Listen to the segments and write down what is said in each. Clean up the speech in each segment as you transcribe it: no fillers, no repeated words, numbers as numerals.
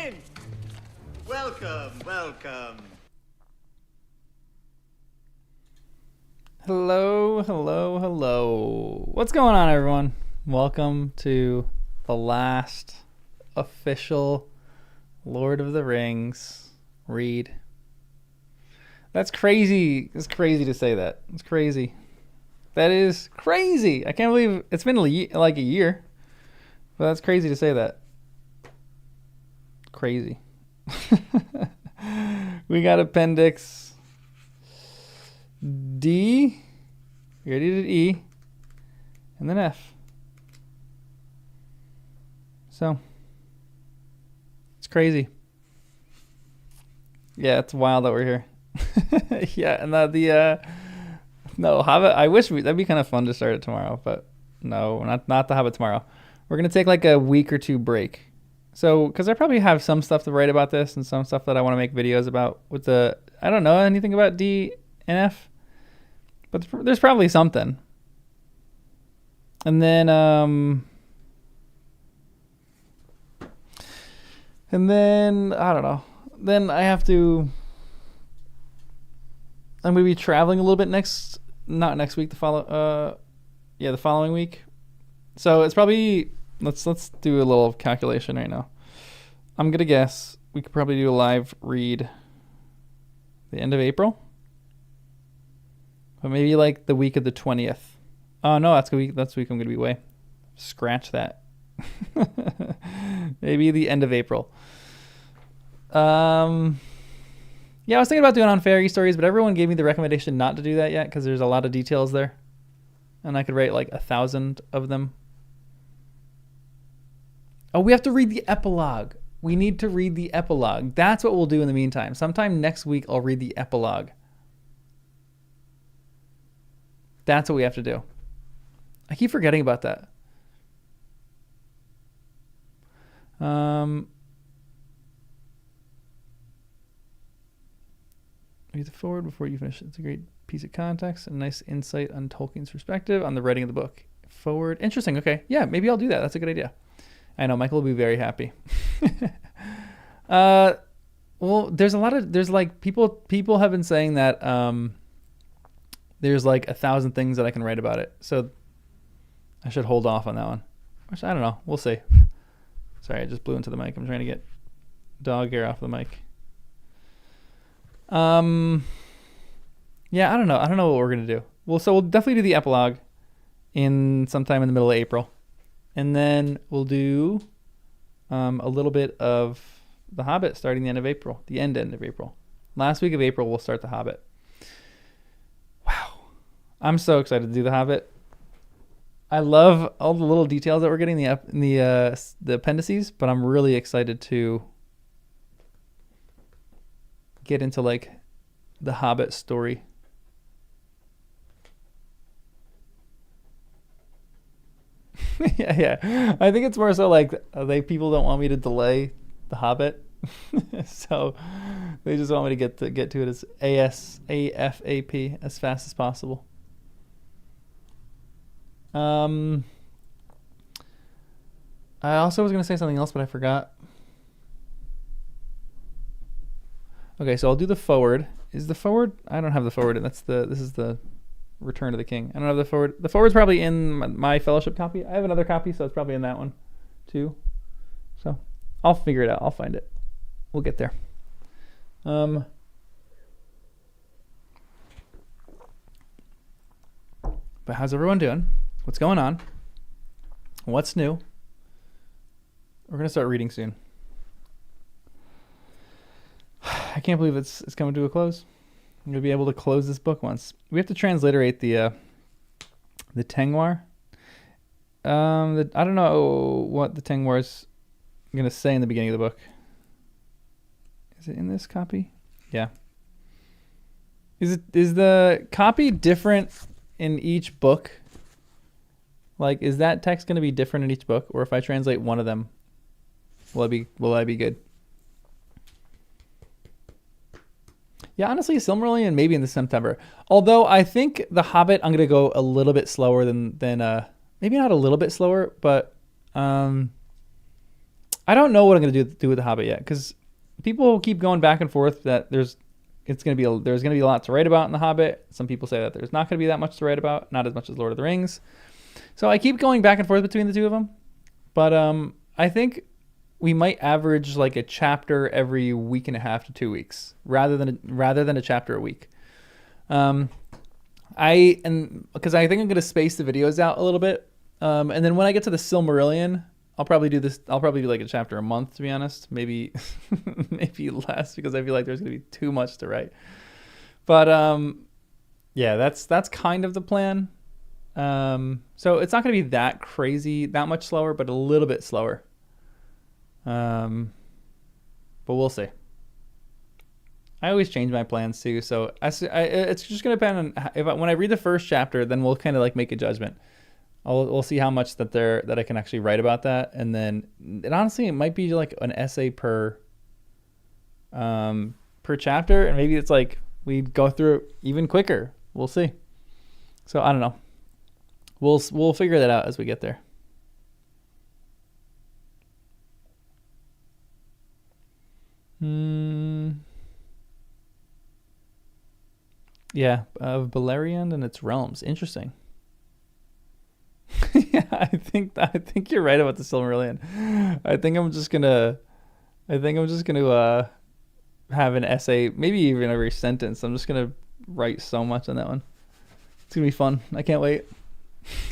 in! Welcome, welcome. Hello, hello, hello. What's going on, everyone? Welcome to the last official Lord of the Rings read. That's crazy. It's crazy to say that. It's crazy. That is crazy. I can't believe it's been like a year. But that's crazy to say that. Crazy. We got Appendix D. We already did E. And then F. So. It's crazy. Yeah, it's wild that we're here. Yeah, and no, Hobbit. I wish that'd be kind of fun to start it tomorrow, but no, not the Hobbit tomorrow. We're gonna take like a week or two break. So, because I probably have some stuff to write about this and some stuff that I want to make videos about with I don't know anything about D and F, but there's probably something. And then I don't know. Then I'm going to be traveling a little bit not next week, the following week. So it's probably, let's do a little calculation right now. I'm going to guess we could probably do a live read the end of April. But maybe like the week of the 20th. Oh no, that's the week I'm going to be away. Scratch that. Maybe the end of April. Yeah, I was thinking about doing on fairy stories, but everyone gave me the recommendation not to do that yet because there's a lot of details there. And I could write like 1,000 of them. Oh, we have to read the epilogue. We need to read the epilogue. That's what we'll do in the meantime. Sometime next week, I'll read the epilogue. That's what we have to do. I keep forgetting about that. Read the forward before you finish. It's a great piece of context and nice insight on Tolkien's perspective on the writing of the book. Forward. Interesting. Okay. Yeah, maybe I'll do that. That's a good idea. I know Michael will be very happy. Well, there's like people have been saying that there's like 1,000 things that I can write about it. So I should hold off on that one. Which I don't know. We'll see. Sorry, I just blew into the mic. I'm trying to get dog hair off the mic. Yeah, I don't know. I don't know what we're going to do. Well, so we'll definitely do the epilogue in sometime in the middle of April. And then we'll do a little bit of The Hobbit starting the end of April. The end of April. Last week of April, we'll start The Hobbit. Wow. I'm so excited to do The Hobbit. I love all the little details that we're getting in the appendices, but I'm really excited to get into like the Hobbit story. yeah. I think it's more so like people don't want me to delay the Hobbit, so they just want me to get to it as ASAP as fast as possible. I also was gonna say something else, but I forgot. Okay, so I'll do the forward. Is the forward? I don't have the forward, and this is the Return of the King. I don't have the forward. The forward's probably in my fellowship copy. I have another copy, so it's probably in that one too. So I'll figure it out. I'll find it. We'll get there. But how's everyone doing? What's going on? What's new? We're gonna start reading soon. I can't believe it's coming to a close. I'm gonna be able to close this book once. We have to transliterate the Tengwar. I don't know what the Tengwar is gonna say in the beginning of the book. Is it in this copy? Yeah. Is the copy different in each book? Like, is that text gonna be different in each book, or if I translate one of them, will I be good? Yeah, honestly, Silmarillion maybe in the September. Although I think The Hobbit, I'm gonna go a little bit slower than maybe not a little bit slower, but I don't know what I'm gonna do with the Hobbit yet, because people keep going back and forth that there's gonna be a lot to write about in the Hobbit. Some people say that there's not gonna be that much to write about, not as much as Lord of the Rings. So I keep going back and forth between the two of them, but I think we might average like a chapter every week and a half to 2 weeks, rather than a chapter a week. Because I think I'm gonna space the videos out a little bit, and then when I get to the Silmarillion, I'll probably do like a chapter a month, to be honest. Maybe maybe less, because I feel like there's gonna be too much to write. But yeah, that's kind of the plan. So it's not gonna be that crazy, that much slower, but a little bit slower. But we'll see. I always change my plans too, so it's just gonna depend on when I read the first chapter. Then we'll kind of like make a judgment. We'll see how much that I can actually write about that, and then it might be like an essay per chapter, and maybe it's like we go through it even quicker. We'll see. So I don't know. We'll figure that out as we get there. Yeah, of Beleriand and its realms. Interesting. Yeah, I think you're right about the Silmarillion. I think I'm just gonna have an essay, maybe even every sentence. I'm just gonna write so much on that one. It's gonna be fun. I can't wait.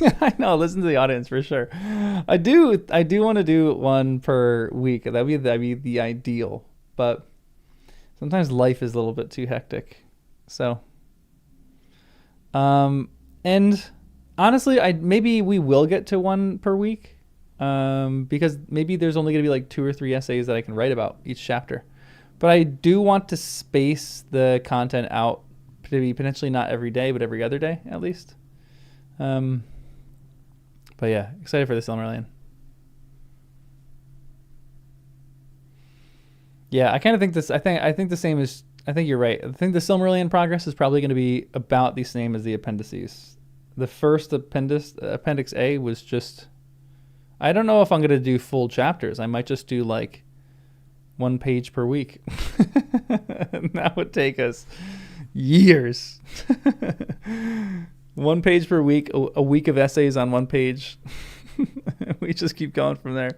I know. Listen to the audience for sure. I do want to do one per week. That'd be the ideal. But sometimes life is a little bit too hectic. So, and honestly, maybe we will get to one per week, because maybe there's only going to be like 2 or 3 essays that I can write about each chapter. But I do want to space the content out to be potentially not every day, but every other day at least. But yeah, excited for the Silmarillion. Yeah, I kind of think this. I think the same is. I think you're right. I think the Silmarillion progress is probably going to be about the same as the appendices. The first Appendix A was just. I don't know if I'm going to do full chapters. I might just do like 1 page per week. And that would take us years. 1 page per week, a week of essays on 1 page. We just keep going from there.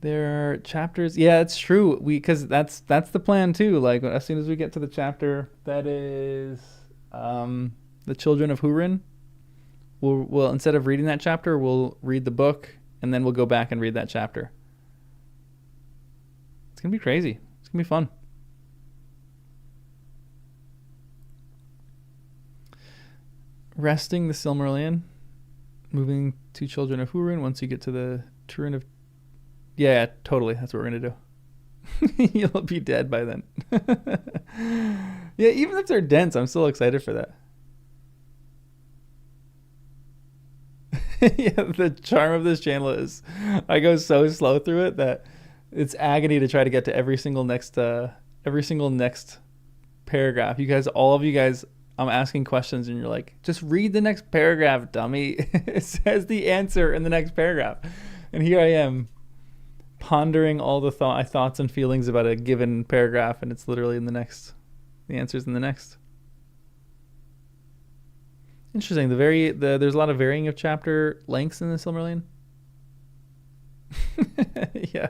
There are chapters. Yeah, it's true. Because that's the plan too. Like as soon as we get to the chapter that is the Children of Húrin, we'll instead of reading that chapter, we'll read the book, and then we'll go back and read that chapter. It's gonna be crazy. It's gonna be fun. Resting the Silmarillion, moving to Children of Húrin once you get to the Turin of. Yeah, totally. That's what we're gonna do. You'll be dead by then. Yeah, even if they're dense, I'm still excited for that. Yeah, the charm of this channel is I go so slow through it that it's agony to try to get to every single next paragraph. All of you guys, I'm asking questions and you're like, just read the next paragraph, dummy. It says the answer in the next paragraph. And here I am pondering all the thoughts and feelings about a given paragraph, and it's literally in the next. The answer's in the next. Interesting. There's a lot of varying of chapter lengths in the Silmarillion. Yeah,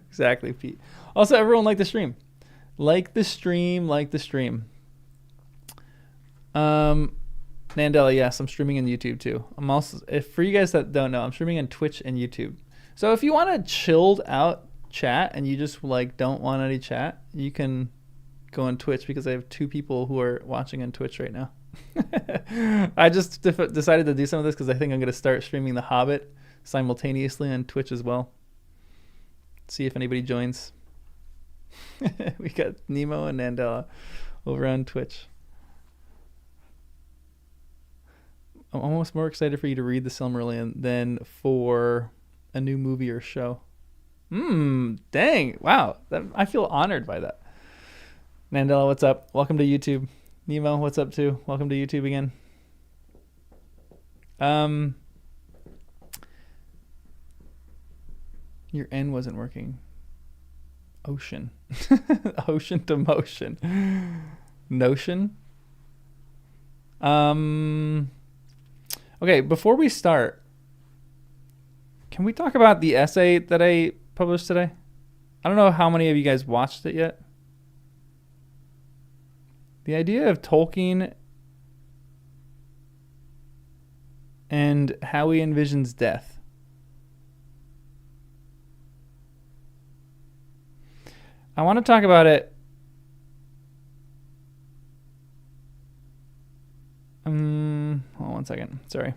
exactly, Pete. Also, everyone like the stream. Like the stream. Nandela, yes, I'm streaming on YouTube too. I'm also, for you guys that don't know, I'm streaming on Twitch and YouTube. So if you want a chilled out chat and you just like don't want any chat, you can go on Twitch, because I have 2 people who are watching on Twitch right now. I just decided to do some of this because I think I'm going to start streaming The Hobbit simultaneously on Twitch as well. See if anybody joins. We got Nemo and Nandela over on Twitch. I'm almost more excited for you to read the Silmarillion than for a new movie or show. Dang. Wow. I feel honored by that. Nandela, what's up? Welcome to YouTube. Nemo, what's up too? Welcome to YouTube again. Your N wasn't working. Ocean. Ocean to motion. Notion. Okay, before we start, can we talk about the essay that I published today? I don't know how many of you guys watched it yet. The idea of Tolkien and how he envisions death. I want to talk about it. Hold on one second. Sorry.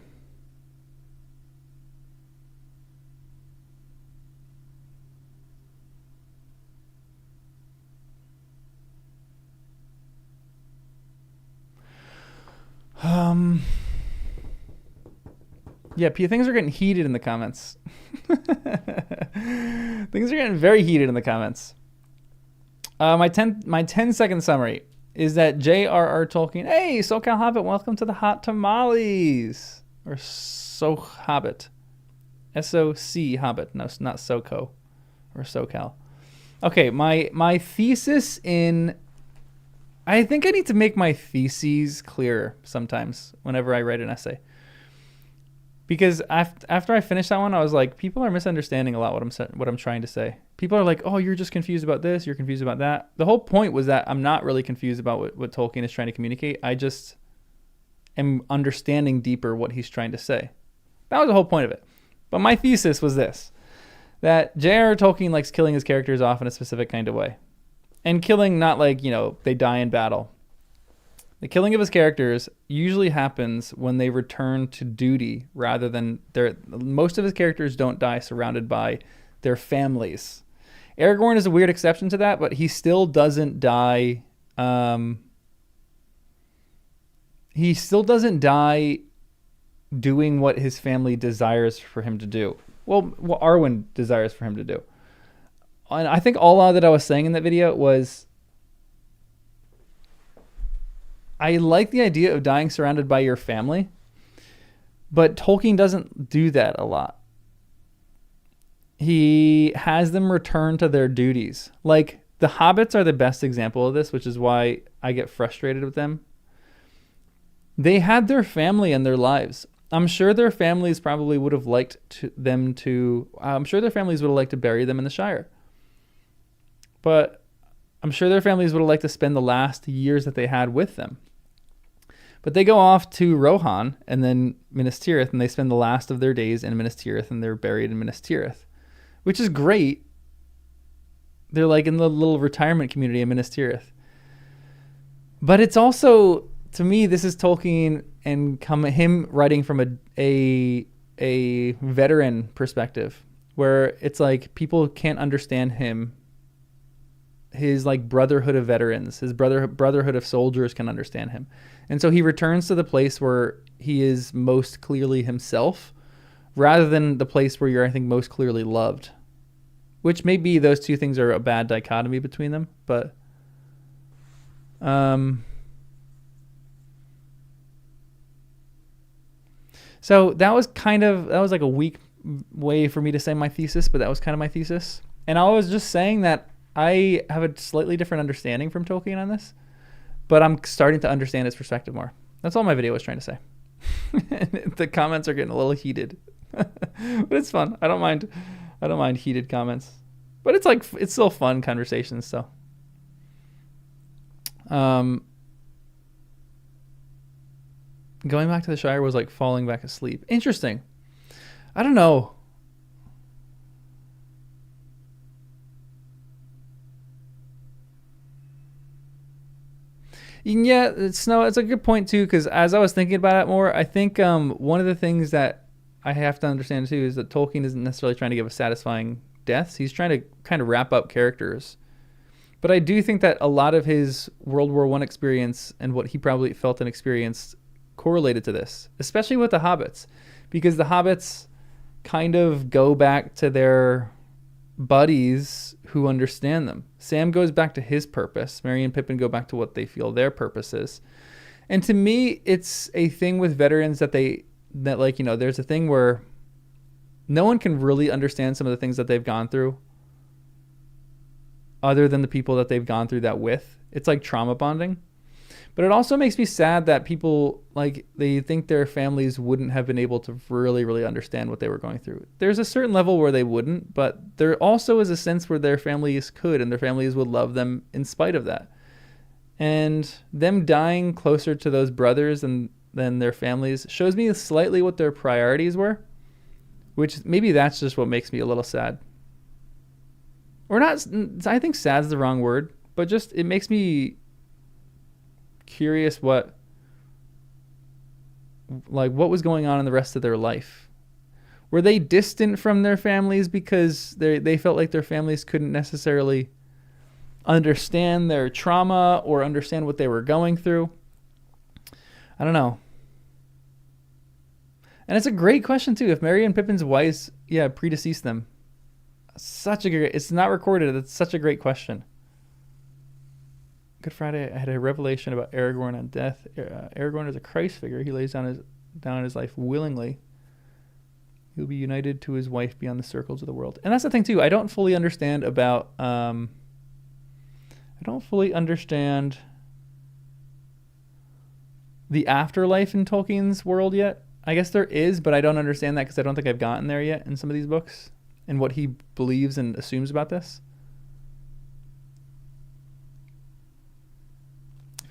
Yeah, things are getting heated in the comments. Things are getting very heated in the comments. My 10-second summary is that J.R.R. Tolkien. Hey, SoCal Hobbit, welcome to the Hot Tamales. Or So Hobbit. S-O-C Hobbit. No, not SoCo. Or SoCal. Okay, my thesis in... I think I need to make my theses clearer sometimes whenever I write an essay. Because after I finished that one, I was like, people are misunderstanding a lot what I'm trying to say. People are like, oh, you're just confused about this, you're confused about that. The whole point was that I'm not really confused about what Tolkien is trying to communicate. I just am understanding deeper what he's trying to say. That was the whole point of it. But my thesis was this, that J.R.R. Tolkien likes killing his characters off in a specific kind of way. And killing, not like, they die in battle. The killing of his characters usually happens when they return to duty rather than most of his characters don't die surrounded by their families. Aragorn is a weird exception to that, but he still doesn't die. He still doesn't die doing what his family desires for him to do. Well, what Arwen desires for him to do. And I think all that I was saying in that video was I like the idea of dying surrounded by your family, but Tolkien doesn't do that a lot. He has them return to their duties. Like, the Hobbits are the best example of this, which is why I get frustrated with them. They had their family and their lives. I'm sure their families probably would have liked to bury them in the Shire. But I'm sure their families would have liked to spend the last years that they had with them. But they go off to Rohan and then Minas Tirith, and they spend the last of their days in Minas Tirith, and they're buried in Minas Tirith, which is great. They're like in the little retirement community in Minas Tirith. But it's also, to me, this is Tolkien and him writing from a veteran perspective, where it's like people can't understand him. His like brotherhood of veterans, his brotherhood of soldiers can understand him. And so he returns to the place where he is most clearly himself, rather than the place where you're, I think, most clearly loved. Which maybe those two things are a bad dichotomy between them, but so that was like a weak way for me to say my thesis, but that was kind of my thesis. And I was just saying that I have a slightly different understanding from Tolkien on this, but I'm starting to understand his perspective more. That's all my video was trying to say. The comments are getting a little heated, but it's fun. I don't mind heated comments, but it's still fun conversations. So, going back to the Shire was like falling back asleep. Interesting. I don't know. Yeah, it's a good point too, because as I was thinking about it more, I think one of the things that I have to understand too is that Tolkien isn't necessarily trying to give a satisfying deaths. He's trying to kind of wrap up characters. But I do think that a lot of his World War I experience and what he probably felt and experienced correlated to this, especially with the Hobbits, because the Hobbits kind of go back to their buddies who understand them. Sam goes back to his purpose. Merry and Pippin go back to what they feel their purpose is. And to me, it's a thing with veterans that like, you know, there's a thing where no one can really understand some of the things that they've gone through other than the people that they've gone through that with. It's like trauma bonding. But it also makes me sad that people, like, they think their families wouldn't have been able to really, really understand what they were going through. There's a certain level where they wouldn't, but there also is a sense where their families could, and their families would love them in spite of that. And them dying closer to those brothers than their families shows me slightly what their priorities were, which maybe that's just what makes me a little sad. Or not, I think sad's the wrong word, but just it makes me curious what was going on in the rest of their life. Were they distant from their families because they felt like their families couldn't necessarily understand their trauma or understand what they were going through? I don't know. And it's a great question too. If Merry and Pippin's wives, predeceased them. It's not recorded. It's such a great question. Good Friday, I had a revelation about Aragorn on death. Aragorn is a Christ figure. He lays down his life willingly. He'll be united to his wife beyond the circles of the world. And that's the thing too. I don't fully understand about. I don't fully understand the afterlife in Tolkien's world yet. I guess there is, but I don't understand that because I don't think I've gotten there yet in some of these books and what he believes and assumes about this.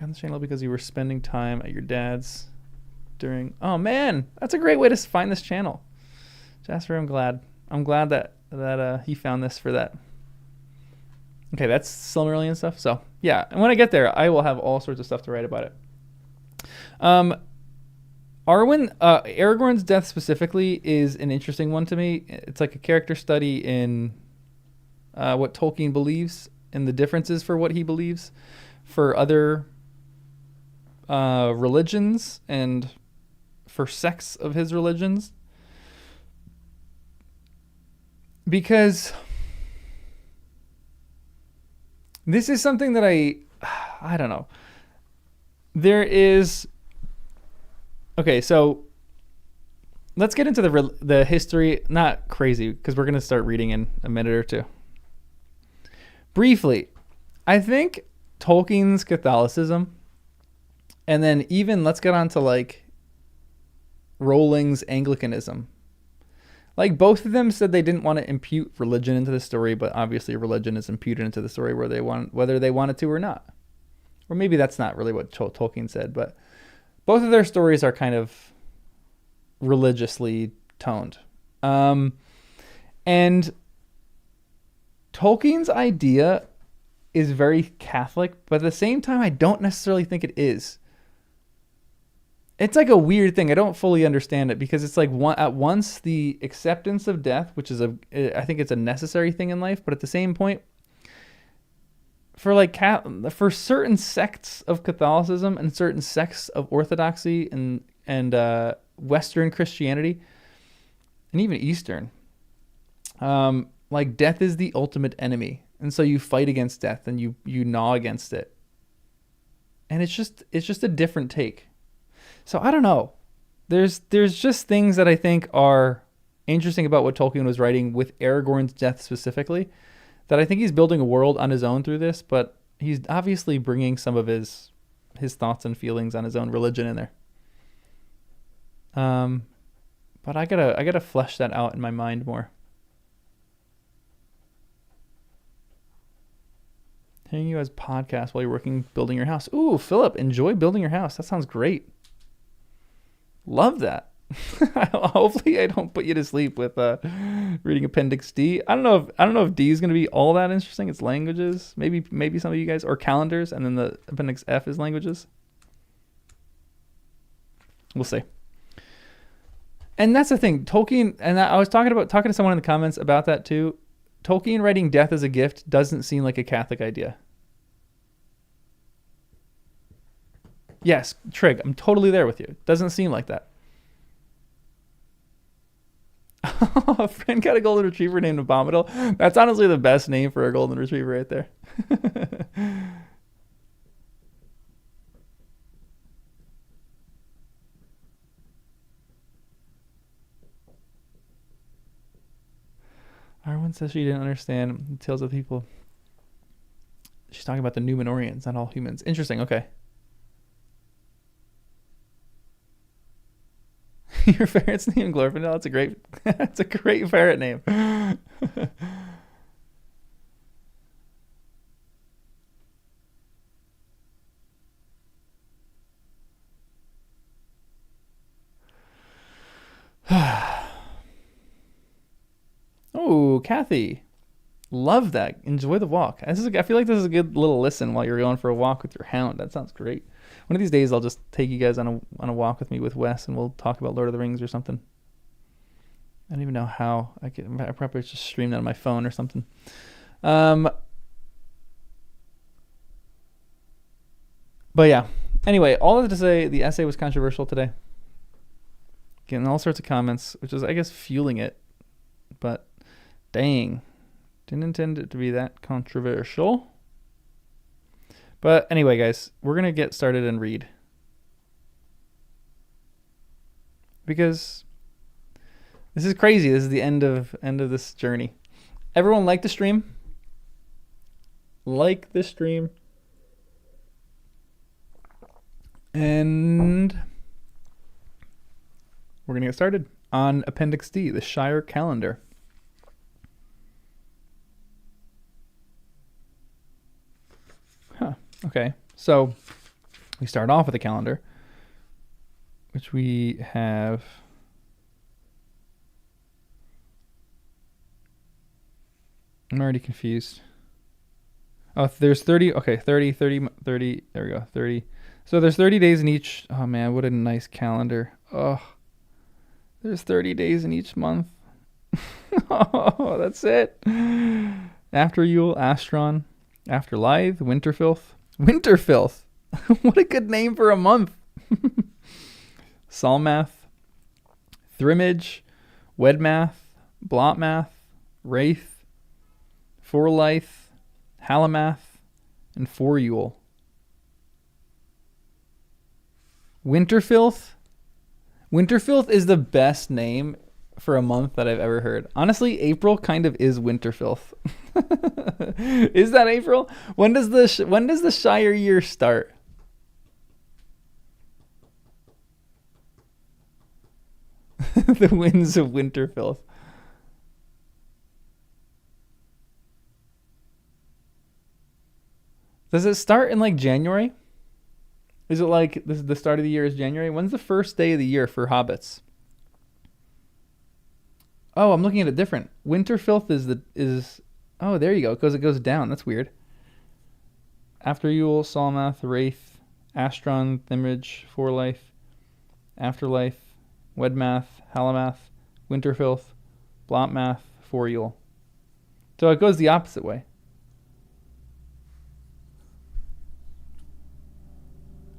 On the channel because you were spending time at your dad's during. Oh man, that's a great way to find this channel, Jasper. I'm glad that he found this for that. Okay, that's Silmarillion stuff. So yeah, and when I get there, I will have all sorts of stuff to write about it. Aragorn's death specifically is an interesting one to me. It's like a character study in what Tolkien believes and the differences for what he believes for other religions and for sects of his religions, because this is something that I don't know. There is okay, so let's get into the history. Not crazy because we're going to start reading in a minute or two. Briefly, I think Tolkien's Catholicism. And then even let's get on to like Rowling's Anglicanism. Like both of them said they didn't want to impute religion into the story, but obviously religion is imputed into the story whether they wanted to or not. Or maybe that's not really what Tolkien said, but both of their stories are kind of religiously toned. And Tolkien's idea is very Catholic, but at the same time, I don't necessarily think it is. It's like a weird thing. I don't fully understand it because it's like at once the acceptance of death, which is I think it's a necessary thing in life, but at the same point, for certain sects of Catholicism and certain sects of Orthodoxy and Western Christianity, and even Eastern, like death is the ultimate enemy, and so you fight against death and you gnaw against it, and it's just a different take. So I don't know. There's just things that I think are interesting about what Tolkien was writing with Aragorn's death specifically, that I think he's building a world on his own through this, but he's obviously bringing some of his thoughts and feelings on his own religion in there. But I gotta flesh that out in my mind more. Hearing you as podcast while you're building your house. Ooh, Philip, enjoy building your house. That sounds great. Love that. Hopefully I don't put you to sleep with reading Appendix D. I don't know if D is going to be all that interesting. It's languages. Maybe some of you guys, or calendars, and then the Appendix F is languages. We'll see. And that's the thing. Tolkien, and I was talking to someone in the comments about that too. Tolkien writing death as a gift doesn't seem like a Catholic idea. Yes, Trig, I'm totally there with you. Doesn't seem like that. A friend got a golden retriever named Abominable. That's honestly the best name for a golden retriever right there. Arwen says she didn't understand Tales of People. She's talking about the Numenorians, not all humans. Interesting, okay. Your ferret's named Glorfindel. That's a great ferret name. Oh, Kathy. Love that. Enjoy the walk. I feel like this is a good little listen while you're going for a walk with your hound. That sounds great. One of these days, I'll just take you guys on a walk with me with Wes, and we'll talk about Lord of the Rings or something. I don't even know how. I probably just stream that on my phone or something. But yeah. Anyway, all of that to say, the essay was controversial today. Getting all sorts of comments, which is, I guess, fueling it. But dang. Didn't intend it to be that controversial. But anyway, guys, we're going to get started and read. Because this is crazy. This is the end of this journey. Everyone like the stream? Like the stream. And we're going to get started on Appendix D, the Shire calendar. Okay, so we start off with a calendar, which we have. I'm already confused. Oh, there's 30. Okay, 30. There we go, 30. So there's 30 days in each. Oh, man, what a nice calendar. Oh, there's 30 days in each month. Oh, that's it. After Yule, Astron. After Lithe, Winterfilth. Winterfilth. What a good name for a month. Salmath, Thrimage, Wedmath, Blotmath, Wraith, Forlythe, Halamath, and Foryule. Winterfilth. Winterfilth is the best name for a month that I've ever heard. Honestly, April kind of is Winterfilth. Is that April? When does the Shire year start? The winds of Winterfilth. Does it start in like January? Is it like the start of the year is January? When's the first day of the year for hobbits? Oh, I'm looking at it different. Winterfilth is oh, there you go. It goes down. That's weird. After Yule, Salmath, Wraith, Astron, Thimage, Forlythe, Afterlife, Wedmath, Halamath, Winterfilth, Blotmath, Foryule. So it goes the opposite way.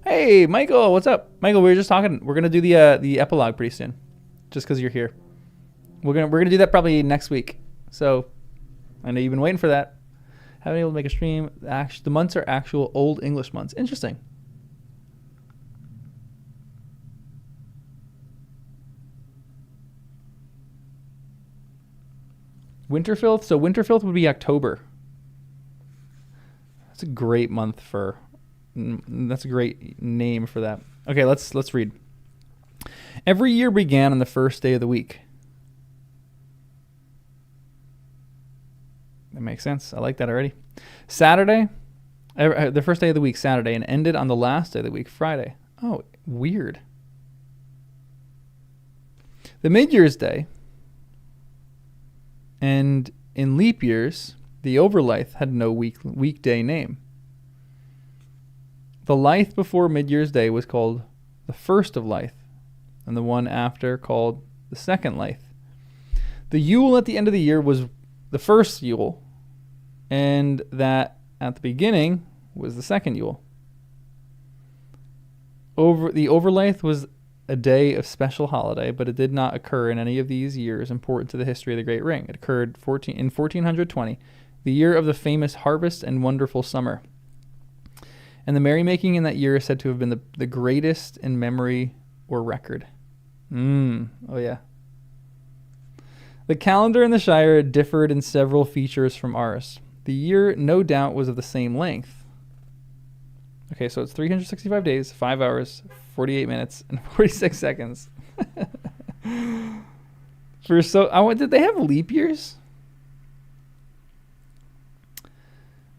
Hey, Michael, what's up? Michael, we were just talking. We're gonna do the epilogue pretty soon, just because you're here. We're gonna do that probably next week. So I know you've been waiting for that. Haven't been able to make a stream. The months are actual Old English months. Interesting. Winterfilth. So Winterfilth would be October. That's a great month for. That's a great name for that. Okay, let's read. Every year began on the first day of the week. That makes sense. I like that already. Saturday, the first day of the week, Saturday, and ended on the last day of the week, Friday. Oh, weird. The mid-year's day, and in leap years, the overlythe had no weekday name. The Lithe before mid-year's day was called the first of Lithe, and the one after called the second Lithe. The Yule at the end of the year was the first Yule, and that at the beginning was the second Yule. The overlythe was a day of special holiday, but it did not occur in any of these years important to the history of the Great Ring. It occurred in 1420, the year of the famous harvest and wonderful summer. And the merrymaking in that year is said to have been the greatest in memory or record. Oh yeah. The calendar in the Shire differed in several features from ours. The year, no doubt, was of the same length. Okay, so it's 365 days, 5 hours, 48 minutes, and 46 seconds. Did they have leap years?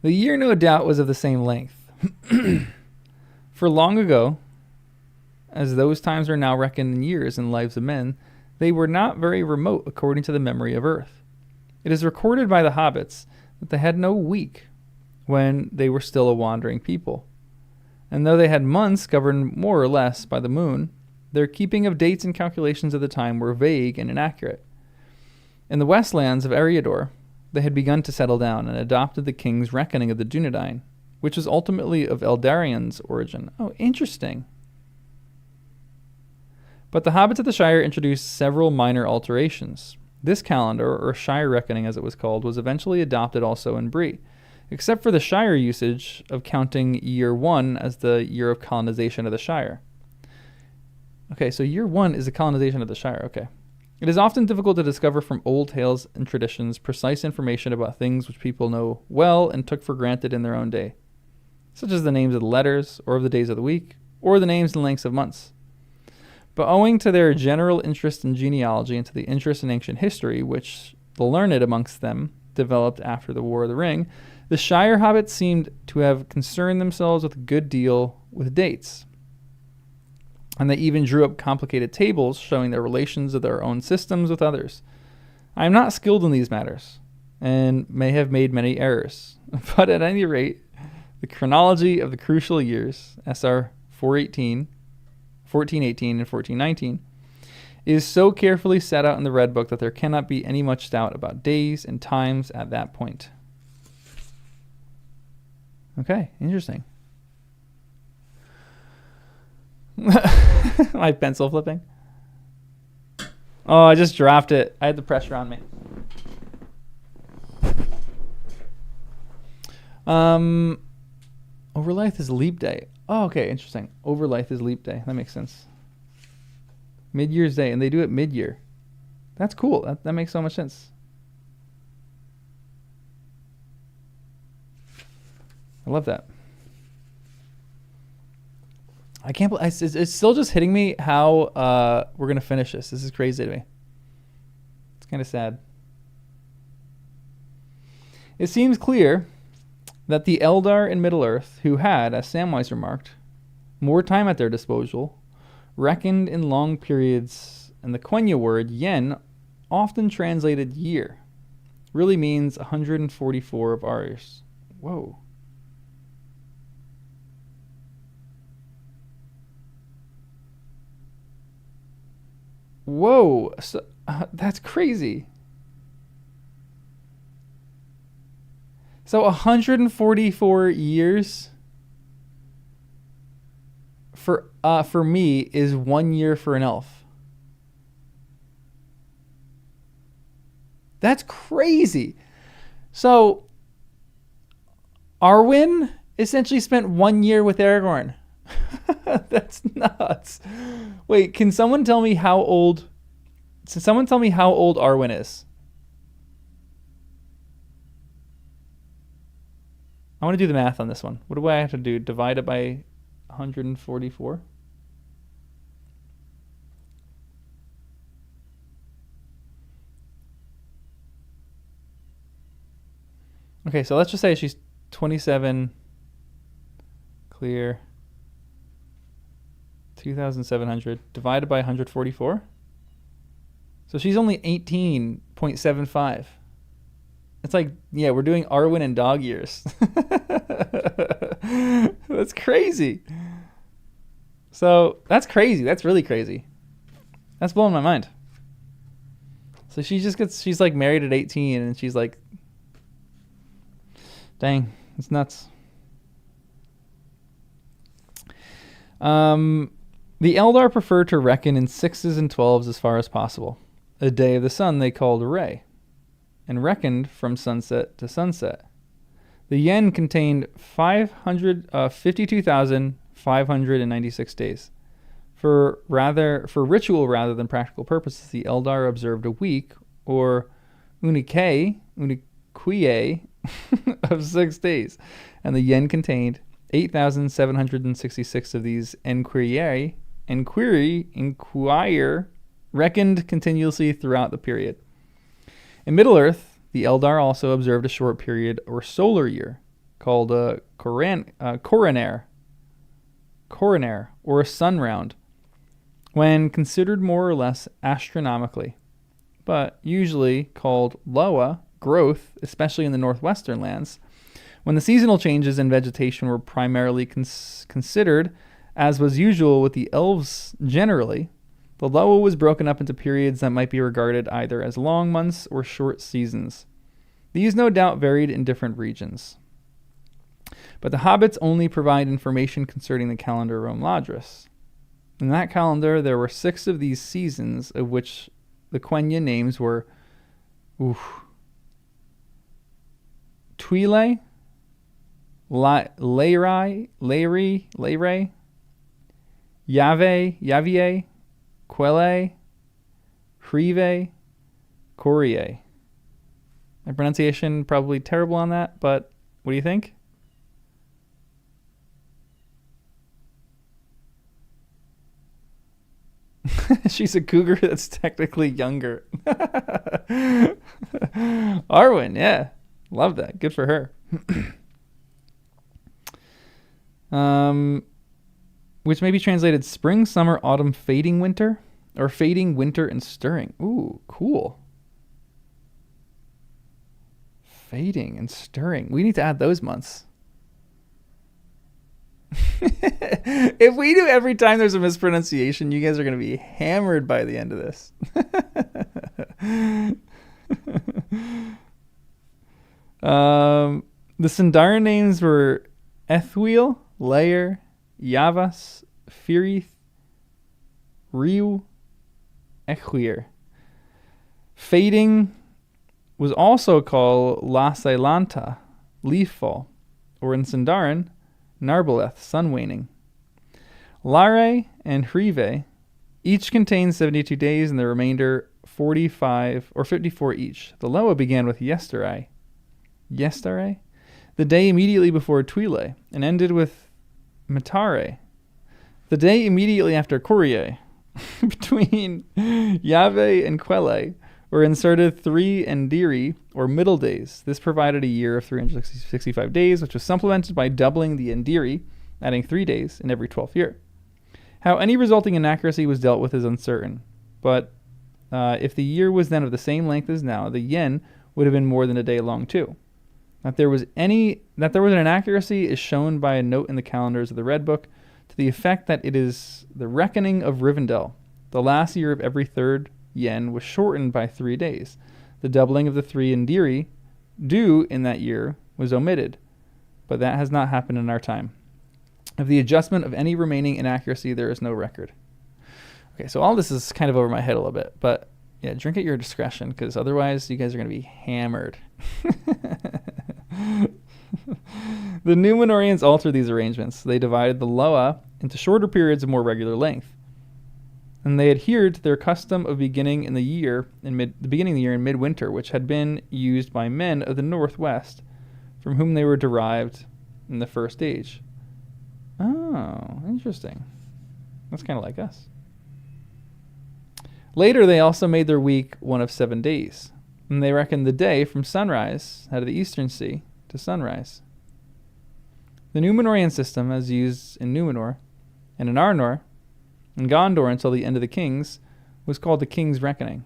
The year, no doubt, was of the same length. For long ago, as those times are now reckoned in years and lives of men, they were not very remote according to the memory of earth. It is recorded by the hobbits that they had no week when they were still a wandering people. And though they had months governed more or less by the moon, their keeping of dates and calculations of the time were vague and inaccurate. In the westlands of Eriador, they had begun to settle down and adopted the king's reckoning of the Dunedain, which was ultimately of Eldarion's origin. Oh, interesting. But the hobbits of the Shire introduced several minor alterations. This calendar, or Shire reckoning as it was called, was eventually adopted also in Bree, except for the Shire usage of counting year 1 as the year of colonization of the Shire. Okay, so year 1 is the colonization of the Shire, okay. It is often difficult to discover from old tales and traditions precise information about things which people know well and took for granted in their own day, such as the names of the letters, or of the days of the week, or the names and lengths of months. But owing to their general interest in genealogy and to the interest in ancient history, which the learned amongst them developed after the War of the Ring, the Shire hobbits seemed to have concerned themselves with a good deal with dates. And they even drew up complicated tables showing the relations of their own systems with others. I am not skilled in these matters, and may have made many errors. But at any rate, the chronology of the crucial years, SR 418, 1418, and 1419, is so carefully set out in the Red Book that there cannot be any much doubt about days and times at that point. Okay, interesting. My pencil flipping. Oh, I just dropped it. I had the pressure on me. Overlife is leap day. Oh, okay, interesting. Overlife is leap day. That makes sense. Mid-year's day, and they do it mid-year. That's cool. That makes so much sense. I love that. I can't believe it's still just hitting me how we're gonna finish this. This is crazy to me. It's kind of sad. It seems clear that the Eldar in Middle-earth, who had, as Samwise remarked, more time at their disposal, reckoned in long periods, and the Quenya word yen, often translated year, really means 144 of ours. Whoa. Whoa, so, that's crazy. So 144 years for me is 1 year for an elf. That's crazy. So Arwen essentially spent 1 year with Aragorn. That's nuts. Wait, can someone tell me how old Arwen is? I want to do the math on this one. What do I have to do? Divide it by 144? Okay, so let's just say she's 27 clear 2,700 divided by 144. So she's only 18.75. It's like, yeah, we're doing Arwen in dog years. That's crazy. So that's crazy. That's really crazy. That's blowing my mind. So she's like married at 18 and she's like, dang, it's The Eldar prefer to reckon in 6s and 12s as far as possible. A day of the sun they called a ray, and reckoned from sunset to sunset. The yen contained 52,596 days. For ritual rather than practical purposes, the Eldar observed a week, or unique, of 6 days, and the yen contained 8,766 of these inquire, reckoned continuously throughout the period. In Middle-earth, the Eldar also observed a short period or solar year, called a coronaire, or a sun round, when considered more or less astronomically, but usually called loa, growth, especially in the northwestern lands, when the seasonal changes in vegetation were primarily considered, as was usual with the elves generally. The loa was broken up into periods that might be regarded either as long months or short seasons. These no doubt varied in different regions. But the hobbits only provide information concerning the calendar Romladris. In that calendar, there were 6 of these seasons, of which the Quenya names were Twile, Leirai, Yavier, Quelle, Hrive, Corie. My pronunciation probably terrible on that, but what do you think? She's a cougar that's technically younger. Arwen, yeah. Love that. Good for her. Which may be translated spring, summer, autumn, fading winter, or fading winter and stirring. Ooh, cool. Fading and stirring. We need to add those months. If we do every time there's a mispronunciation, you guys are going to be hammered by the end of this. The Sindarin names were Ethwil, Lair, Yavas, Firith, Riu, Echwir. Fading was also called Lasailanta, leaffall, or in Sindarin, Narbaleth, sun waning. Lare and Hrive each contain 72 days and the remainder 45 or 54 each. The Loa began with Yestare, the day immediately before Twile, and ended with Matare, the day immediately after Corie. Between Yave and Quelle were inserted 3 Endiri, or middle days. This provided a year of 365 days, which was supplemented by doubling the Endiri, adding 3 days in every 12th year. How any resulting inaccuracy was dealt with is uncertain, but if the year was then of the same length as now, the yen would have been more than a day long too. That there was an inaccuracy is shown by a note in the calendars of the Red Book to the effect that it is the reckoning of Rivendell. The last year of every 3rd yen was shortened by 3 days. The doubling of the 3 Endiri due in that year was omitted, but that has not happened in our time. Of the adjustment of any remaining inaccuracy, there is no record. Okay, so all this is kind of over my head a little bit, but yeah, drink at your discretion, because otherwise you guys are going to be hammered. The Númenóreans altered these arrangements. They divided the Loa into shorter periods of more regular length, and they adhered to their custom of beginning the year in midwinter, which had been used by men of the northwest, from whom they were derived in the first age. Oh, interesting. That's kind of like us. Later, they also made their week one of 7 days, and they reckoned the day from sunrise out of the eastern sea to sunrise. The Númenórean system, as used in Númenor and in Arnor and Gondor until the end of the Kings, was called the King's Reckoning.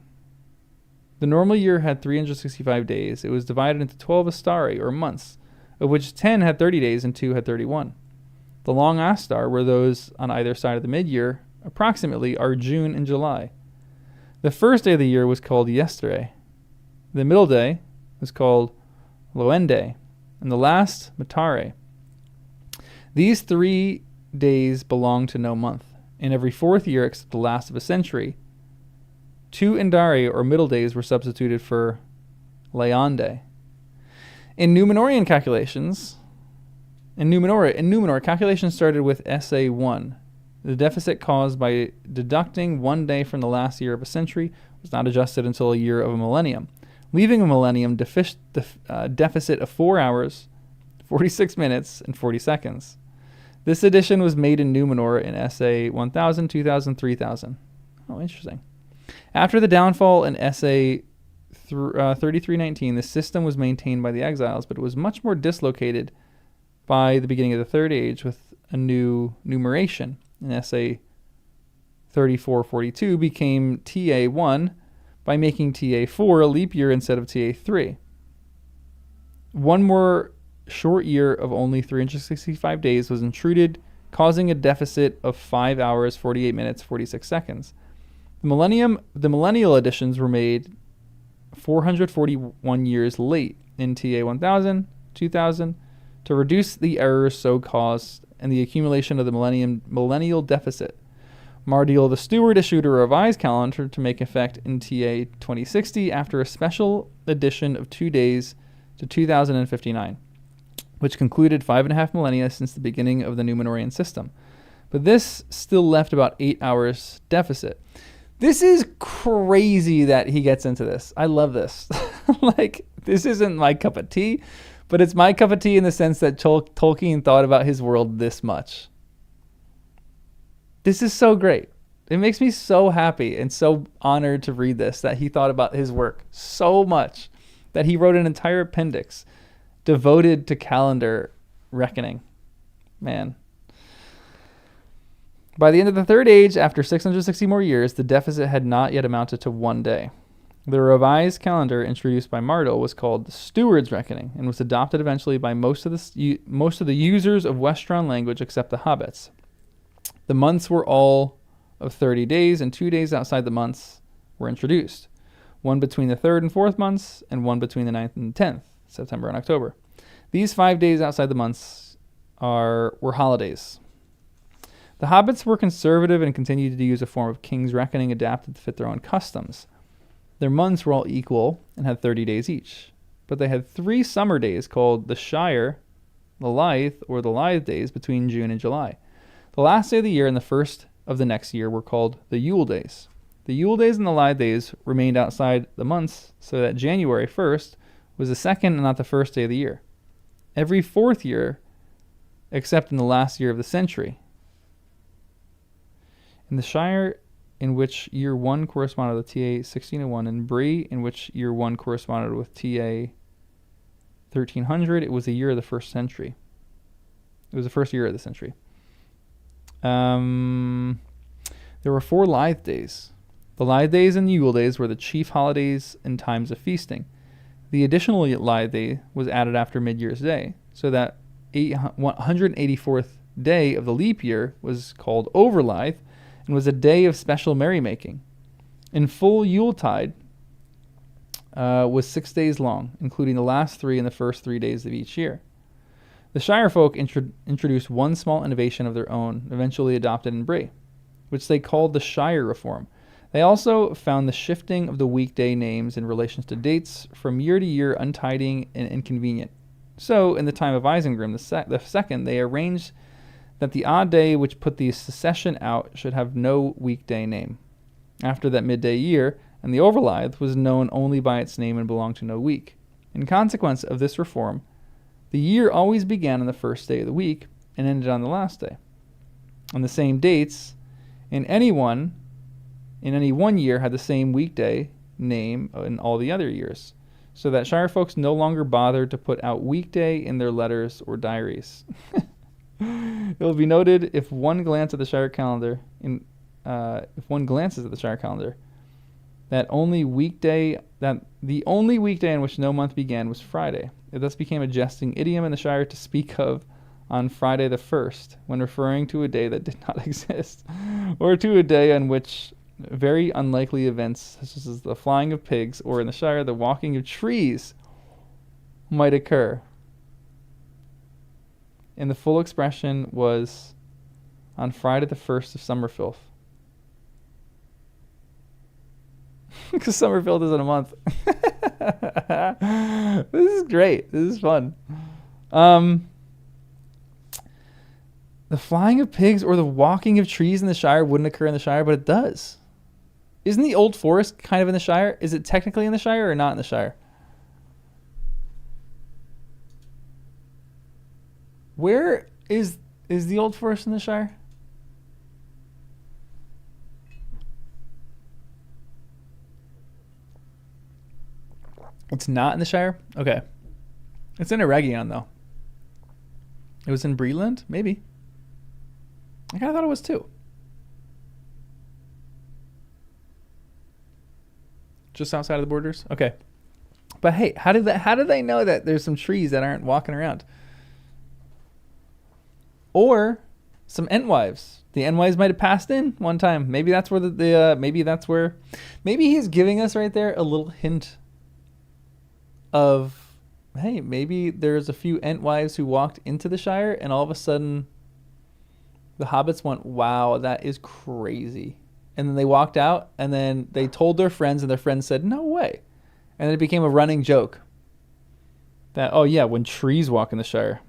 The normal year had 365 days. It was divided into 12 Astari, or months, of which 10 had 30 days and 2 had 31. The long Astar were those on either side of the mid-year, approximately are June and July. The first day of the year was called Yestere. The middle day was called Loende, and the last Matare. These 3 days belonged to no month. In every fourth year, except the last of a century, 2 Indari, or middle days, were substituted for Leonde. In Numenorian calculations, calculations started with SA1. The deficit caused by deducting 1 day from the last year of a century was not adjusted until a year of a millennium, leaving a millennium deficit of 4 hours, 46 minutes, and 40 seconds. This addition was made in Numenor in SA 1000, 2000, 3000. Oh, interesting. After the downfall in SA 3319, the system was maintained by the exiles, but it was much more dislocated by the beginning of the Third Age with a new numeration. In SA 3442 became TA1 by making TA4 a leap year instead of TA3. One more short year of only 365 days was intruded, causing a deficit of 5 hours, 48 minutes, 46 seconds. The millennial additions were made 441 years late in TA 1000, 2000 to reduce the errors so caused and the accumulation of the millennial deficit. Mardiel the Steward issued a revised calendar to make effect in TA 2060 after a special addition of 2 days to 2059, which concluded 5.5 millennia since the beginning of the Numenorian system. But this still left about 8 hours deficit. This is crazy that he gets into this. I love this. Like, this isn't my cup of tea, but it's my cup of tea in the sense that Tolkien thought about his world this much. This is so great. It makes me so happy and so honored to read this, that he thought about his work so much that he wrote an entire appendix devoted to calendar reckoning. Man. By the end of the Third Age, after 660 more years, the deficit had not yet amounted to 1 day. The revised calendar introduced by Mardiel was called the Steward's Reckoning and was adopted eventually by most of the users of Westron language except the hobbits. The months were all of 30 days, and 2 days outside the months were introduced. One between the 3rd and 4th months, and one between the 9th and 10th, September and October. These 5 days outside the months were holidays. The hobbits were conservative and continued to use a form of king's reckoning adapted to fit their own customs. Their months were all equal and had 30 days each, but they had 3 summer days called the Shire, the Lithe, or the Lithe days between June and July. The last day of the year and the first of the next year were called the Yule days. The Yule days and the Lithe days remained outside the months, so that January 1st was the second and not the first day of the year. Every 4th year, except in the last year of the century. In the Shire, in which year 1 corresponded with TA 1601, and Bree, in which year 1 corresponded with TA 1300, it was the year of the first century. It was the first year of the century. There were 4 Lithe days. The Lithe days and Yule days were the chief holidays and times of feasting. The additional Lithe day was added after Mid-Year's Day, so that 184th day of the leap year was called Overlithe, and was a day of special merrymaking. In full Yuletide was 6 days long, including the last 3 and the first 3 days of each year. The Shire folk introduced one small innovation of their own, eventually adopted in Bree, which they called the Shire Reform. They also found the shifting of the weekday names in relation to dates from year to year untidy and inconvenient. So, in the time of Isengrim the second, they arranged that the odd day which put the succession out should have no weekday name. After that midday year, and the Overlithe was known only by its name and belonged to no week. In consequence of this reform, the year always began on the first day of the week and ended on the last day. On the same dates, in any one year had the same weekday name in all the other years, so that Shire folks no longer bothered to put out weekday in their letters or diaries. It will be noted if one glances at the Shire calendar, that the only weekday in which no month began was Friday. It thus became a jesting idiom in the Shire to speak of on Friday the 1st, when referring to a day that did not exist, or to a day on which very unlikely events, such as the flying of pigs, or in the Shire, the walking of trees, might occur. And the full expression was on Friday the 1st of Summerfilth. Because Summerfilth is in a month. This is great. This is fun. The flying of pigs or the walking of trees in the Shire wouldn't occur in the Shire, but it does. Isn't the Old Forest kind of in the Shire? Is it technically in the Shire or not in the Shire? Where is the Old Forest in the Shire? It's not in the Shire? Okay. It's in Eregion, though. It was in Breland? Maybe. I kind of thought it was, too. Just outside of the borders? Okay. But hey, how do they know that there's some trees that aren't walking around? Or some Entwives. The Entwives might have passed in one time. Maybe that's where maybe he's giving us right there a little hint of, hey, maybe there's a few Entwives who walked into the Shire and all of a sudden the hobbits went, wow, that is crazy. And then they walked out and then they told their friends and their friends said, no way. And then it became a running joke that, oh yeah, when trees walk in the Shire.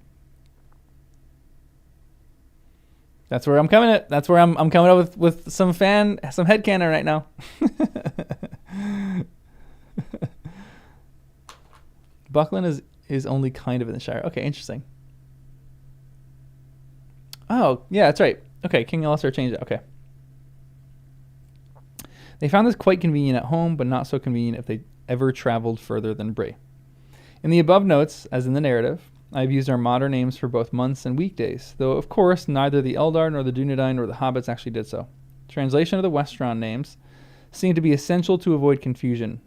That's where I'm coming at. That's where I'm coming up with some headcanon right now. Buckland is only kind of in the Shire. Okay, interesting. Oh, yeah, that's right. Okay, King Elessar changed it. Okay. They found this quite convenient at home, but not so convenient if they ever traveled further than Bray. In the above notes, as in the narrative, I have used our modern names for both months and weekdays, though of course neither the Eldar nor the Dunedain nor the Hobbits actually did so. Translation of the Westron names seem to be essential to avoid confusion,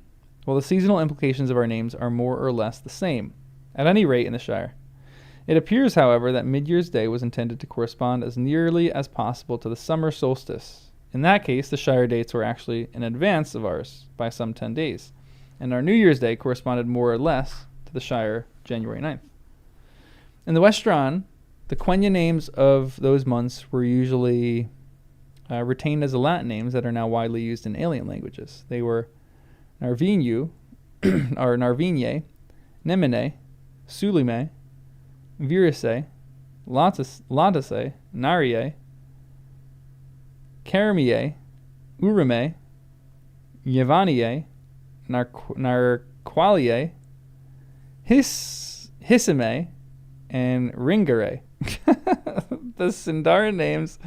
while the seasonal implications of our names are more or less the same, at any rate in the Shire. It appears, however, that Mid-Year's Day was intended to correspond as nearly as possible to the summer solstice. In that case, the Shire dates were actually in advance of ours by some 10 days, and our New Year's Day corresponded more or less to the Shire January 9th. In the Westron, the Quenya names of those months were usually retained as the Latin names that are now widely used in alien languages. They were Narvinu, or Narvinye, Nemine, Sulime, Virise, Lantase, Narie, Karamie, Urime, Yevanie, Narqualie, Hisime, and Ringare. The Sindarin names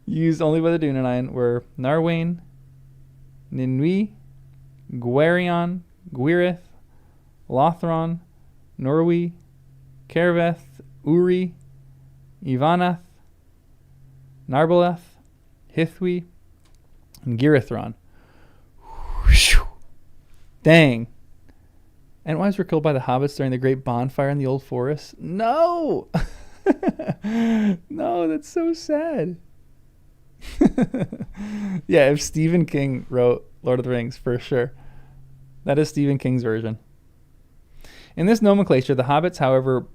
used only by the Dunedain were Narwain, Ninui, Gwerion, Gwirith, Lothron, Norwi, Kerveth, Uri, Ivanath, Narbaleth, Hithwi, and Girithron. Dang. Entwives were killed by the hobbits during the great bonfire in the Old Forest? No! No, that's so sad. Yeah, if Stephen King wrote Lord of the Rings, for sure. That is Stephen King's version. In this nomenclature, the hobbits, however,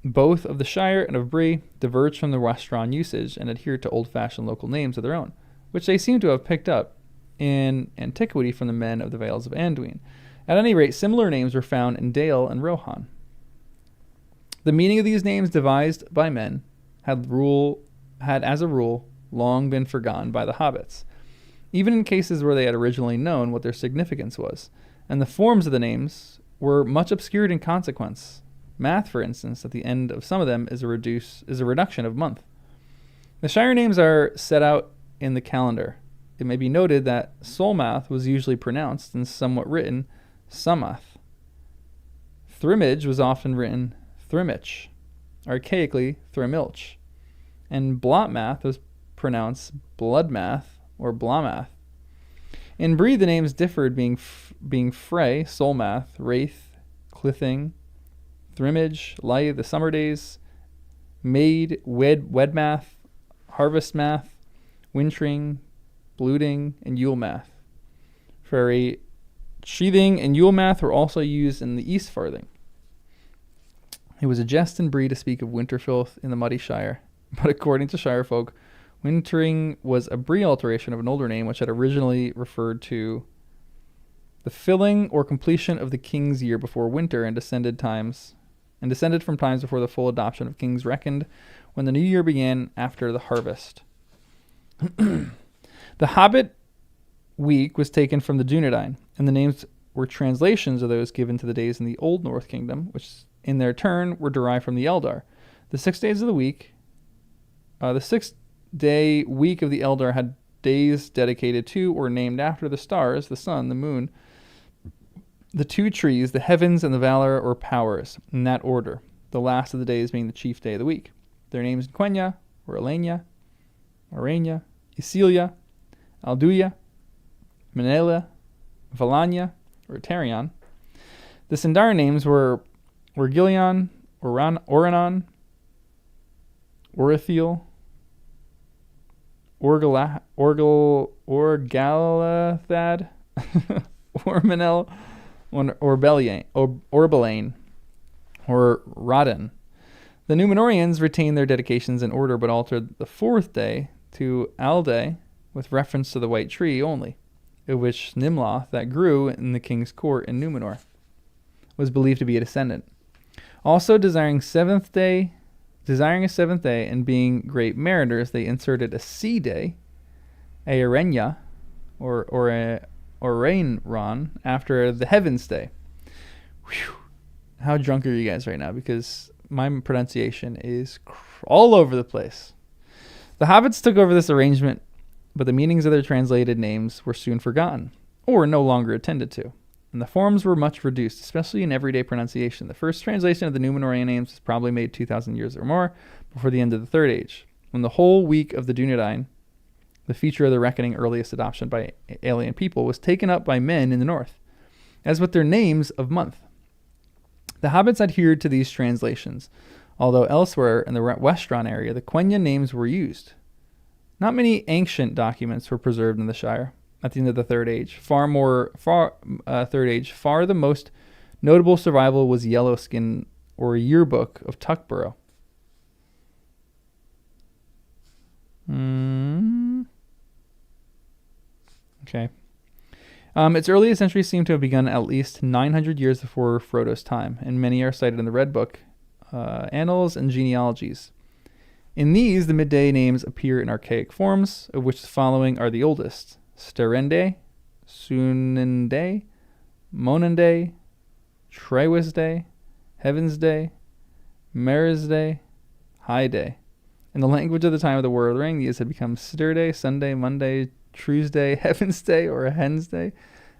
both of the Shire and of Bree, diverged from the Westron usage and adhered to old-fashioned local names of their own, which they seem to have picked up in antiquity from the men of the Vales of Anduin. At any rate, similar names were found in Dale and Rohan. The meaning of these names devised by men had, as a rule, long been forgotten by the hobbits, even in cases where they had originally known what their significance was, and the forms of the names were much obscured in consequence. Math, for instance, at the end of some of them is a reduction of month. The Shire names are set out in the calendar. It may be noted that Solmath was usually pronounced and somewhat written Sumath. Thrimage was often written Thrimich, archaically Thrimilch, and Blotmath was pronounced Bloodmath or Blamath. In Bree, the names differed, being Frey, Solmath, Wraith, Clithing, Thrimage, Light, the Summer Days, Maid, Wedmath, Harvestmath, Wintring, Blooding, and Yulemath. Fairy Sheathing and Yulemath were also used in the East Farthing. It was a jest in Bree to speak of Winterfilth in the Muddy Shire, but according to Shire folk, Wintering was a Bree alteration of an older name, which had originally referred to the filling or completion of the king's year before winter, and descended from times before the full adoption of kings reckoned when the new year began after the harvest. The Hobbit week was taken from the Dunedain, and the names were translations of those given to the days in the Old North Kingdom, which in their turn were derived from the Eldar. The 6 days of the week, the 6-day week of the Eldar had days dedicated to or named after the stars, the sun, the moon, the two trees, the heavens, and the valor or powers, in that order, the last of the days being the chief day of the week. Their names in Quenya were Elenia, Arania, Isilia, Alduya, Manela, Valanya, or Tarion. The Sindar names were Orgilion, Oranon, Orithiel, Orgalathad, Ormanel, Orbelane, or Rodden. The Númenóreans retained their dedications in order, but altered the 4th day to Alday with reference to the white tree only, of which Nimloth, that grew in the king's court in Númenor, was believed to be a descendant. Also, desiring a seventh day and being great mariners, they inserted a sea day, Aerenia, or Rainron, after the heavens day. Whew. How drunk are you guys right now? Because my pronunciation is all over the place. The hobbits took over this arrangement, but the meanings of their translated names were soon forgotten, or no longer attended to, and the forms were much reduced, especially in everyday pronunciation. The first translation of the Númenórean names was probably made 2,000 years or more before the end of the Third Age, when the whole week of the Dunedain, the feature of the reckoning earliest adoption by alien people, was taken up by men in the north, as with their names of month. The hobbits adhered to these translations, although elsewhere in the Westron area, the Quenya names were used. Not many ancient documents were preserved in the Shire at the end of the Third Age. Far the most notable survival was Yellowskin, or Yearbook of Tuckborough. Okay. Its earliest entries seem to have begun at least 900 years before Frodo's time, and many are cited in the Red Book, Annals, and Genealogies. In these, the midday names appear in archaic forms, of which the following are the oldest: Sterende, Sunende, Monende, Trewisday, Heavensday, Merisday, High Day. In the language of the time of the War of the Ring, these had become Sturday, Sunday, Monday, Tuesday, Heaven's Day, or Hen's Day,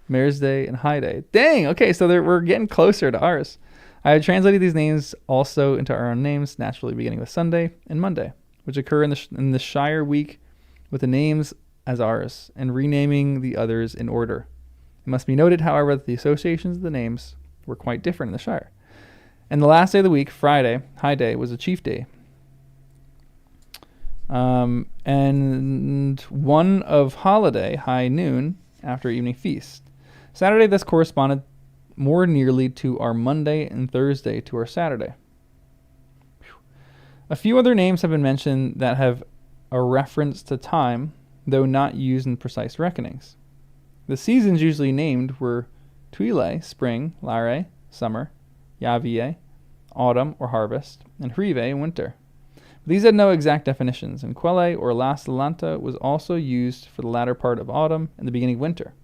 Mare's Day, and High Day. Dang! Okay, so we're getting closer to ours. I have translated these names also into our own names, naturally beginning with Sunday and Monday, which occur in the Shire week with the names as ours, and renaming the others in order. It must be noted, however, that the associations of the names were quite different in the Shire. And the last day of the week, Friday, High Day, was a chief day. And one of holiday, high noon, after evening feast. Saturday thus corresponded more nearly to our Monday, and Thursday to our Saturday. A few other names have been mentioned that have a reference to time, though not used in precise reckonings. The seasons usually named were Tuile, spring, Lare, summer, Yavie, autumn or harvest, and Hrive, winter. But these had no exact definitions, and Quelle or Las Lanta was also used for the latter part of autumn and the beginning of winter.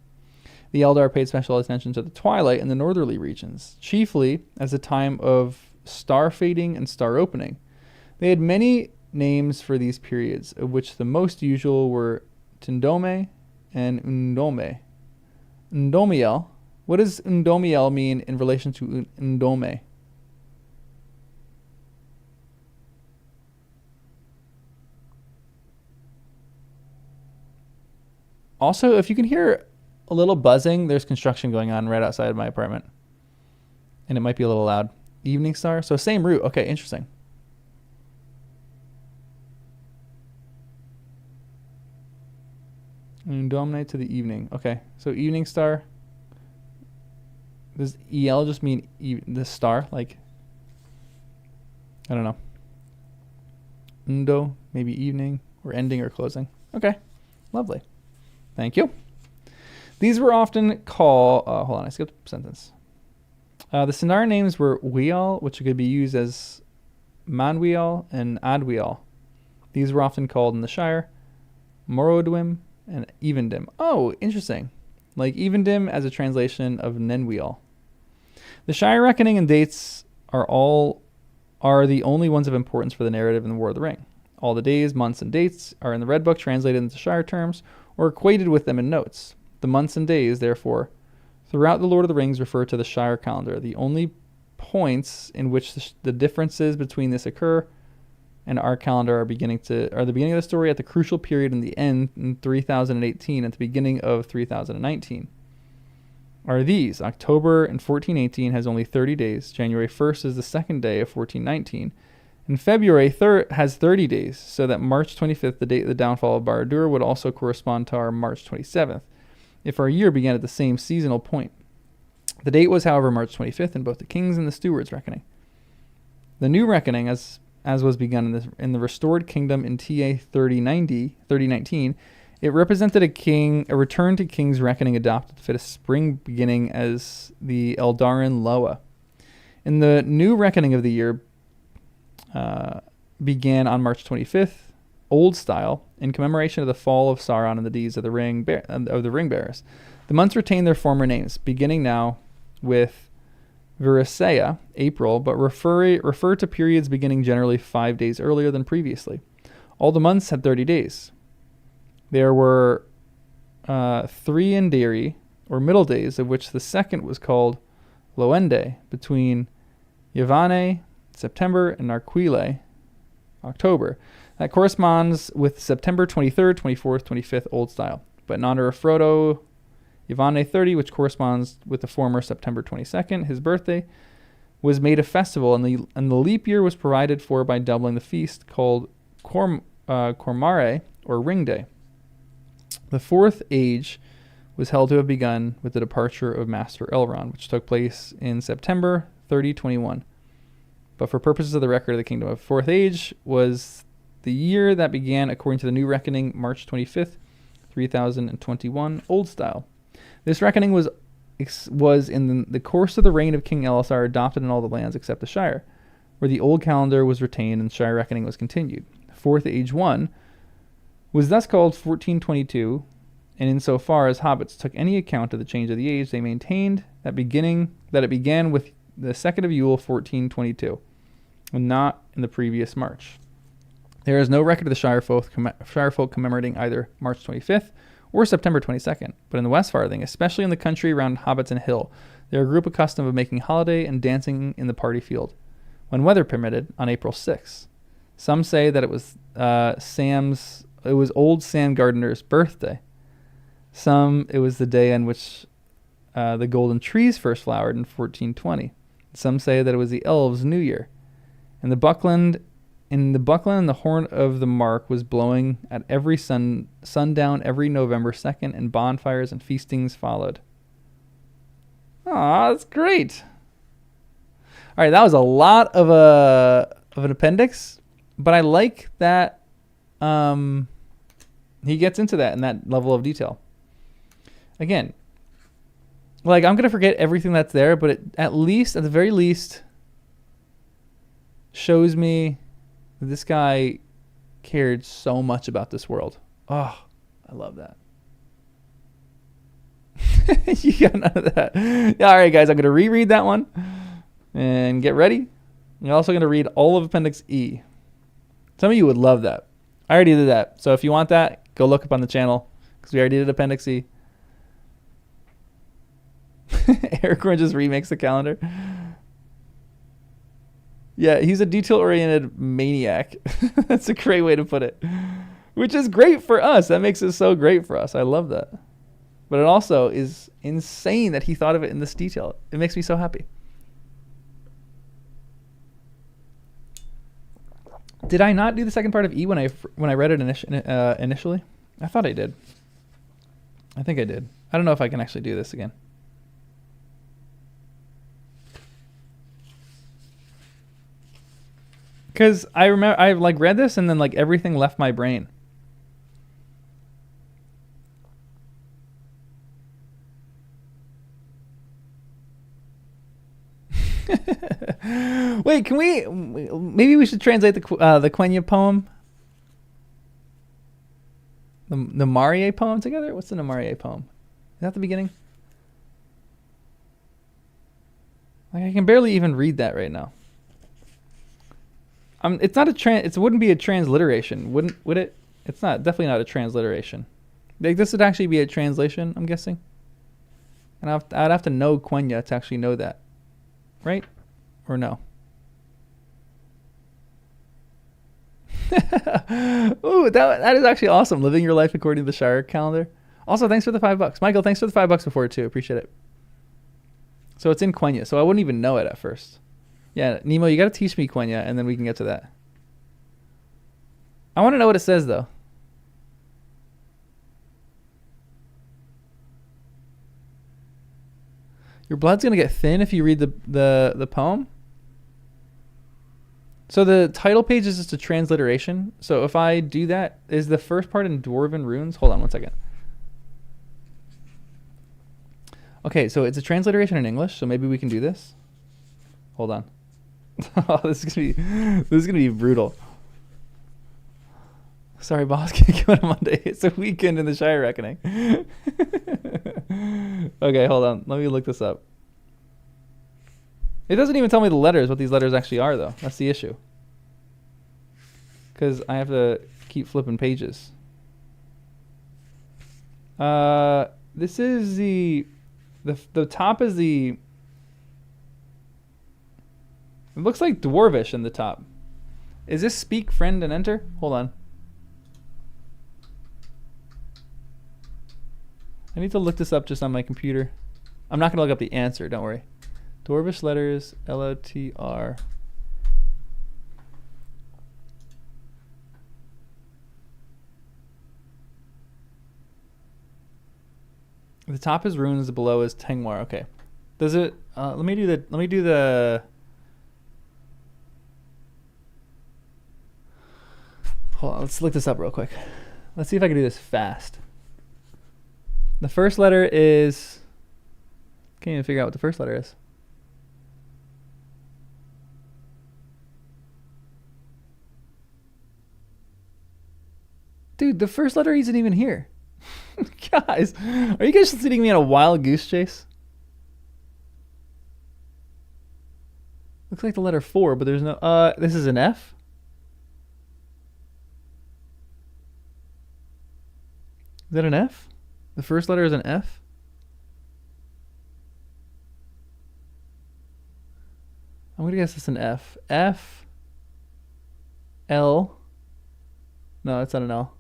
The Eldar paid special attention to the twilight in the northerly regions, chiefly as a time of star fading and star opening. They had many names for these periods, of which the most usual were Tindome and Undome. Undomiel. What does Undomiel mean in relation to Undome? Also, if you can hear a little buzzing, there's construction going on right outside my apartment, and it might be a little loud. Evening star, so same root. Okay, interesting. And dominate to the evening. Okay, so evening star. Does EL just mean the star? Like, I don't know. Undo, maybe evening, or ending or closing. Okay, lovely. Thank you. These were often called, hold on, I skipped a sentence. The Sindar names were Weal, which could be used as Manweal and Adweal. These were often called in the Shire Morodwim and Evendim. Oh, interesting. Like Evendim as a translation of Nenweal. The Shire reckoning and dates are the only ones of importance for the narrative in the War of the Ring. All the days, months, and dates are in the Red Book translated into Shire terms or equated with them in notes. The months and days, therefore, throughout the Lord of the Rings refer to the Shire calendar. The only points in which the differences between this occur and our calendar are the beginning of the story at the crucial period and the end in 3018 at the beginning of 3019. Are these: October in 1418 has only 30 days, January 1st is the second day of 1419, and February 3rd has 30 days, so that March 25th, the date of the downfall of Barad-dûr, would also correspond to our March 27th, if our year began at the same seasonal point. The date was, however, March 25th in both the King's and the Steward's reckoning. The new reckoning, as was begun in the restored kingdom in TA 3019, it represented a return to King's reckoning adopted to fit a spring beginning as the Eldarin Loa. In the new reckoning of the year began on March 25th, Old Style, in commemoration of the fall of Sauron and the deeds of the Ring Bearers. The months retain their former names, beginning now with Virasea, April, but refer to periods beginning generally 5 days earlier than previously. All the months had 30 days. There were 3 Indiri, or middle days, of which the second was called Loende, between Yavane, September, and Narquile, October. That corresponds with September 23rd, 24th, 25th Old Style. But in honor of Frodo, Yavane 30, which corresponds with the former September 22nd, his birthday, was made a festival, and the leap year was provided for by doubling the feast called Cormare, or Ring Day. The fourth age was held to have begun with the departure of Master Elrond, which took place in September 3021. But for purposes of the record of the Kingdom of Fourth Age was the year that began, according to the new reckoning, March 25th, 3021, Old Style. This reckoning was in the course of the reign of King Elisar adopted in all the lands except the Shire, where the old calendar was retained and Shire reckoning was continued. Fourth Age 1 was thus called 1422, and insofar as hobbits took any account of the change of the age, they maintained that it began with the 2nd of Yule 1422, and not in the previous March. There is no record of the Shire folk commemorating either March 25th or September 22nd, but in the West Farthing, especially in the country around Hobbits and Hill, they are a group accustomed of making holiday and dancing in the party field, when weather permitted, on April 6th. Some say that it was old Sam Gardiner's birthday. Some, it was the day on which the golden trees first flowered in 1420. Some say that it was the elves' New Year. In the Buckland, the horn of the Mark was blowing at every sundown every November 2nd, and bonfires and feastings followed. Aw, that's great. All right, that was a lot of an appendix, but I like that he gets into that in that level of detail. Again, like, I'm going to forget everything that's there, but it, at the very least, shows me that this guy cared so much about this world. Oh, I love that. You got none of that. Yeah, all right, guys, I'm going to reread that one and get ready. I'm also going to read all of Appendix E. Some of you would love that. I already did that. So if you want that, go look up on the channel because we already did Appendix E. Aragorn just remakes the calendar. Yeah, he's a detail-oriented maniac. That's a great way to put it. Which is great for us. That makes it so great for us. I love that. But it also is insane that he thought of it in this detail. It makes me so happy. Did I not do the second part of E when I read it initially? I thought I did. I think I did. I don't know if I can actually do this again. Because I remember I read this and then everything left my brain. Wait, can we? Maybe we should translate the Quenya poem, the Marie poem together. What's the Marie poem? Is that the beginning? Like I can barely even read that right now. It's not a it wouldn't be a transliteration, would it? It's not, definitely not a transliteration. Like this would actually be a translation, I'm guessing. And I'd have to know Quenya to actually know that, right? Or no? Ooh, that is actually awesome. Living your life according to the Shire calendar. Also, thanks for the $5, Michael. Thanks for the $5 before too. Appreciate it. So it's in Quenya, so I wouldn't even know it at first. Yeah, Nemo, you got to teach me Quenya, and then we can get to that. I want to know what it says, though. Your blood's going to get thin if you read the poem? So the title page is just a transliteration. So if I do that, is the first part in Dwarven runes? Hold on one second. Okay, so it's a transliteration in English, so maybe we can do this. Hold on. Oh, this is gonna be brutal. Sorry, boss. Can't go on Monday. It's a weekend in the Shire Reckoning. Okay, hold on. Let me look this up. It doesn't even tell me the letters, what these letters actually are, though. That's the issue. Because I have to keep flipping pages. This is the top is the. It looks like Dwarvish in the top. Is this speak, friend, and enter? Hold on. I need to look this up just on my computer. I'm not going to look up the answer, don't worry. Dwarvish letters, L-O-T-R. The top is runes, the below is Tengwar. Okay. Does it let me do the Hold on, let's look this up real quick. Let's see if I can do this fast. The first letter is... Can't even figure out what the first letter is. Dude, the first letter isn't even here. Guys, are you guys leading me on a wild goose chase? Looks like the letter 4, but there's no... this is an F? Is that an F? The first letter is an F? I'm going to guess it's an F. F. L. No, that's not an L.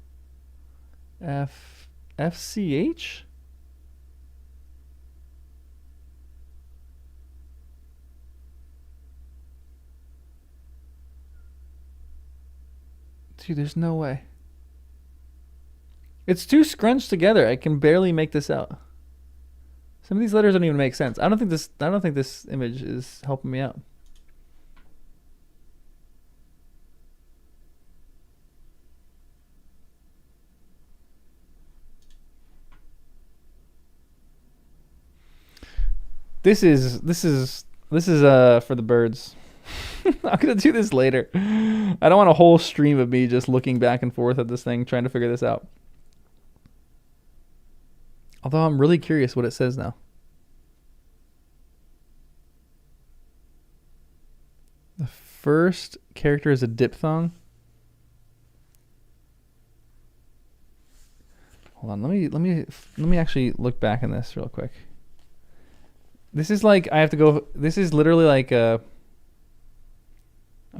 F. F-C-H? Dude, there's no way. It's too scrunched together. I can barely make this out. Some of these letters don't even make sense. I don't think this image is helping me out. This is for the birds. I'm gonna do this later. I don't want a whole stream of me just looking back and forth at this thing, trying to figure this out. Although I'm really curious what it says now. The first character is a diphthong. Hold on, let me actually look back in this real quick. This is like I have to go. This is literally like a.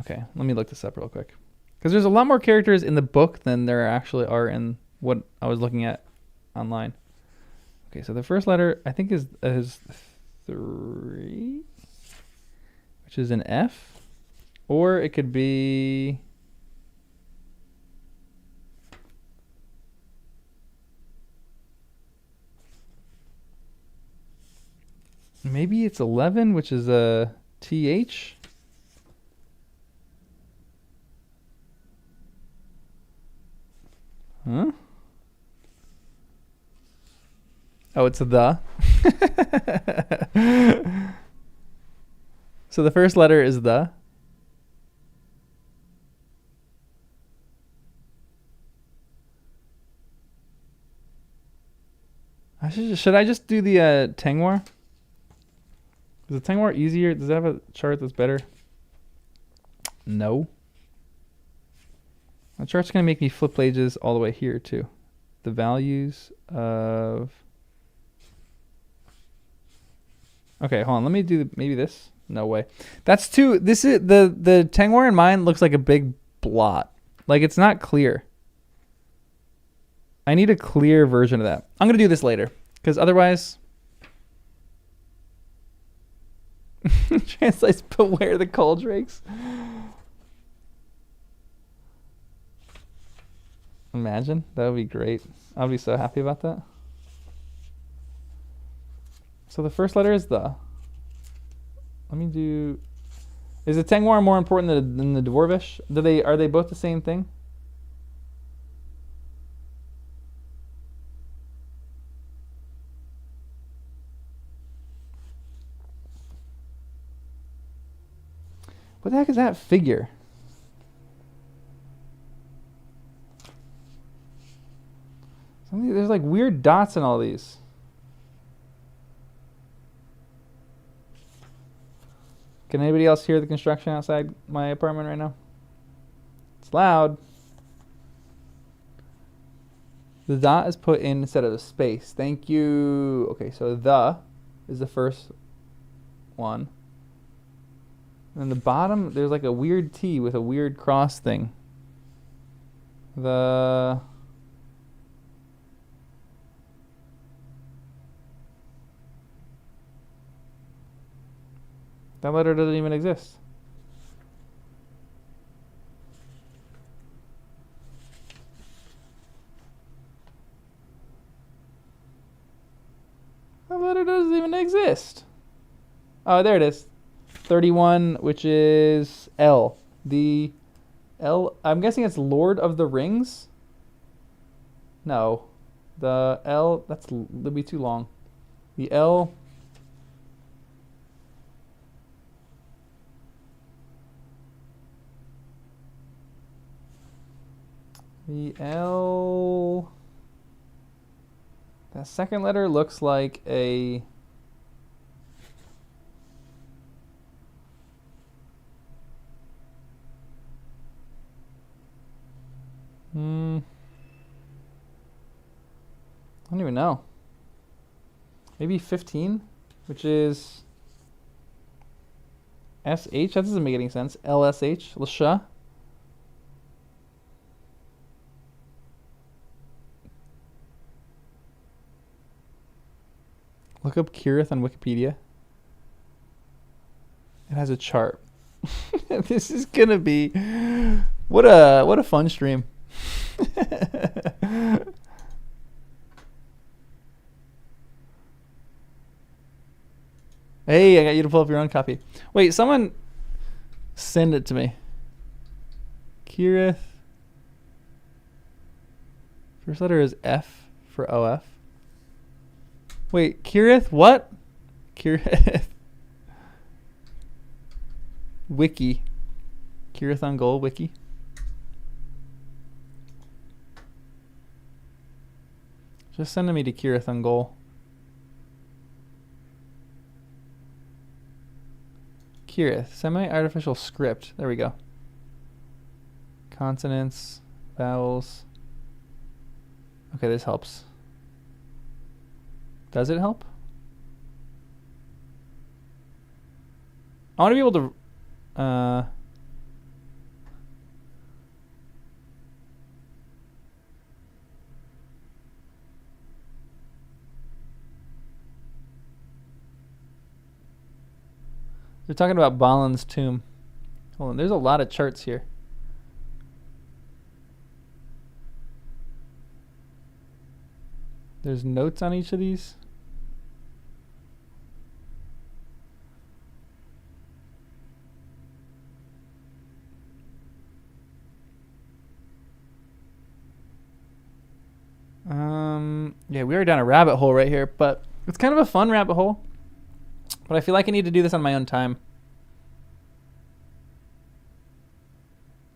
Okay, let me look this up real quick, because there's a lot more characters in the book than there actually are in what I was looking at online. Okay, so the first letter I think is 3, which is an F, or it could be. Maybe it's 11, which is a TH. Huh? Oh, it's a the. So the first letter is the. Should I just do the Tengwar? Is the Tengwar easier? Does it have a chart that's better? No. The chart's going to make me flip pages all the way here too. The values of... Okay, hold on. Let me do maybe this. No way. That's too... This is the Tengwar in mine looks like a big blot. Like it's not clear. I need a clear version of that. I'm going to do this later because otherwise... Translates beware the cold drakes. Imagine. That would be great. I'll be so happy about that. So the first letter is the. Let me do... Is the Tengwar more important than the Dwarvish? Are they both the same thing? What the heck is that figure? There's like weird dots in all these. Can anybody else hear the construction outside my apartment right now? It's loud. The dot is put in instead of the space. Thank you. Okay, so the is the first one. And the bottom, there's like a weird T with a weird cross thing. That letter doesn't even exist. That letter doesn't even exist. Oh, there it is. 31, which is L. The L, I'm guessing it's Lord of the Rings? No. The L, that'd be too long. The L. The L. That second letter looks like a... I don't even know. Maybe 15, which is SH. That doesn't make any sense. LSH, Lasha. Look up Kirith on Wikipedia. It has a chart. This is gonna be what a fun stream. Hey, I got you to pull up your own copy. Wait, someone send it to me. Kirith. First letter is F for OF. Wait, Kirith what? Kirith. Wiki. Kirith on Goal Wiki. Just send me to Kirith on Goal. Kirith, semi-artificial script. There we go. Consonants, vowels. Okay, this helps. Does it help? I want to be able to... They're talking about Balin's tomb. Hold on, there's a lot of charts here. There's notes on each of these. Yeah, we are down a rabbit hole right here, but it's kind of a fun rabbit hole. But I feel like I need to do this on my own time.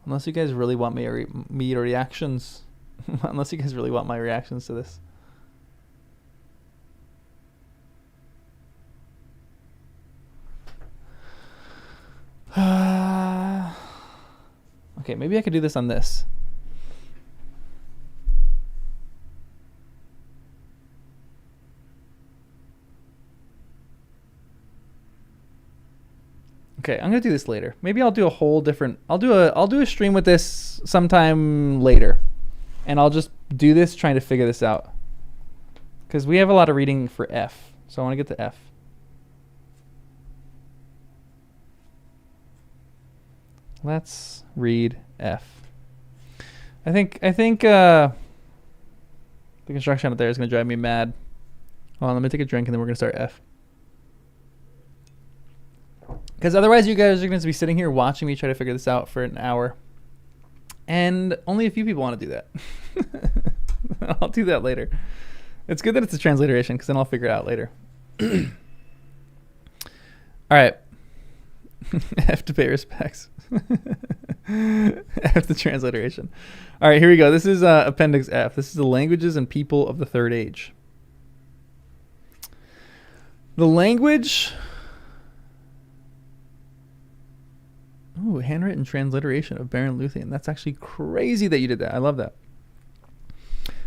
Unless you guys really want me reactions. Unless you guys really want my reactions to this. Okay, maybe I could do this on this. Okay, I'm gonna do this later. Maybe I'll do a whole different. I'll do a stream with this sometime later, and I'll just do this trying to figure this out. Because we have a lot of reading for F, so I want to get to F. Let's read F. I think the construction out there is gonna drive me mad. Hold on, let me take a drink and then we're gonna start F. Because otherwise you guys are going to be sitting here watching me try to figure this out for an hour. And only a few people want to do that. I'll do that later. It's good that it's a transliteration because then I'll figure it out later. All right. F to pay respects. F the transliteration. All right, here we go. This is Appendix F. This is the languages and people of the Third Age. The language... Ooh, handwritten transliteration of Baron Luthien. That's actually crazy that you did that. I love that.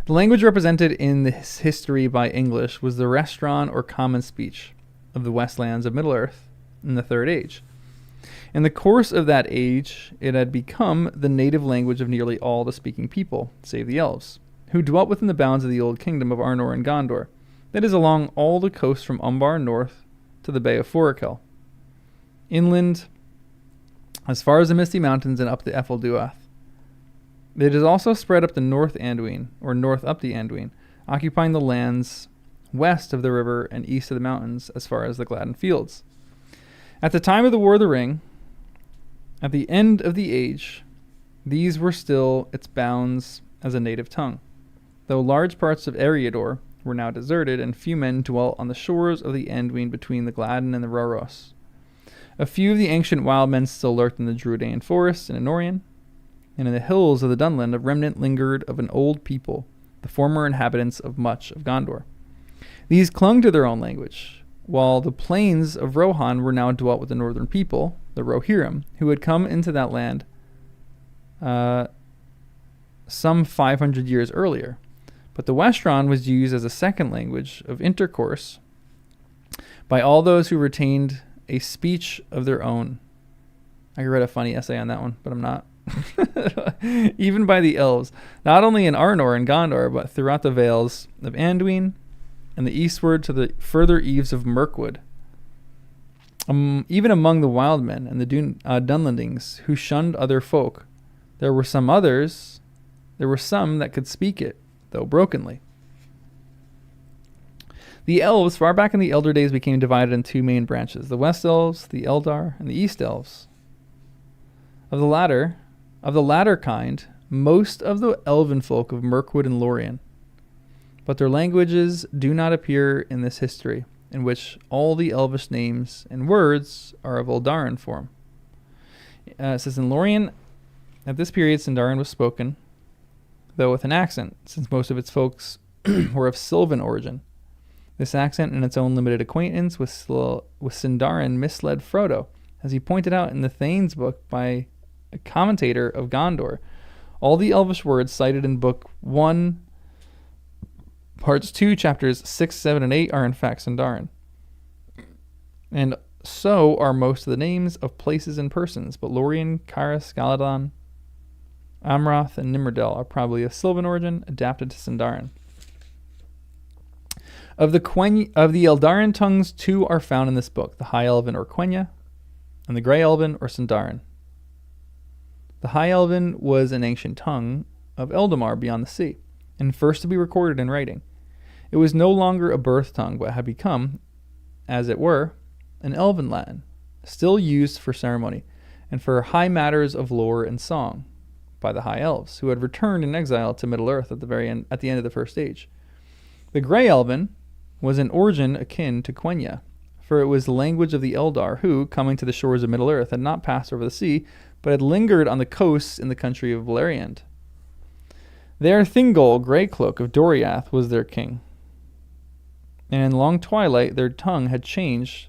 The language represented in this history by English was the restaurant or common speech of the Westlands of Middle-earth in the Third Age. In the course of that age, it had become the native language of nearly all the speaking people, save the elves, who dwelt within the bounds of the old kingdom of Arnor and Gondor, that is along all the coast from Umbar north to the Bay of Forakel. Inland, as far as the Misty Mountains and up the Efelduath. It is also spread up the North Anduin, or north up the Anduin, occupying the lands west of the river and east of the mountains as far as the Gladden Fields. At the time of the War of the Ring, at the end of the age, these were still its bounds as a native tongue, though large parts of Eriador were now deserted and few men dwelt on the shores of the Anduin between the Gladden and the Rhoros. A few of the ancient wild men still lurked in the Druidian forests in Anorian, and in the hills of the Dunland a remnant lingered of an old people, the former inhabitants of much of Gondor. These clung to their own language, while the plains of Rohan were now dwelt with the northern people, the Rohirrim, who had come into that land some 500 years earlier. But the Westron was used as a second language of intercourse by all those who retained a speech of their own. I read a funny essay on that one, but I'm not. Even by the elves, not only in Arnor and Gondor, but throughout the vales of Anduin and the eastward to the further eaves of Mirkwood. Even among the wild men and the Dunlandings who shunned other folk, there were some that could speak it, though brokenly. The elves, far back in the Elder Days, became divided in two main branches, the West Elves, the Eldar, and the East Elves. Of the latter kind, most of the elven folk of Mirkwood and Lorien, but their languages do not appear in this history, in which all the elvish names and words are of Eldarin form. It says in Lorien, at this period Sindarin was spoken, though with an accent, since most of its folks were of Sylvan origin. This accent and its own limited acquaintance with Sindarin misled Frodo, as he pointed out in the Thane's book by a commentator of Gondor. All the elvish words cited in Book 1, Parts 2, Chapters 6, 7, and 8 are in fact Sindarin. And so are most of the names of places and persons, but Lorien, Caris, Galadon, Amroth, and Nimerdel are probably of Sylvan origin, adapted to Sindarin. Of the Eldarin tongues, two are found in this book, the High Elven or Quenya, and the Grey Elven or Sindarin. The High Elven was an ancient tongue of Eldamar beyond the sea, and first to be recorded in writing. It was no longer a birth tongue, but had become, as it were, an Elven Latin, still used for ceremony, and for high matters of lore and song, by the High Elves, who had returned in exile to Middle-earth at the end of the First Age. The Grey Elven was in origin akin to Quenya, for it was the language of the Eldar who, coming to the shores of Middle-earth, had not passed over the sea, but had lingered on the coasts in the country of Beleriand. There Thingol, Greycloak of Doriath, was their king. And in long twilight their tongue had changed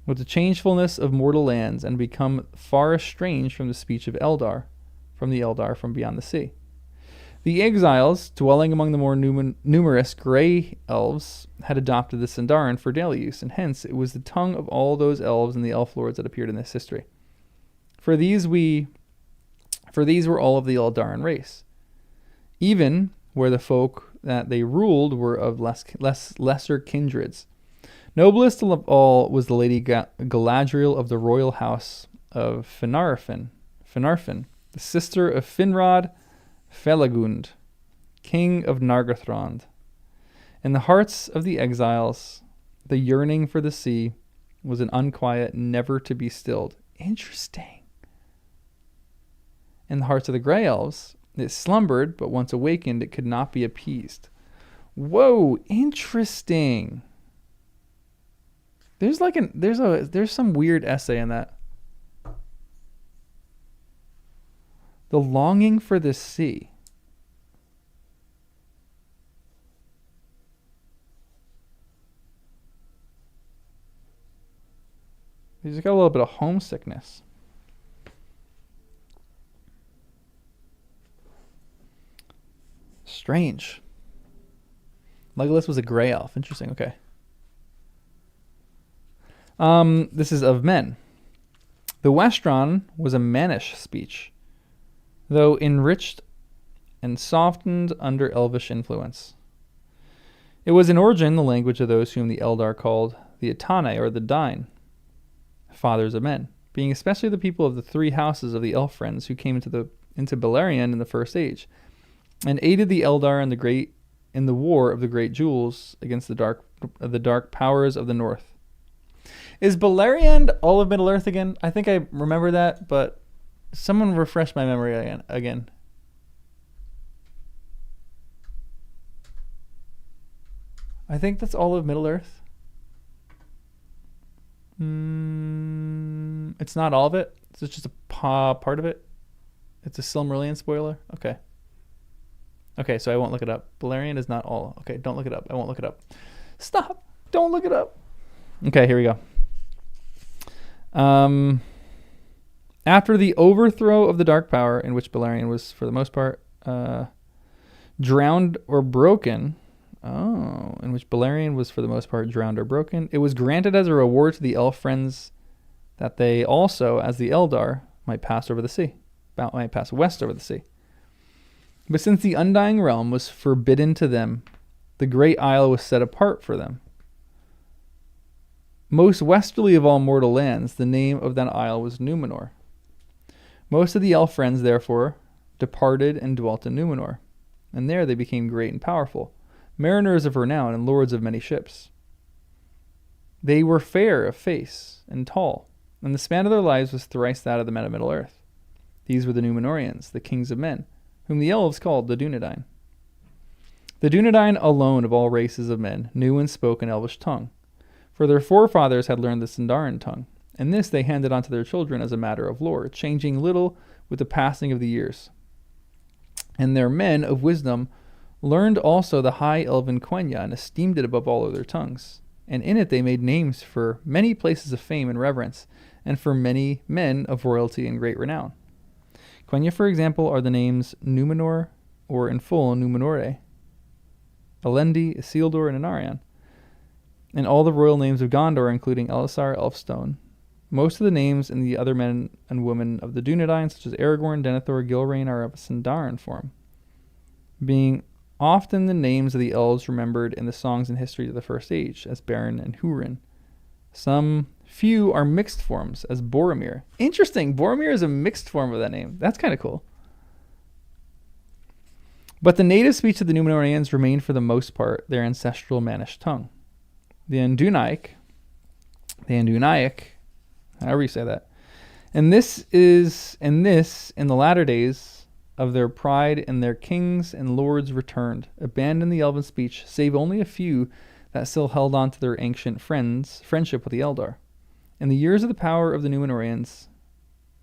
with the changefulness of mortal lands, and become far estranged from the speech of Eldar, from beyond the sea. The exiles, dwelling among the more numerous grey elves, had adopted the Sindarin for daily use, and hence it was the tongue of all those elves and the elf lords that appeared in this history. For these were all of the Eldarin race, even where the folk that they ruled were of lesser kindreds. Noblest of all was the Lady Galadriel of the royal house of Finarfin, the sister of Finrod Felagund, king of Nargothrond. In the hearts of the exiles, the yearning for the sea was an unquiet, never to be stilled. Interesting. In the hearts of the Grey Elves, it slumbered, but once awakened, it could not be appeased. Whoa, interesting. There's some weird essay in that. The longing for the sea. He's got a little bit of homesickness. Strange. Legolas was a gray elf. Interesting. Okay. This is of men. The Westron was a mannish speech, though enriched and softened under elvish influence. It was in origin the language of those whom the Eldar called the Etane, or the Dain, fathers of men, being especially the people of the three houses of the elf friends who came into Beleriand in the First Age, and aided the Eldar in the war of the Great Jewels against the dark powers of the North. Is Beleriand all of Middle Earth again? I think I remember that, but someone refresh my memory again. I think that's all of Middle Earth. It's not all of it. It's just a part of it. It's a Silmarillion spoiler. Okay, so I won't look it up. Beleriand is not all. Okay, don't look it up. I won't look it up. Stop. Don't look it up. Okay, here we go. After the overthrow of the Dark Power, in which Beleriand was, for the most part, drowned or broken. In which Beleriand was, for the most part, drowned or broken. It was granted as a reward to the elf friends that they also, as the Eldar, might pass west over the sea. But since the Undying Realm was forbidden to them, the Great Isle was set apart for them. Most westerly of all mortal lands, the name of that isle was Numenor. Most of the elf friends, therefore, departed and dwelt in Numenor, and there they became great and powerful, mariners of renown and lords of many ships. They were fair of face and tall, and the span of their lives was thrice that of the men of Middle Earth. These were the Numenorians, the kings of men, whom the elves called the Dunedain. The Dunedain alone of all races of men knew and spoke an elvish tongue, for their forefathers had learned the Sindarin tongue, and this they handed on to their children as a matter of lore, changing little with the passing of the years. And their men of wisdom learned also the high elven Quenya, and esteemed it above all other tongues. And in it they made names for many places of fame and reverence, and for many men of royalty and great renown. Quenya, for example, are the names Numenor, or in full Numenore, Alendi, Isildur, and Anarion, and all the royal names of Gondor, including Elisar, Elfstone. Most of the names in the other men and women of the Dunedain, such as Aragorn, Denethor, Gilrain, are of a Sindarin form, being often the names of the elves remembered in the songs and histories of the First Age, as Beren and Hurin. Some few are mixed forms, as Boromir. Interesting, Boromir is a mixed form of that name. That's kind of cool. But the native speech of the Numenorians remained for the most part their ancestral Mannish tongue. The Andunaic, however you say that, and this in the latter days of their pride, and their kings and lords returned, abandoned the elven speech, save only a few that still held on to their ancient friendship with the Eldar. In the years of the power of the Numenorians,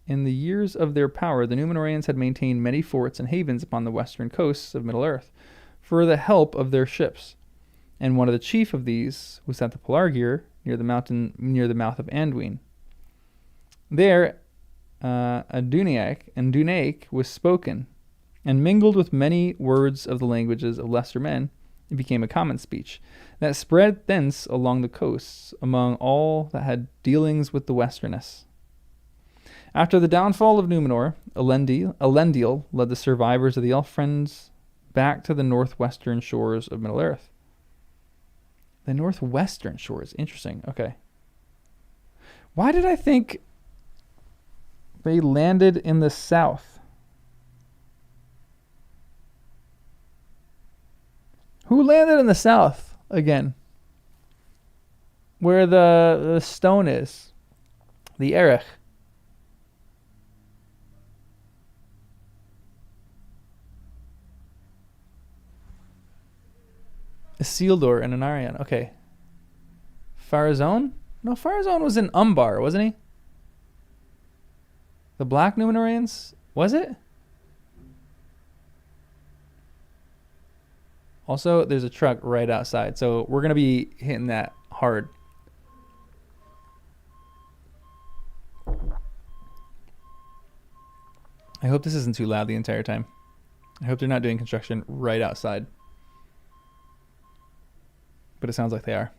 the Numenorians had maintained many forts and havens upon the western coasts of Middle-earth for the help of their ships. And one of the chief of these was that the Pelargir, near the mouth of Anduin. There, Dunaic was spoken, and mingled with many words of the languages of lesser men, it became a common speech that spread thence along the coasts among all that had dealings with the Westerness. After the downfall of Numenor, Elendil led the survivors of the elf friends back to the northwestern shores of Middle-earth. The northwestern shores. Interesting. Okay. Why did I think they landed in the south? Who landed in the south again? Where the stone is. The Erech. Isildur and Anarion. Okay. Farazone? No, Farazone was in Umbar, wasn't he? The Black Numenorians? Was it? Also, there's a truck right outside, so we're going to be hitting that hard. I hope this isn't too loud the entire time. I hope they're not doing construction right outside. But it sounds like they are.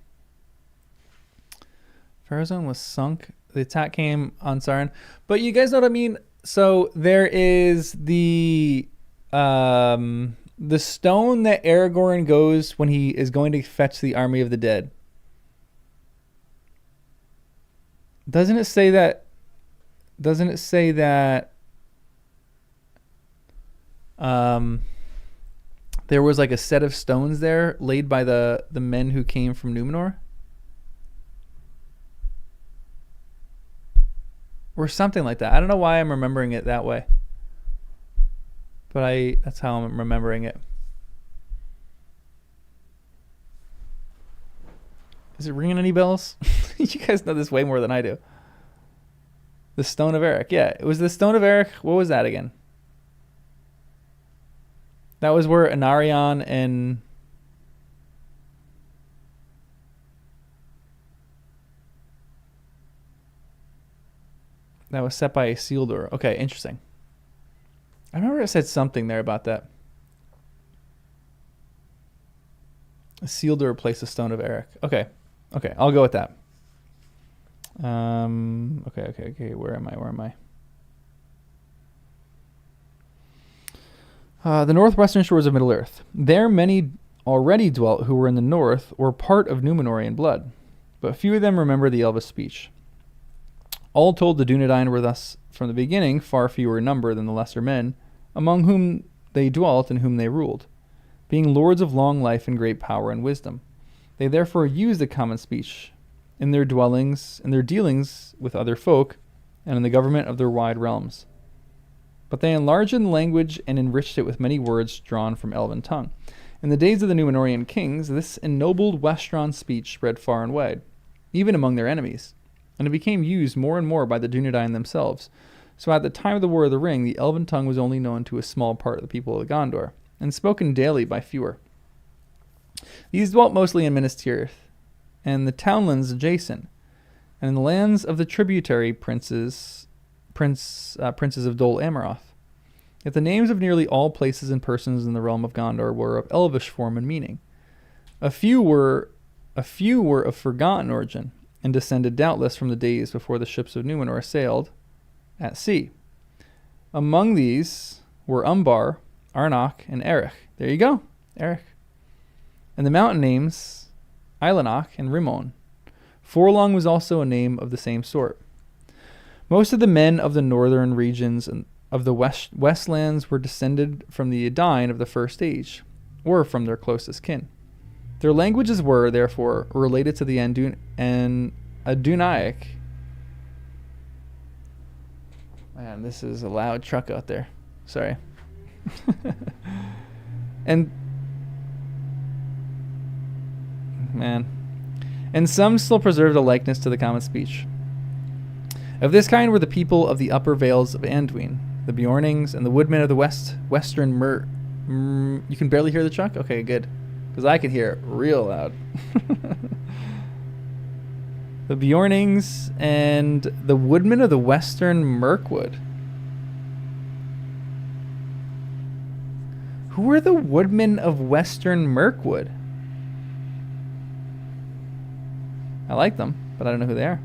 Farazone was sunk. The attack came on Sauron. But you guys know what I mean? So there is the stone that Aragorn goes when he is going to fetch the army of the dead. Doesn't it say that there was like a set of stones there laid by the men who came from Numenor? Or something like that. I don't know why I'm remembering it that way. But that's how I'm remembering it. Is it ringing any bells? You guys know this way more than I do. The Stone of Erech. Yeah, it was the Stone of Erech. What was that again? That was where Anarion and that was set by Isildur. Okay, interesting. I remember it said something there about that. Isildur placed the Stone of Erech. Okay, I'll go with that. Okay. Where am I? The northwestern shores of Middle-earth. There many already dwelt who were in the north or part of Numenorian blood, but few of them remember the Elvish speech. All told, the Dunedain were thus, from the beginning, far fewer in number than the lesser men, among whom they dwelt and whom they ruled, being lords of long life and great power and wisdom. They therefore used the common speech in their dwellings, in their dealings with other folk, and in the government of their wide realms. But they enlarged in language and enriched it with many words drawn from elven tongue. In the days of the Numenorian kings, this ennobled Westron speech spread far and wide, even among their enemies, and it became used more and more by the Dunedain themselves. So at the time of the War of the Ring, the elven tongue was only known to a small part of the people of Gondor, and spoken daily by fewer. These dwelt mostly in Minas Tirith, and the townlands adjacent, and in the lands of the tributary princes of Dol Amroth. Yet the names of nearly all places and persons in the realm of Gondor were of elvish form and meaning. A few were of forgotten origin, and descended doubtless from the days before the ships of Numenor sailed at sea. Among these were Umbar, Arnok, and Erech. There you go, Erech. And the mountain names, Eilenach and Rimon. Forlong was also a name of the same sort. Most of the men of the northern regions and of the westlands were descended from the Edain of the first age, or from their closest kin. Their languages were, therefore, related to the Adunaic. Man, this is a loud truck out there. Sorry. And some still preserved a likeness to the common speech. Of this kind were the people of the upper vales of Anduin, the Bjornings, and the woodmen of the western you can barely hear the truck? Okay, good. Because I can hear it real loud. The Bjornings and the Woodmen of the Western Mirkwood. Who are the Woodmen of Western Mirkwood? I like them, but I don't know who they are.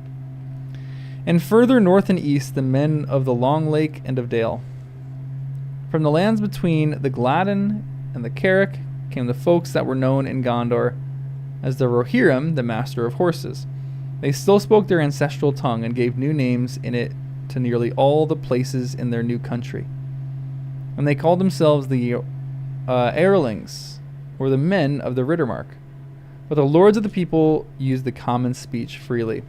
And further north and east, the men of the Long Lake and of Dale. From the lands between the Gladden and the Carrick came the folks that were known in Gondor as the Rohirrim, the master of horses. They still spoke their ancestral tongue and gave new names in it to nearly all the places in their new country. And they called themselves the Earlings, or the men of the Riddermark. But the lords of the people used the common speech freely,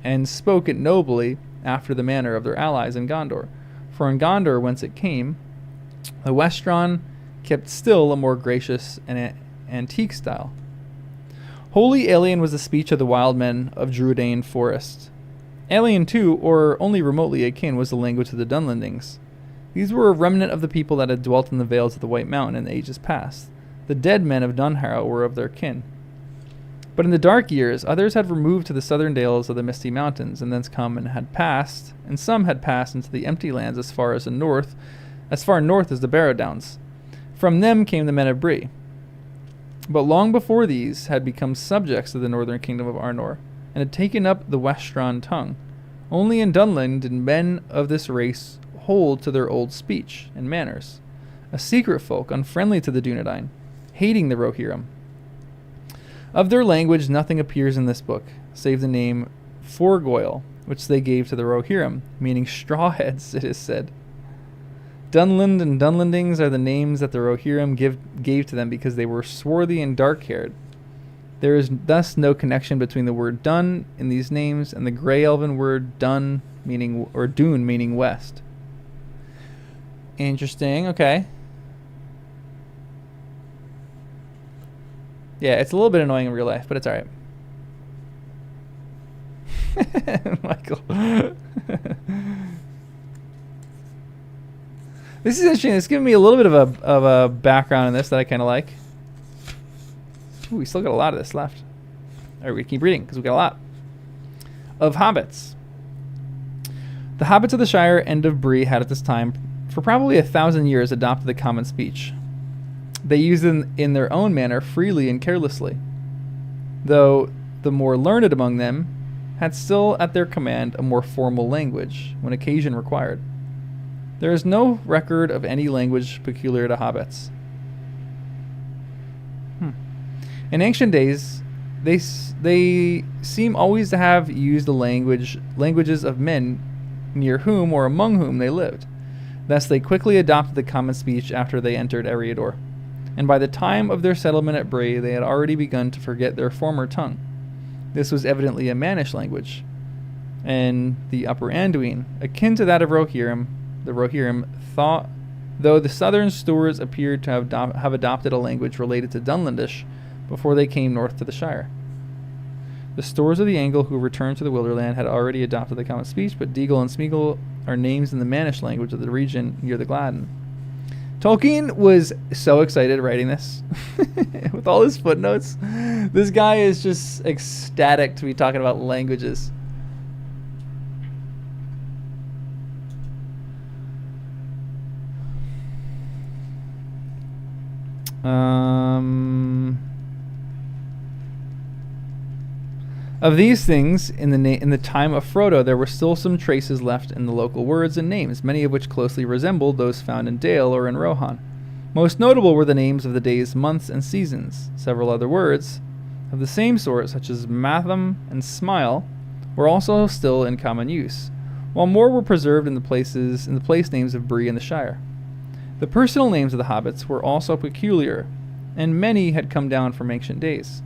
and spoke it nobly after the manner of their allies in Gondor. For in Gondor, whence it came, the Westron kept still a more gracious and antique style. Wholly alien was the speech of the wild men of Druidain Forest. Alien too, or only remotely akin, was the language of the Dunlendings. These were a remnant of the people that had dwelt in the vales of the White Mountain in the ages past. The dead men of Dunharrow were of their kin. But in the dark years, others had removed to the southern dales of the Misty Mountains, and thence come and had passed, and some had passed into the empty lands as far north as the Barrow Downs. From them came the men of Bree. But long before these had become subjects of the northern kingdom of Arnor, and had taken up the Westron tongue. Only in Dunland did men of this race hold to their old speech and manners, a secret folk unfriendly to the Dunedain, hating the Rohirrim. Of their language nothing appears in this book, save the name Forgoil, which they gave to the Rohirrim, meaning strawheads, it is said. Dunland and Dunlendings are the names that the Rohirrim gave to them because they were swarthy and dark-haired. There is thus no connection between the word Dun in these names and the Grey Elven word Dun, Dune, meaning west. Interesting, okay. Yeah, it's a little bit annoying in real life, but it's alright. Michael. This is interesting. It's giving me a little bit of a background in this that I kind of like. Ooh, we still got a lot of this left. All right, we keep reading because we got a lot. Of hobbits. The hobbits of the Shire and of Bree had at this time, for probably 1,000 years, adopted the common speech. They used it in their own manner freely and carelessly, though the more learned among them had still at their command a more formal language when occasion required. There is no record of any language peculiar to hobbits. In ancient days, they seem always to have used the languages of men near whom or among whom they lived. Thus they quickly adopted the common speech after they entered Eriador. And by the time of their settlement at Bray, they had already begun to forget their former tongue. This was evidently a Mannish language, and the Upper Anduin, akin to that of Rohirrim. The Rohirrim thought, though the southern stewards appeared to have adopted a language related to Dunlandish before they came north to the Shire. The stewards of the Angle who returned to the Wilderland had already adopted the common speech, but Deagle and Smeagol are names in the Mannish language of the region near the Gladden. Tolkien was so excited writing this with all his footnotes. This guy is just ecstatic to be talking about languages. Of these things, in the time of Frodo, there were still some traces left in the local words and names, many of which closely resembled those found in Dale or in Rohan. Most notable were the names of the days, months, and seasons. Several other words of the same sort, such as Matham and Smile, were also still in common use, while more were preserved in the place names of Bree and the Shire. The personal names of the hobbits were also peculiar, and many had come down from ancient days.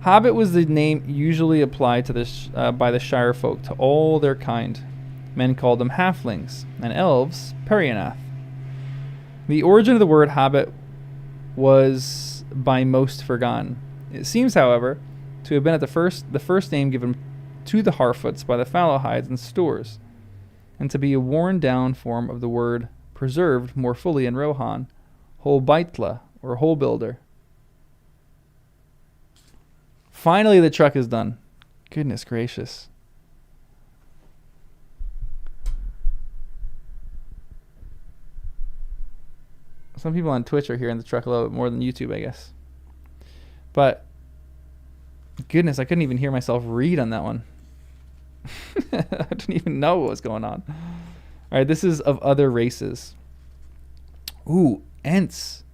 Hobbit was the name usually applied to this by the Shire folk to all their kind. Men called them halflings, and elves Perianath. The origin of the word hobbit was by most forgotten. It seems, however, to have been at the first name given to the Harfoots by the Fallowhides and Stores, and to be a worn-down form of the word preserved more fully in Rohan, Holbeitla, or Hole Builder. Finally, the truck is done. Goodness gracious. Some people on Twitch are hearing the truck a little bit more than YouTube, I guess. But, goodness, I couldn't even hear myself read on that one. I didn't even know what was going on. All right, this is of other races. Ooh, Ents.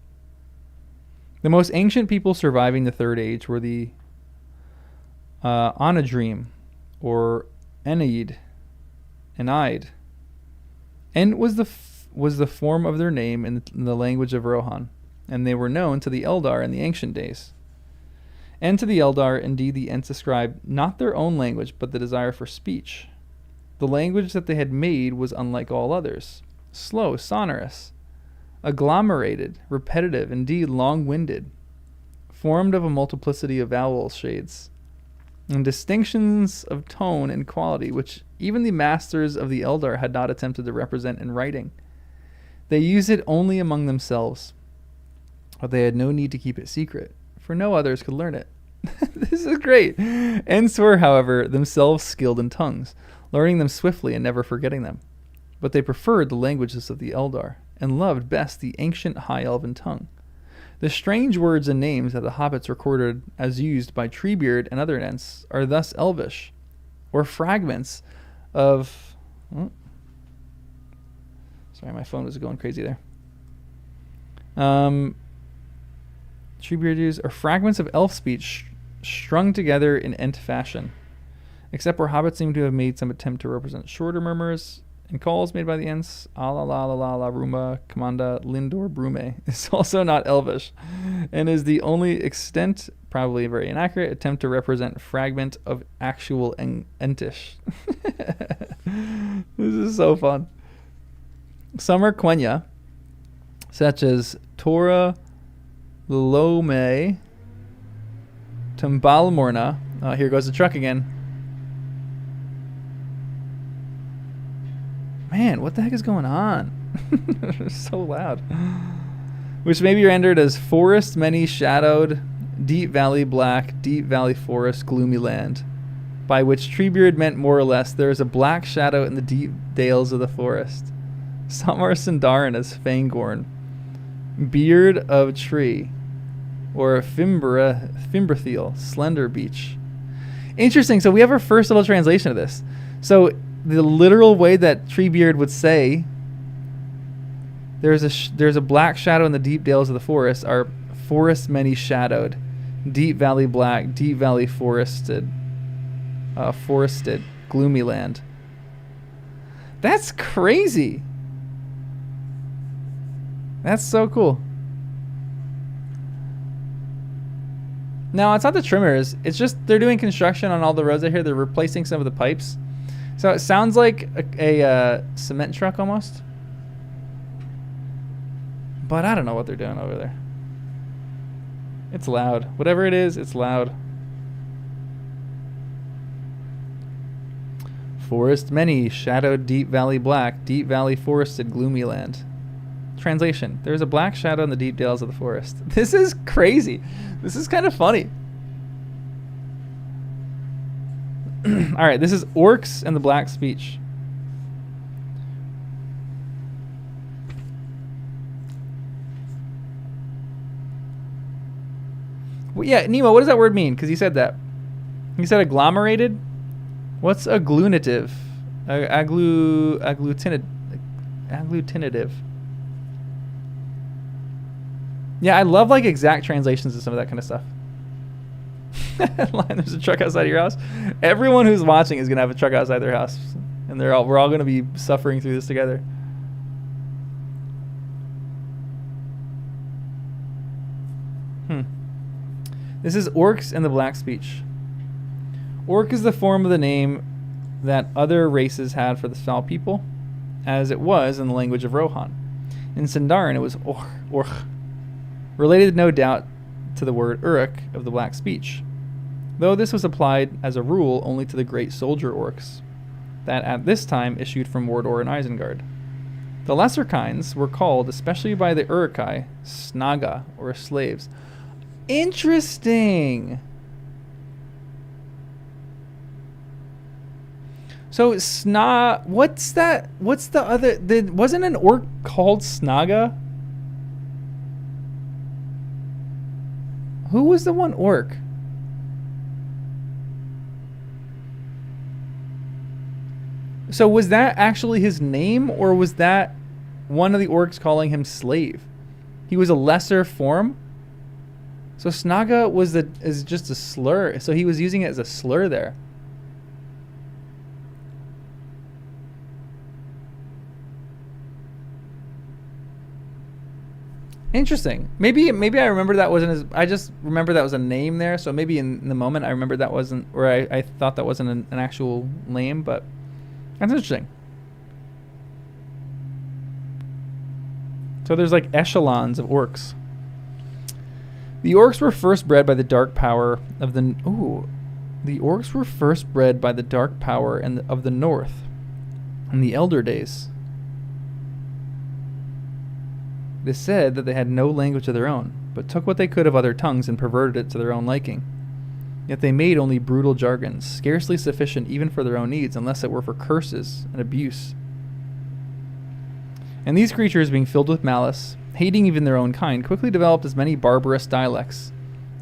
The most ancient people surviving the Third Age were the Onadream, or Eneid. Ent was the form of their name in the language of Rohan, and they were known to the Eldar in the ancient days. And to the Eldar, indeed, the Ents ascribed not their own language, but the desire for speech. The language that they had made was unlike all others, slow, sonorous, agglomerated, repetitive, indeed long-winded, formed of a multiplicity of vowel shades, and distinctions of tone and quality which even the masters of the Eldar had not attempted to represent in writing. They used it only among themselves, but they had no need to keep it secret, for no others could learn it. This is great. Ents were, however, themselves skilled in tongues, learning them swiftly and never forgetting them. But they preferred the languages of the Eldar, and loved best the ancient High Elven tongue. The strange words and names that the hobbits recorded as used by Treebeard and other Ents are thus Elvish, or fragments of... Sorry, my phone was going crazy there. Treebeard used are fragments of elf speech strung together in Ent fashion, except where hobbits seem to have made some attempt to represent shorter murmurs and calls made by the Ents. Ala la la la la Ruma, Commanda, Lindor, Brume is also not Elvish, and is the only extent, probably very inaccurate, attempt to represent fragment of actual Entish. This is so fun. Some are Quenya, such as Tora, Lome, Tumbalmorna. Oh, here goes the truck again. Man, what the heck is going on? It's so loud. Which may be rendered as forest many shadowed, deep valley black, deep valley forest, gloomy land. By which Treebeard meant more or less, there is a black shadow in the deep dales of the forest. Some are Sindarin as Fangorn, beard of tree, or Fimbrethil, slender beach. Interesting. So we have our first little translation of this. So the literal way that Treebeard would say there's a black shadow in the deep dales of the forest are forest many shadowed, deep valley black, deep valley forested, gloomy land. That's crazy. That's so cool. No, it's not the trimmers. It's just they're doing construction on all the roads out here. They're replacing some of the pipes. So it sounds like a cement truck almost. But I don't know what they're doing over there. It's loud. Whatever it is, it's loud. Forest many, shadowed deep valley black, deep valley forested gloomy land. Translation: there's a black shadow in the deep dales of the forest. This is crazy. This is kind of funny. All right, this is Orcs and the Black Speech. Well, yeah, Nemo, what does that word mean? Because he said that. He said agglomerated. What's agglutinative? Agglutinative. Yeah, I love like exact translations of some of that kind of stuff. There's a truck outside your house. Everyone who's watching is gonna have a truck outside their house, and we're all gonna be suffering through this together. This is Orcs and the Black Speech. Orc is the form of the name that other races had for the foul people, as it was in the language of Rohan. In Sindarin, it was Orc, related no doubt to the word Uruk of the Black Speech, though this was applied as a rule only to the great soldier orcs that at this time issued from Mordor and Isengard. The lesser kinds were called, especially by the Urukai, Snaga, or slaves. Interesting! So what's that? What's the other? Wasn't an orc called Snaga? Who was the one orc? So was that actually his name, or was that one of the orcs calling him slave? He was a lesser form. So Snaga is just a slur. So he was using it as a slur there. Interesting. Maybe I remember that wasn't his. I just remember that was a name there. So maybe in the moment I remembered that wasn't, or I thought that wasn't an actual name. But that's interesting. So there's like echelons of orcs. The orcs were first bred by the dark power of the. The orcs were first bred by the dark power of the north, in the elder days. They said that they had no language of their own, but took what they could of other tongues and perverted it to their own liking. Yet they made only brutal jargons, scarcely sufficient even for their own needs, unless it were for curses and abuse. And these creatures, being filled with malice, hating even their own kind, quickly developed as many barbarous dialects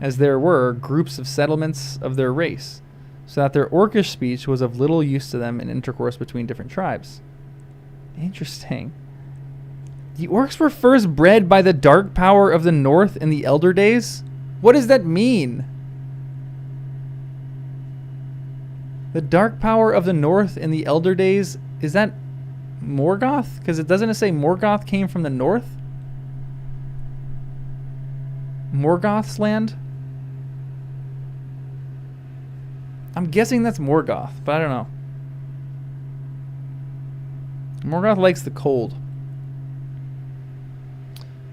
as there were groups of settlements of their race, so that their orcish speech was of little use to them in intercourse between different tribes. Interesting. The orcs were first bred by the dark power of the north in the elder days? What does that mean? The dark power of the north in the elder days, is that Morgoth? Because it doesn't say Morgoth came from the north? Morgoth's land? I'm guessing that's Morgoth, but I don't know. Morgoth likes the cold.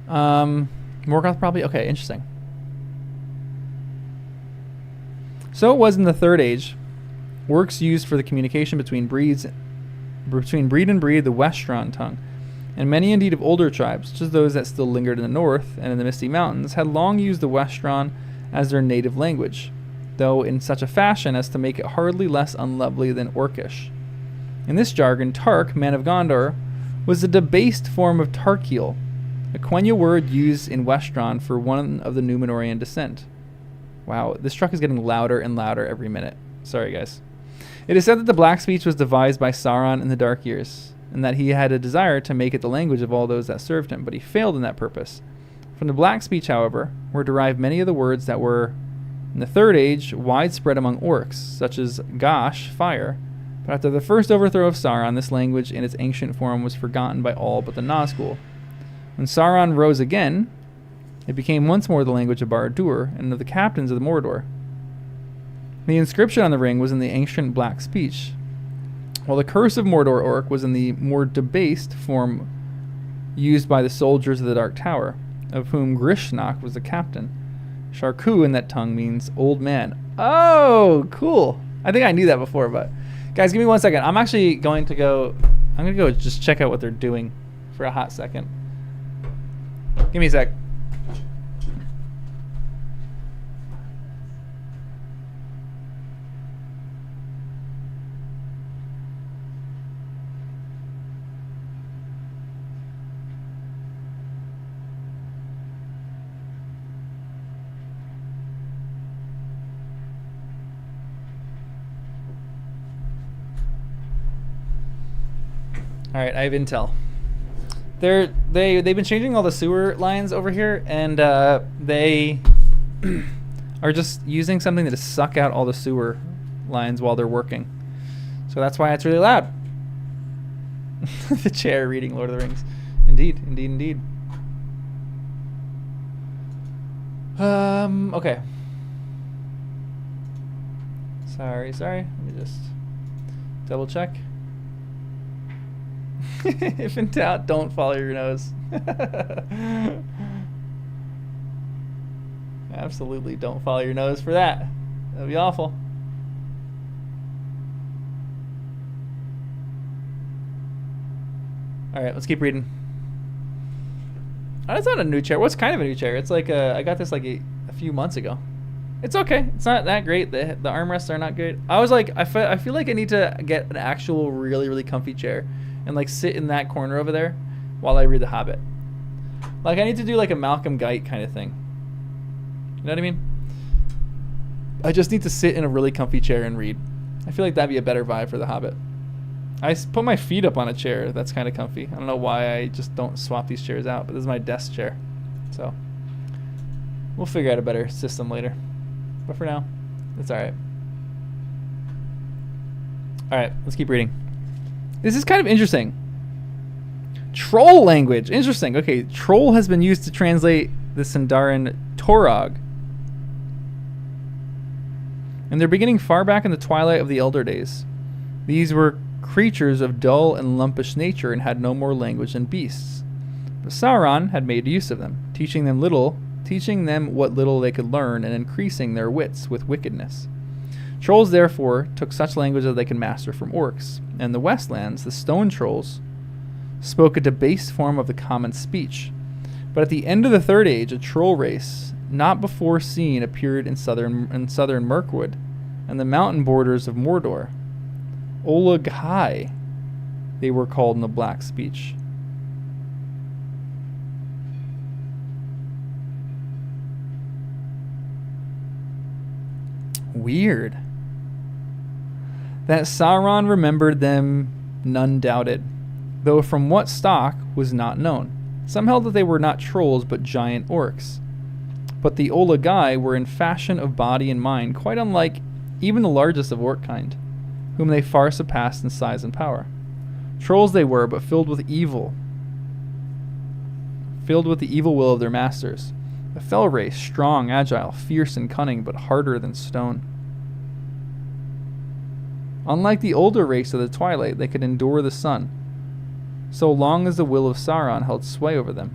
Morgoth probably. Okay, interesting. So it was in the Third Age. Orcs used for the communication between breed and breed the Westron tongue, and many indeed of older tribes, such as those that still lingered in the north and in the Misty Mountains, had long used the Westron as their native language, though in such a fashion as to make it hardly less unlovely than Orcish. In this jargon, Tark, man of Gondor, was a debased form of Tarkiel, a Quenya word used in Westron for one of the Númenórean descent. Wow, this truck is getting louder and louder every minute. Sorry, guys. It is said that the black speech was devised by Sauron in the Dark Years, and that he had a desire to make it the language of all those that served him, but he failed in that purpose. From the black speech, however, were derived many of the words that were, in the Third Age, widespread among orcs, such as Gosh, fire. But after the first overthrow of Sauron, this language in its ancient form was forgotten by all but the Nazgul. When Sauron rose again, it became once more the language of Barad-dûr and of the captains of the Mordor. The inscription on the ring was in the ancient black speech, while the Curse of Mordor Orc was in the more debased form used by the soldiers of the Dark Tower, of whom Grishnach was the captain. Sharku in that tongue means old man. Oh, cool. I think I knew that before, but guys, give me 1 second. I'm actually going to go just check out what they're doing for a hot second. Give me a sec. All right, I have intel. They've been changing all the sewer lines over here, and they are just using something to suck out all the sewer lines while they're working. So that's why it's really loud. The chair reading Lord of the Rings. Indeed, indeed, indeed. Okay. Sorry. Let me just double check. If in doubt, don't follow your nose. Absolutely don't follow your nose for that. That would be awful. Alright, let's keep reading. Oh, that's not a new chair. What's kind of a new chair? It's like I got this like a few months ago. It's okay. It's not that great. The armrests are not good. I was like, I feel like I need to get an actual really, really comfy chair and like sit in that corner over there while I read The Hobbit. Like I need to do like a Malcolm Gite kind of thing. You know what I mean? I just need to sit in a really comfy chair and read. I feel like that'd be a better vibe for The Hobbit. I put my feet up on a chair that's kind of comfy. I don't know why I just don't swap these chairs out, but this is my desk chair. So we'll figure out a better system later. But for now, it's alright. Alright, let's keep reading. This is kind of interesting. Troll language. Interesting. Okay, troll has been used to translate the Sindarin Torog. And they're beginning far back in the twilight of the Elder Days. These were creatures of dull and lumpish nature and had no more language than beasts. But Sauron had made use of them, teaching them what little they could learn and increasing their wits with wickedness. Trolls therefore took such language as they could master from orcs, and the Westlands, the stone trolls, spoke a debased form of the common speech. But at the end of the Third Age, a troll race, not before seen, appeared in southern Mirkwood and the mountain borders of Mordor. Olaghai, they were called in the black speech. Weird. That Sauron remembered them, none doubted, though from what stock was not known. Some held that they were not trolls but giant orcs. But the Olaghai were in fashion of body and mind quite unlike even the largest of orc kind, whom they far surpassed in size and power. Trolls they were, but filled with the evil will of their masters. A fell race, strong, agile, fierce and cunning, but harder than stone. Unlike the older race of the Twilight, they could endure the sun, so long as the will of Sauron held sway over them.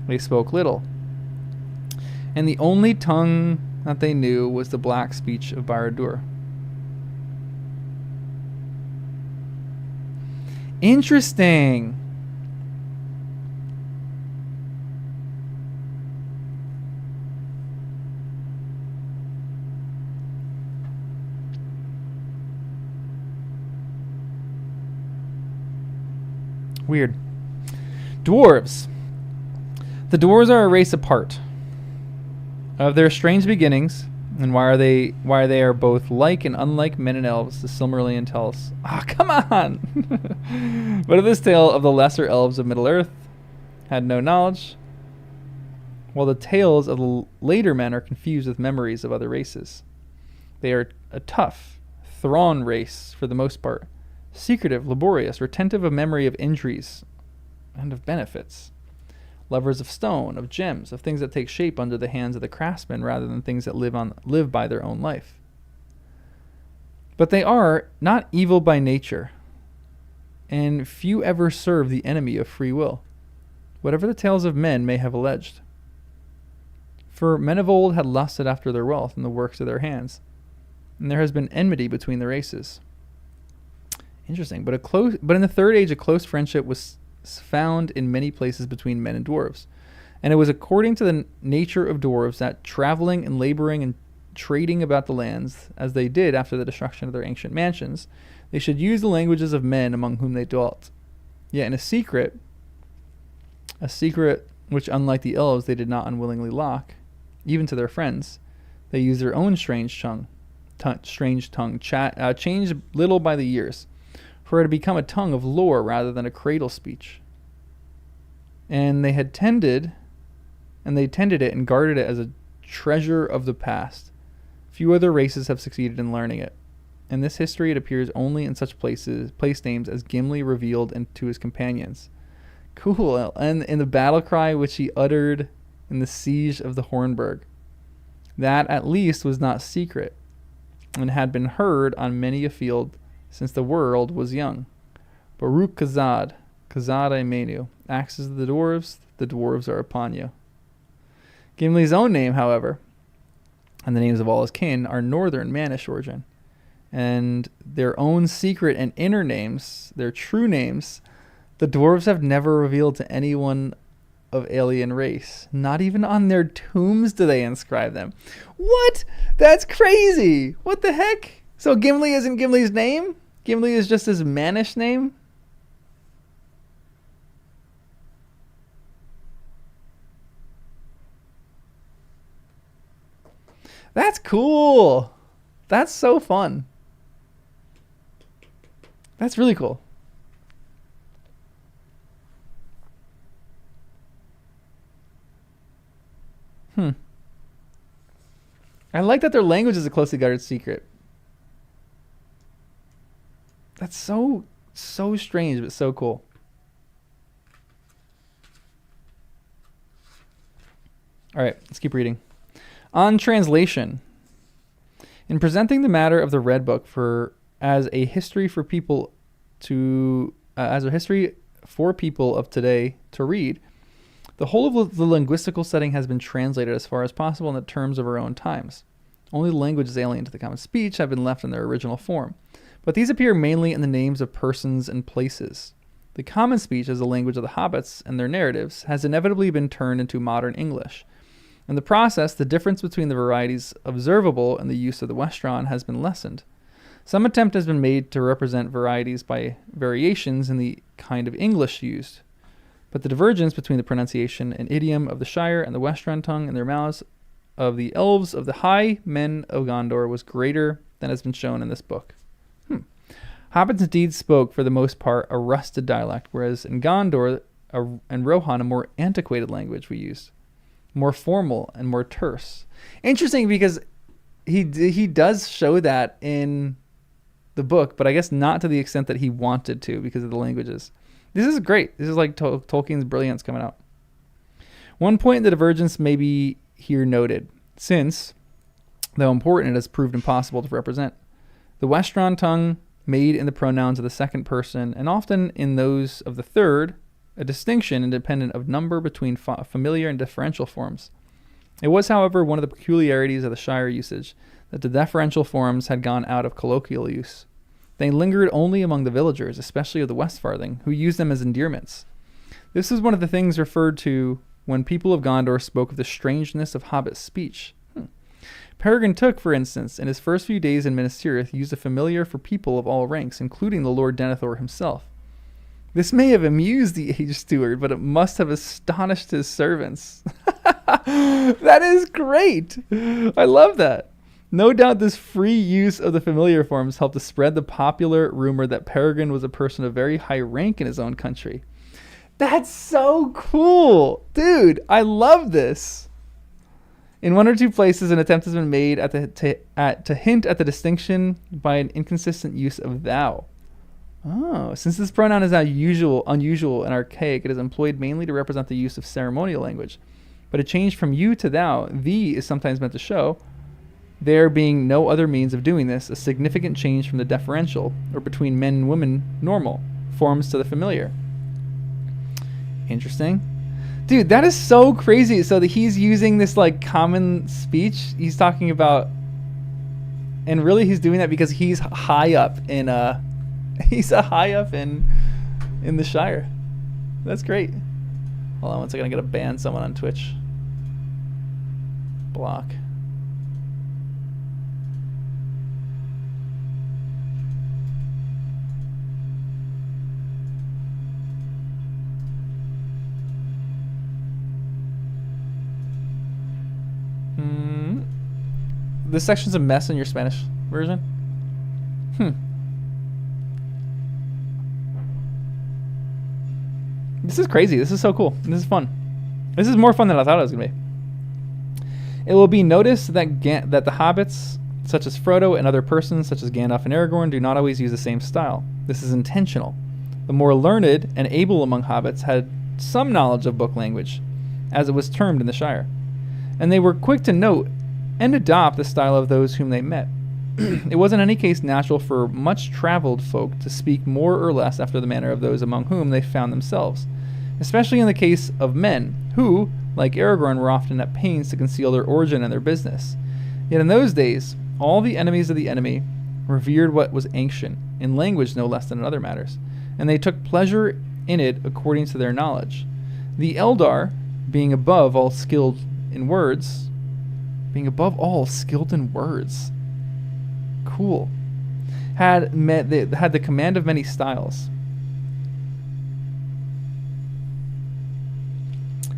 They spoke little, and the only tongue that they knew was the black speech of Barad-dûr. Interesting. Weird. Dwarves. The dwarves are a race apart. Of their strange beginnings, and why they are both like and unlike men and elves, the Silmarillion tells. Ah, come on! But of this tale of the lesser elves of Middle-earth had no knowledge, while the tales of the later men are confused with memories of other races. They are a tough, Thrawn race for the most part, secretive, laborious, retentive of memory of injuries and of benefits. Lovers of stone, of gems, of things that take shape under the hands of the craftsman rather than things that live by their own life. But they are not evil by nature, and few ever serve the enemy of free will, whatever the tales of men may have alleged. For men of old had lusted after their wealth and the works of their hands, and there has been enmity between the races. Interesting, but in the Third Age, a close friendship was found in many places between men and dwarves, and it was according to the nature of dwarves that, traveling and laboring and trading about the lands as they did after the destruction of their ancient mansions, they should use the languages of men among whom they dwelt. Yet in a secret which, unlike the elves, they did not unwillingly lock, even to their friends, they used their own strange tongue, changed little by the years, for it had become a tongue of lore rather than a cradle speech. And they tended it and guarded it as a treasure of the past. Few other races have succeeded in learning it. In this history, it appears only in such place names as Gimli revealed to his companions. Cool. And in the battle cry which he uttered in the siege of the Hornburg, that at least was not secret, and had been heard on many a field since the world was young. Baruch Kazad Menu, axes of the dwarves are upon you. Gimli's own name, however, and the names of all his kin, are northern Manish origin, and their own secret and inner names, their true names, the dwarves have never revealed to anyone of alien race. Not even on their tombs do they inscribe them. What? That's crazy. What the heck? So Gimli isn't Gimli's name? Gimli is just his mannish name? That's cool. That's so fun. That's really cool. I like that their language is a closely guarded secret. That's so strange, but so cool. All right, let's keep reading. On translation. In presenting the matter of the Red Book as a history for people of today to read, the whole of the linguistical setting has been translated as far as possible in the terms of our own times. Only the languages alien to the common speech have been left in their original form, but these appear mainly in the names of persons and places. The common speech, as the language of the hobbits and their narratives, has inevitably been turned into modern English. In the process, the difference between the varieties observable in the use of the Westron has been lessened. Some attempt has been made to represent varieties by variations in the kind of English used, but the divergence between the pronunciation and idiom of the Shire and the Westron tongue in their mouths of the elves of the high men of Gondor was greater than has been shown in this book. Hobbits indeed spoke, for the most part, a rusted dialect, whereas in Gondor and Rohan, a more antiquated language we used, more formal and more terse. Interesting, because he does show that in the book, but I guess not to the extent that he wanted to because of the languages. This is great. This is like Tolkien's brilliance coming out. One point in the divergence may be here noted, since, though important, it has proved impossible to represent. The Westron tongue made in the pronouns of the second person, and often in those of the third, a distinction independent of number between familiar and differential forms. It was, however, one of the peculiarities of the Shire usage that the differential forms had gone out of colloquial use. They lingered only among the villagers, especially of the Westfarthing, who used them as endearments. This is one of the things referred to when people of Gondor spoke of the strangeness of Hobbit speech. Peregrine Took, for instance, in his first few days in Minas Tirith, used a familiar for people of all ranks, including the Lord Denethor himself. This may have amused the aged steward, but it must have astonished his servants. That is great. I love that. No doubt this free use of the familiar forms helped to spread the popular rumor that Peregrine was a person of very high rank in his own country. That's so cool. Dude, I love this. In one or two places, an attempt has been made to hint at the distinction by an inconsistent use of thou. Oh, since this pronoun is unusual and archaic, it is employed mainly to represent the use of ceremonial language. But a change from you to thou, thee, is sometimes meant to show, there being no other means of doing this, a significant change from the deferential, or between men and women normal, forms to the familiar. Interesting. Dude, that is so crazy. So that he's using this like common speech. He's talking about, and really he's doing that because he's high up in the Shire. That's great. Hold on one second, I gotta ban someone on Twitch. Block. This section's a mess in your Spanish version. This is crazy. This is so cool. This is fun. This is more fun than I thought it was going to be. It will be noticed that that the hobbits, such as Frodo, and other persons, such as Gandalf and Aragorn, do not always use the same style. This is intentional. The more learned and able among hobbits had some knowledge of book language, as it was termed in the Shire, and they were quick to note and adopt the style of those whom they met. It was in any case natural for much traveled folk to speak more or less after the manner of those among whom they found themselves, especially in the case of men, who, like Aragorn, were often at pains to conceal their origin and their business. Yet in those days, all the enemies of the enemy revered what was ancient, in language no less than in other matters, and they took pleasure in it according to their knowledge. The Eldar, being above all skilled in words, cool, had the command of many styles.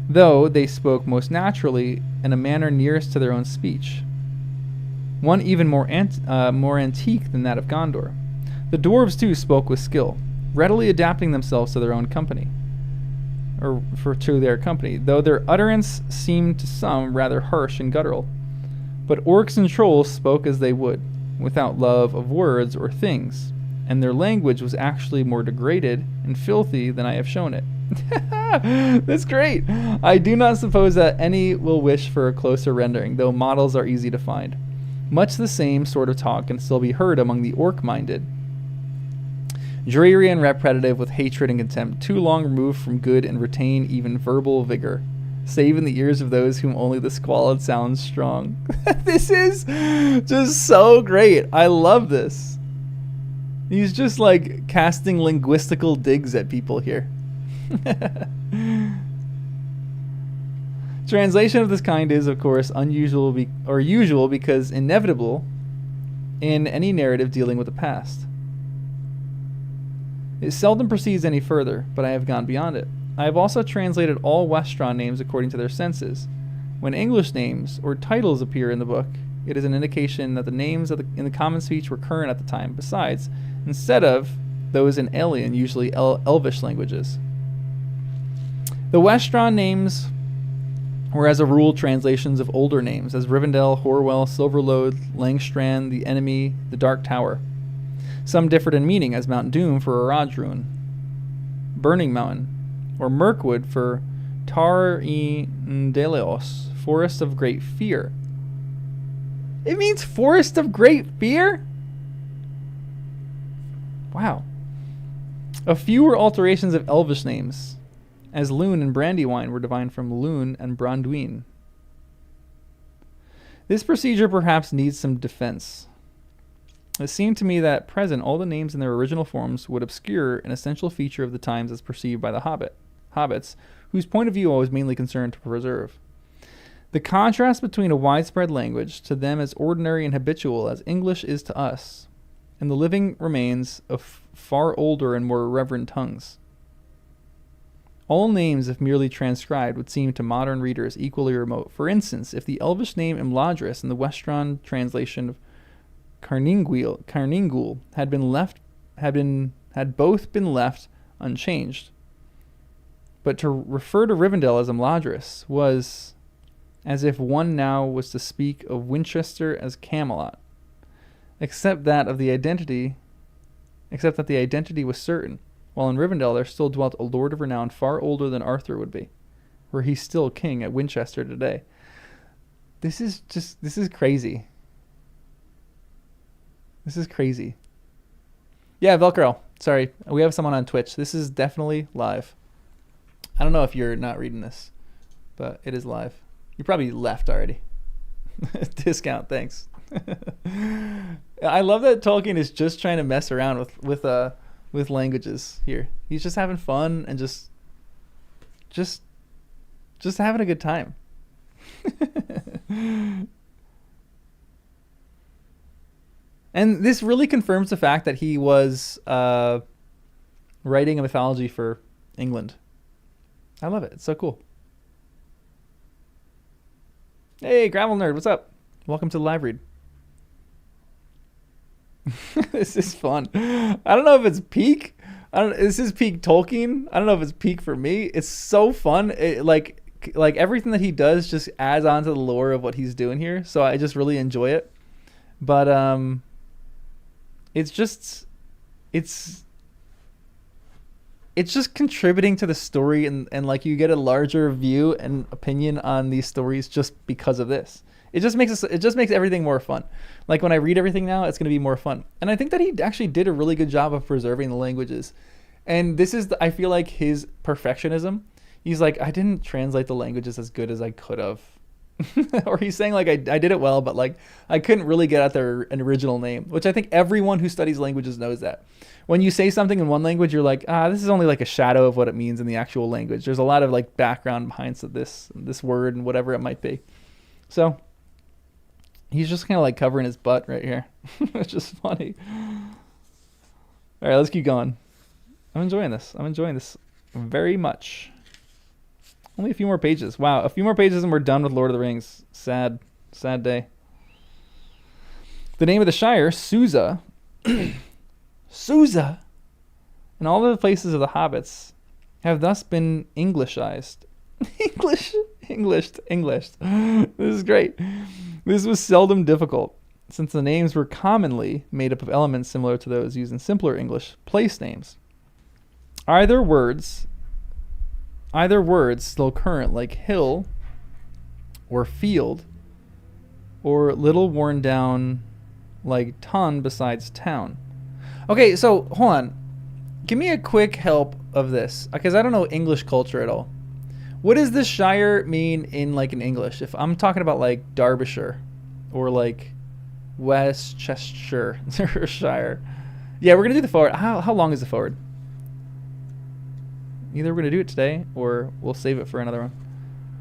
Though they spoke most naturally in a manner nearest to their own speech, one even more antique than that of Gondor. The dwarves too spoke with skill, readily adapting themselves to their own company, to their company, though their utterance seemed to some rather harsh and guttural. But orcs and trolls spoke as they would, without love of words or things, and their language was actually more degraded and filthy than I have shown it. That's great. I do not suppose that any will wish for a closer rendering, though models are easy to find. Much the same sort of talk can still be heard among the orc-minded. Dreary and repetitive, with hatred and contempt, too long removed from good and retain even verbal vigor, save in the ears of those whom only the squalid sounds strong. This is just so great. I love this. He's just like casting linguistical digs at people here. Translation of this kind is, of course, unusual usual because inevitable in any narrative dealing with the past. It seldom proceeds any further, but I have gone beyond it. I have also translated all Westron names according to their senses. When English names or titles appear in the book, it is an indication that the names in the common speech were current at the time, besides, instead of those in alien, usually Elvish languages. The Westron names were as a rule translations of older names, as Rivendell, Horwell, Silverlode, Langstrand, the Enemy, the Dark Tower. Some differed in meaning, as Mount Doom for Aradrun, Burning Mountain, or Mirkwood for Tar-e-Ndeleos, Forest of Great Fear. It means Forest of Great Fear? Wow. A few were alterations of Elvish names, as Lune and Brandywine were divined from Lune and Branduin. This procedure perhaps needs some defense. It seemed to me that at present all the names in their original forms would obscure an essential feature of the times as perceived by the hobbits, whose point of view I was mainly concerned to preserve. The contrast between a widespread language to them as ordinary and habitual as English is to us, and the living remains of far older and more reverent tongues. All names, if merely transcribed, would seem to modern readers equally remote. For instance, if the Elvish name Imladris in the Westron translation of Carningul had both been left unchanged, but to refer to Rivendell as Imladris was as if one now was to speak of Winchester as Camelot, except that the identity was certain, while in Rivendell there still dwelt a lord of renown far older than Arthur would be, were he still king at Winchester today. This is crazy. This is crazy. Yeah, Velcro. Sorry, we have someone on Twitch. This is definitely live. I don't know if you're not reading this, but it is live. You probably left already. Discount, thanks. I love that Tolkien is just trying to mess around with languages here. He's just having fun and just having a good time. And this really confirms the fact that he was writing a mythology for England. I love it. It's so cool. Hey, Gravel Nerd, what's up? Welcome to the live read. This is fun. I don't know if it's peak. This is peak Tolkien. I don't know if it's peak for me. It's so fun. Like everything that he does just adds on to the lore of what he's doing here. So I just really enjoy it. But it's just contributing to the story, and like you get a larger view and opinion on these stories just because of this. It just makes everything more fun. Like when I read everything now, it's going to be more fun. And I think that he actually did a really good job of preserving the languages. And this is, I feel like, his perfectionism. He's like, I didn't translate the languages as good as I could have. Or he's saying like I did it well, but like I couldn't really get at an original name, which I think everyone who studies languages knows that. When you say something in one language, you're like, this is only like a shadow of what it means in the actual language. There's a lot of like background behind this word and whatever it might be. So he's just kind of like covering his butt right here. It's just funny. All right, let's keep going. I'm enjoying this. I'm enjoying this very much. Only a few more pages. Wow, a few more pages and we're done with Lord of the Rings. Sad day. The name of the Shire, Susa. Susa. And all of the places of the hobbits have thus been Englishized. Englished. This is great. This was seldom difficult, since the names were commonly made up of elements similar to those used in simpler English place names. Either words still current, like hill or field, or little worn down like ton besides town. Okay, so hold on. Give me a quick help of this, because I don't know English culture at all. What does the Shire mean in like in English? If I'm talking about like Derbyshire or like Westchester or Shire. Yeah, we're gonna do the forward. How long is the forward? Either we're gonna do it today or we'll save it for another one.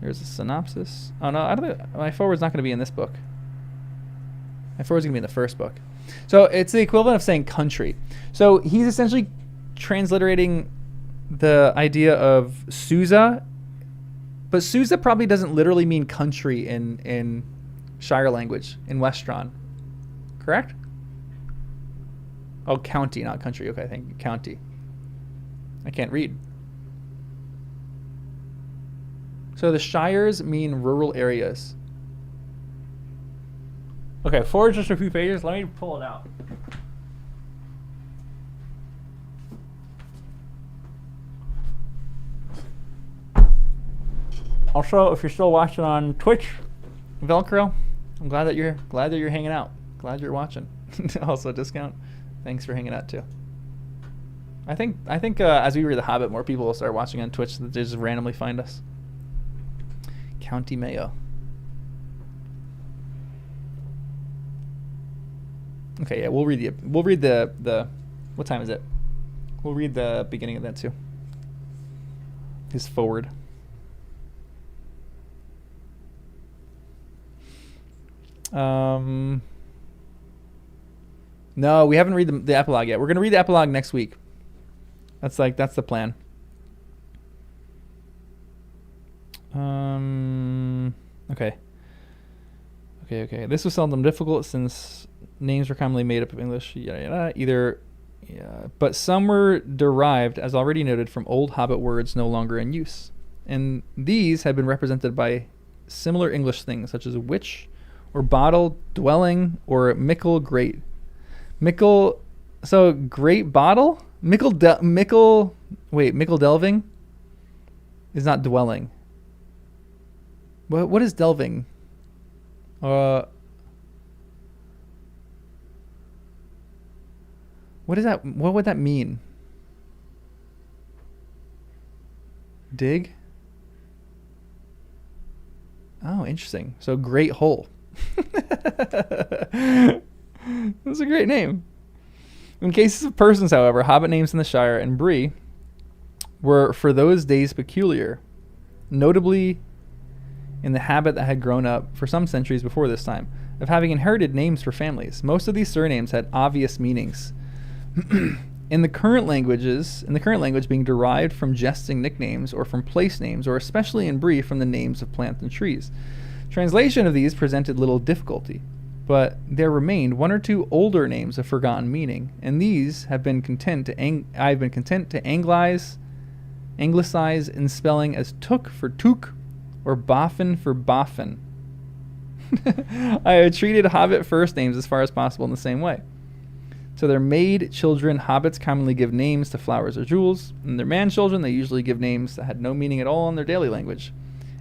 There's a synopsis. Oh no, I don't think my forward's not gonna be in this book. My forward's gonna be in the first book. So it's the equivalent of saying country. So he's essentially transliterating the idea of Susa, but Susa probably doesn't literally mean country in Shire language, in Westron. Correct? Oh, county, not country. Okay, thank you. County. I can't read. So the Shires mean rural areas. Okay, forward just a few pages. Let me pull it out. Also, if you're still watching on Twitch, Velcro, I'm glad that you're hanging out. Glad you're watching. Also, discount. Thanks for hanging out too. I think as we read The Hobbit, more people will start watching on Twitch. That they just randomly find us. County Mayo. Okay, yeah, we'll read the what time is it? We'll read the beginning of that too. His forward. No, we haven't read the epilogue yet. We're gonna read the epilogue next week. That's the plan. Okay. This was seldom difficult since names were commonly made up of English. But some were derived, as already noted, from old Hobbit words no longer in use, and these had been represented by similar English things such as witch, or bottle, dwelling, or mickle great. Mickle, so great bottle? Mickle delving is not dwelling. What is delving? What is that? What would that mean? Dig? Oh, interesting. So great hole. That's a great name. In cases of persons, however, Hobbit names in the Shire and Bree were for those days peculiar, notably in the habit that had grown up for some centuries before this time of having inherited names for families. Most of these surnames had obvious meanings. In the current language being derived from jesting nicknames or from place names, or especially in Bree from the names of plants and trees. Translation of these presented little difficulty, but there remained one or two older names of forgotten meaning, and these have been I have been content to anglicize in spelling as took for took, or boffin for boffin. I have treated Hobbit first names as far as possible in the same way. To their maid children, Hobbits commonly give names to flowers or jewels, and their man children they usually give names that had no meaning at all in their daily language.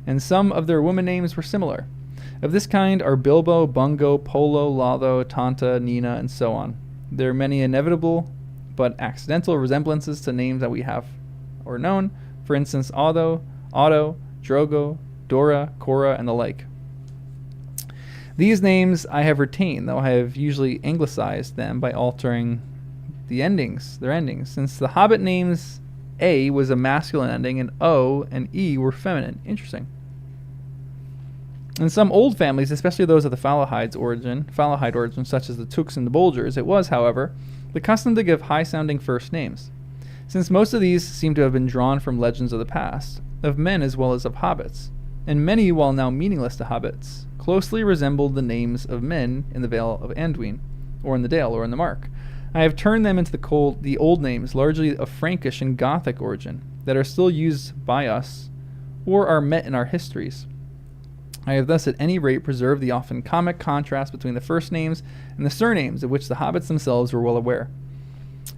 And some of their women names were similar. Of this kind are Bilbo, Bungo, Polo, Lotho, Tonta, Nina, and so on. There are many inevitable but accidental resemblances to names that we have or known. For instance, Otto, Drogo, Dora, Cora, and the like. These names I have retained, though I have usually anglicized them by altering their endings, since the Hobbit names A was a masculine ending and O and E were feminine. Interesting. In some old families, especially those of the Falahide origin, such as the Tooks and the Bolgers, it was, however, the custom to give high-sounding first names, since most of these seem to have been drawn from legends of the past, of men as well as of hobbits, and many, while now meaningless to hobbits, closely resembled the names of men in the Vale of Anduin, or in the Dale, or in the Mark. I have turned them into the old names, largely of Frankish and Gothic origin, that are still used by us, or are met in our histories. I have thus at any rate preserved the often comic contrast between the first names and the surnames, of which the hobbits themselves were well aware.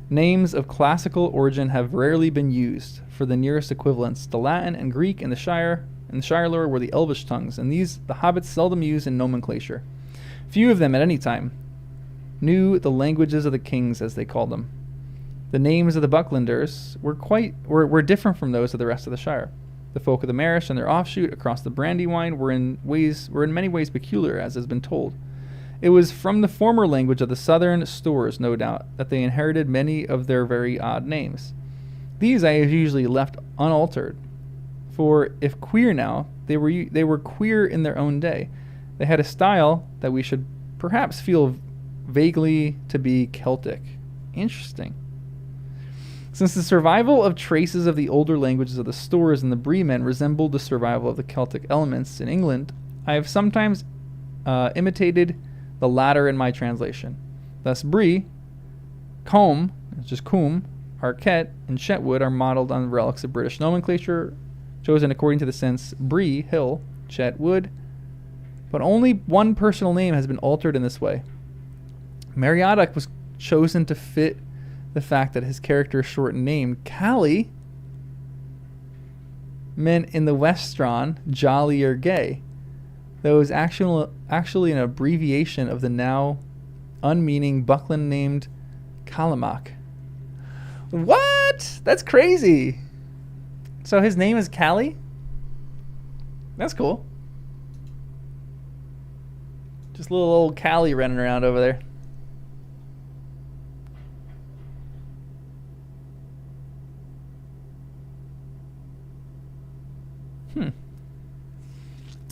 Names of classical origin have rarely been used. For the nearest equivalents, the Latin and Greek in the Shire lore were the Elvish tongues, and these the hobbits seldom used in nomenclature. Few of them at any time knew the languages of the kings, as they called them. The names of the Bucklanders were different from those of the rest of the Shire. The folk of the Marish and their offshoot across the Brandywine were in many ways peculiar, as has been told. It was from the former language of the southern Stores, no doubt, that they inherited many of their very odd names. These I have usually left unaltered, for if queer now, they were queer in their own day. They had a style that we should perhaps feel vaguely to be Celtic. Interesting. Since the survival of traces of the older languages of the Stores and the Bremen resembled the survival of the Celtic elements in England, I have sometimes imitated the latter in my translation. Thus, Bree, Combe, which is Coombe, Arquette, and Chetwood are modeled on relics of British nomenclature, chosen according to the sense Bree, hill, Chetwood, but only one personal name has been altered in this way. Meriadoc was chosen to fit the fact that his character's shortened name, Callie, meant in the Westron jolly or gay, though it was actually an abbreviation of the now unmeaning Buckland named Calamac. What? That's crazy. So his name is Callie? That's cool. Just little old Callie running around over there.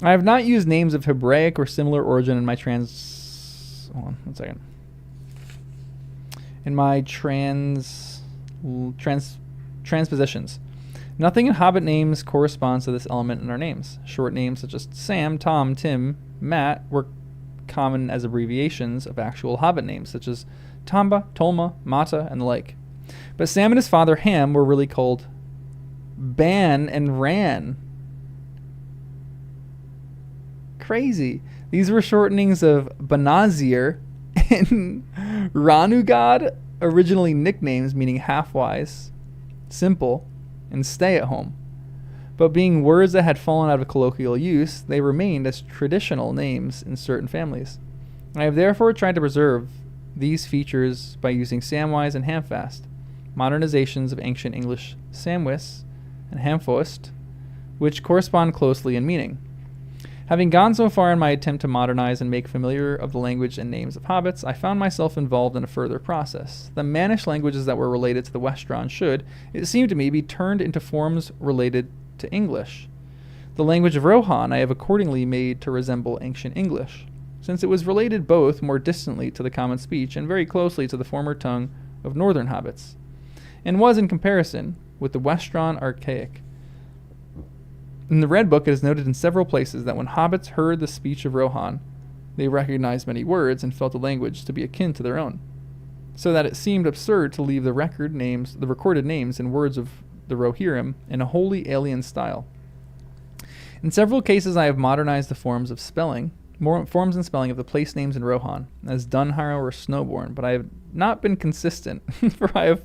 I have not used names of Hebraic or similar origin in my transpositions. Nothing in Hobbit names corresponds to this element in our names. Short names such as Sam, Tom, Tim, Matt were common as abbreviations of actual Hobbit names such as Tomba, Tolma, Mata, and the like. But Sam and his father Ham were really called Ban and Ran. Crazy. These were shortenings of Banazir and Ranugad, originally nicknames meaning half-wise, simple, and stay at home. But being words that had fallen out of colloquial use, they remained as traditional names in certain families. I have therefore tried to preserve these features by using Samwise and Hamfast, modernizations of ancient English Samwis and Hamfoist, which correspond closely in meaning. Having gone so far in my attempt to modernize and make familiar of the language and names of hobbits, I found myself involved in a further process. The Mannish languages that were related to the Westron should, it seemed to me, be turned into forms related to English. The language of Rohan I have accordingly made to resemble ancient English, since it was related both more distantly to the common speech and very closely to the former tongue of northern hobbits, and was, in comparison, with the Westron archaic. In the Red Book, it is noted in several places that when hobbits heard the speech of Rohan, they recognized many words and felt the language to be akin to their own, so that it seemed absurd to leave the recorded names and words of the Rohirrim in a wholly alien style. In several cases, I have modernized the forms and spelling of the place names in Rohan, as Dunharrow or Snowbourne, but I have not been consistent, for I have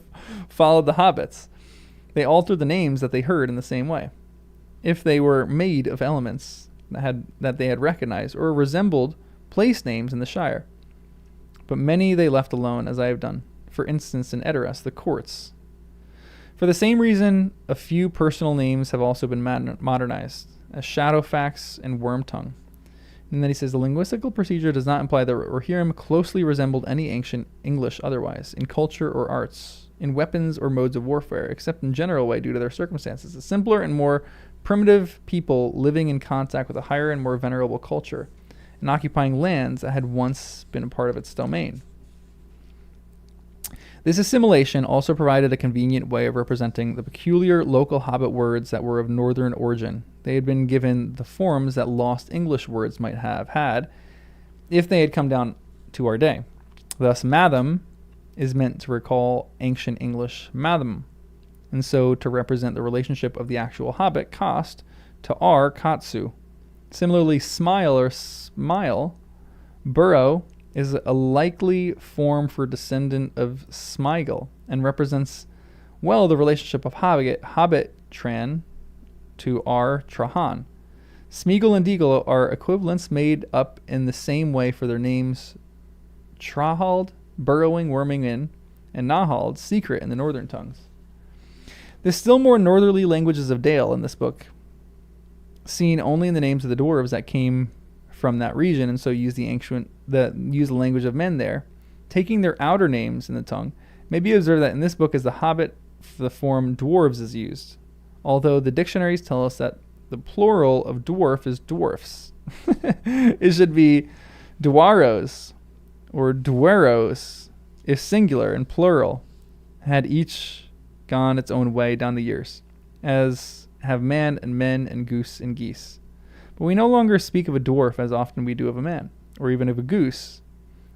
followed the hobbits. They altered the names that they heard in the same way, if they were made of elements that they had recognized or resembled place names in the Shire. But many they left alone, as I have done, for instance in Edoras, the courts. For the same reason, a few personal names have also been modernized, as Shadowfax and Wormtongue. And then he says the linguistical procedure does not imply that Rohirrim closely resembled any ancient English otherwise, in culture or arts, in weapons or modes of warfare, except in general way due to their circumstances. A simpler and more primitive people living in contact with a higher and more venerable culture, and occupying lands that had once been a part of its domain. This assimilation also provided a convenient way of representing the peculiar local Hobbit words that were of northern origin. They had been given the forms that lost English words might have had if they had come down to our day. Thus, Matham is meant to recall ancient English Matham, and so to represent the relationship of the actual Hobbit, Cost, to our Katsu. Similarly, smile or smile, burrow, is a likely form for descendant of Smigel and represents well the relationship of Hobbit Tran to our Trahan. Smeagol and Deagle are equivalents made up in the same way for their names Trahald, burrowing, worming in, and Nahald, secret in the northern tongues. The still more northerly languages of Dale in this book, seen only in the names of the dwarves that came from that region, and so use the language of men there, taking their outer names in the tongue. May be observed that in this book, as the Hobbit, the form dwarves is used, although the dictionaries tell us that the plural of dwarf is dwarfs. It should be dwaros or dweros if singular, and plural had each gone its own way down the years, as have man and men and goose and geese. But we no longer speak of a dwarf as often we do of a man, or even of a goose,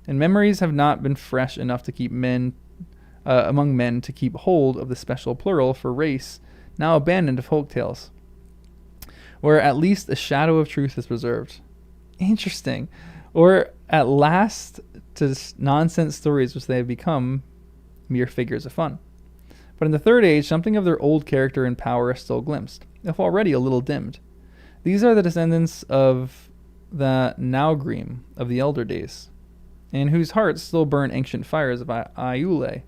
and memories have not been fresh enough to keep among men to keep hold of the special plural for race now abandoned of folk tales, where at least a shadow of truth is preserved. Interesting. Or at last to nonsense stories which they have become mere figures of fun. But in the Third Age, something of their old character and power is still glimpsed, if already a little dimmed. These are the descendants of the Naugrim of the elder days, in whose hearts still burn ancient fires of Iule,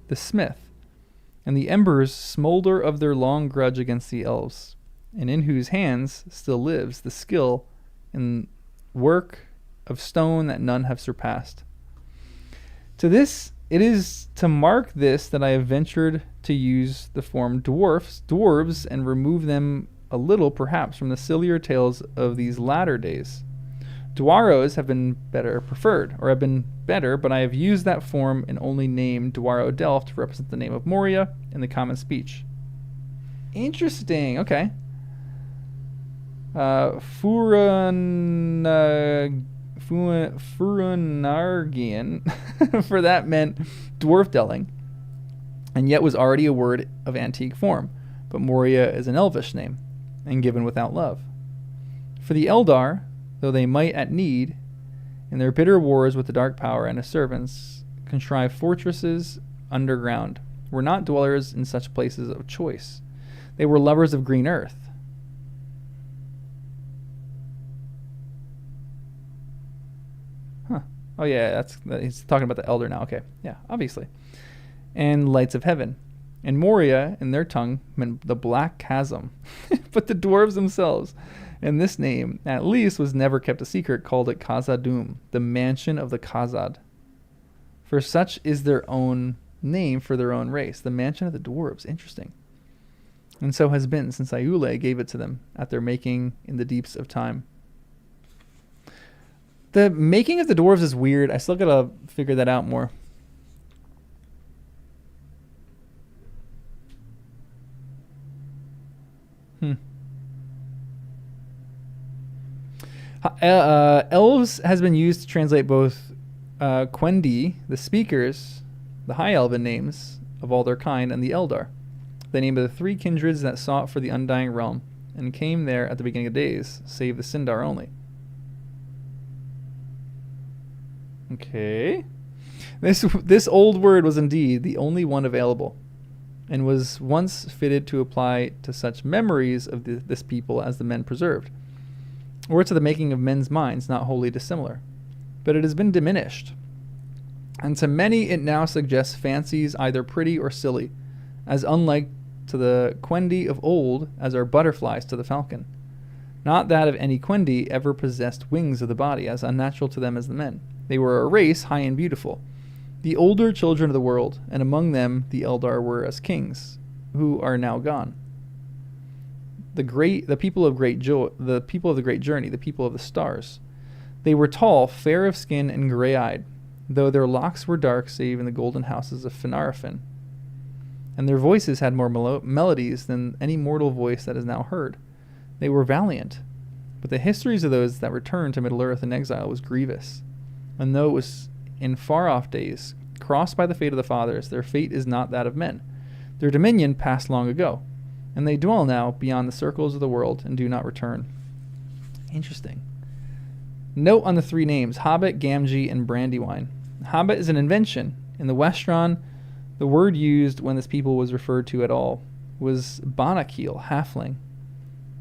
the smith, and the embers smolder of their long grudge against the elves, and in whose hands still lives the skill in work of stone that none have surpassed. It is to mark this that I have ventured to use the form dwarves, and remove them a little, perhaps, from the sillier tales of these latter days. Dwaros have been better, but I have used that form and only named Dwaro Delft to represent the name of Moria in the common speech. Interesting. Okay. Furanargian, for that meant dwarf dwelling, and yet was already a word of antique form, but Moria is an elvish name, and given without love. For the Eldar, though they might at need, in their bitter wars with the Dark Power and his servants, contrive fortresses underground, were not dwellers in such places of choice. They were lovers of green earth. Oh yeah, he's talking about the elder now. Okay, yeah, obviously. And lights of heaven. And Moria, in their tongue, meant the black chasm. But the dwarves themselves, and this name, at least, was never kept a secret, called it Khazad-dûm, the mansion of the Khazad. For such is their own name for their own race, the mansion of the dwarves. Interesting. And so has been since Iule gave it to them at their making in the deeps of time. The making of the dwarves is weird. I still gotta figure that out more. Elves has been used to translate both Quendi, the speakers, the high elven names of all their kind, and the Eldar, the name of the three kindreds that sought for the undying realm and came there at the beginning of days, save the Sindar only. Okay. This old word was indeed the only one available, and was once fitted to apply to such memories of this people as the men preserved, or to the making of men's minds not wholly dissimilar. But it has been diminished, and to many it now suggests fancies either pretty or silly, as unlike to the Quendi of old as are butterflies to the falcon. not that of any Quendi, ever possessed wings of the body, as unnatural to them as the men. They were a race high and beautiful, the older children of the world, and among them the Eldar were as kings, who are now gone. The people of the great journey, the people of the stars. They were tall, fair of skin, and gray-eyed, though their locks were dark, save in the golden houses of Finarfin. And their voices had more melodies than any mortal voice that is now heard. They were valiant, but the histories of those that returned to Middle-earth in exile was grievous. And though it was in far-off days, crossed by the fate of the fathers, their fate is not that of men. Their dominion passed long ago, and they dwell now beyond the circles of the world and do not return. Interesting. Note on the three names, Hobbit, Gamgee, and Brandywine. Hobbit is an invention. In the Westron, the word used when this people was referred to at all was Bonakeel, halfling.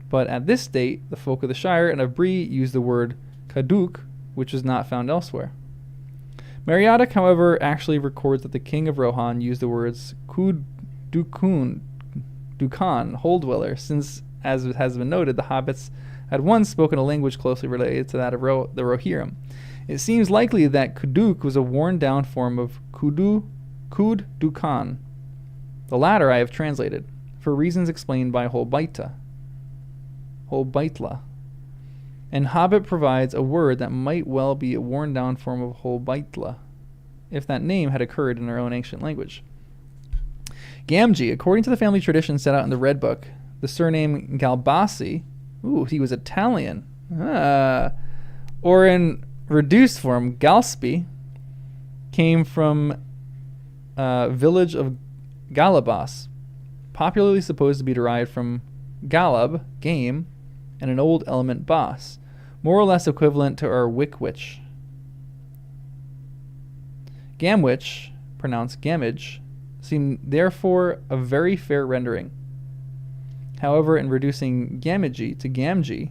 But at this date, the folk of the Shire and of Bree used the word Kaduk, which is not found elsewhere. Meriadoc, however, actually records that the king of Rohan used the words Dukan, hole dweller, since, as has been noted, the hobbits had once spoken a language closely related to that of the Rohirrim. It seems likely that Kuduk was a worn-down form of Kud Dukan. The latter I have translated, for reasons explained by Holbeitla. And Hobbit provides a word that might well be a worn-down form of Holbeitla, if that name had occurred in our own ancient language. Gamgee, according to the family tradition set out in the Red Book, the surname Galbasi, he was Italian, or in reduced form, Galspi, came from village of Galabas, popularly supposed to be derived from Galab, game, and an old element bas, more or less equivalent to our Wickwitch. Gamwich, pronounced Gamage, seemed therefore a very fair rendering. However, in reducing Gamagee to Gamgee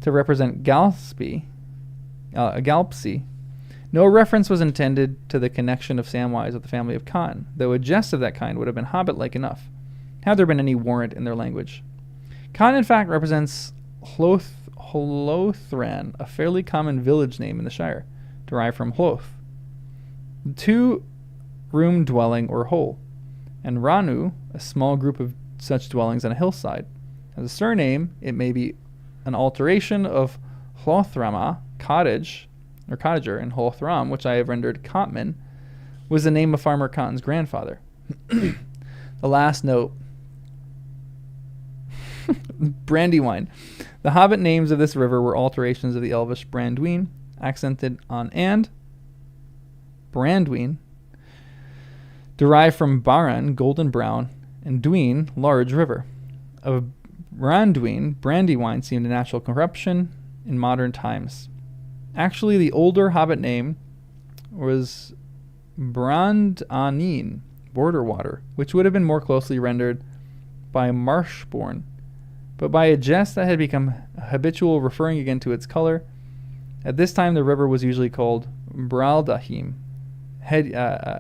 to represent Galpsy, no reference was intended to the connection of Samwise with the family of Khan, though a jest of that kind would have been Hobbit-like enough, had there been any warrant in their language. Khan, in fact, represents Hlothran, a fairly common village name in the Shire, derived from Hloth, the two-room dwelling or hole, and Ranu, a small group of such dwellings on a hillside. As a surname, it may be an alteration of Hlothrama, cottage, or cottager, and Hlothram, which I have rendered Cotman, was the name of Farmer Cotton's grandfather. The last note. Brandywine. The Hobbit names of this river were alterations of the Elvish Brandwine, accented on and. Brandwine, derived from Baran, golden brown, and Dwine, large river. Of Brandwine, Brandywine seemed a natural corruption in modern times. Actually, the older Hobbit name was Brandanin, border water, which would have been more closely rendered by Marshbourne, but by a jest that had become habitual, referring again to its color. At this time, the river was usually called Braldahim,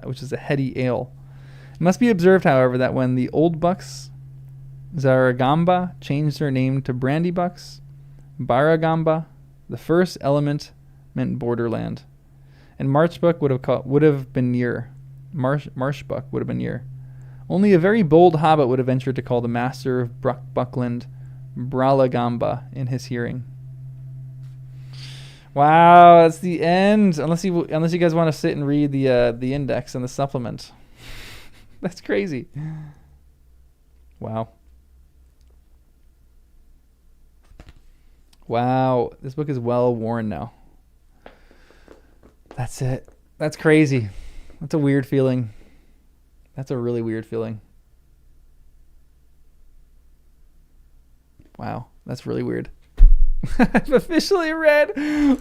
which is a heady ale. It must be observed, however, that when the Old Bucks, Zaragamba, changed their name to Brandybucks, Baragamba, the first element meant borderland, and Marshbuck would have been near. Marshbuck would have been near. Only a very bold hobbit would have ventured to call the master of Buckland Bralagamba in his hearing. Wow, that's the end. Unless you guys want to sit and read the index and the supplement. That's crazy. Wow. Wow, this book is well worn now. That's it. That's crazy. That's a weird feeling. That's a really weird feeling. Wow, that's really weird. I've officially read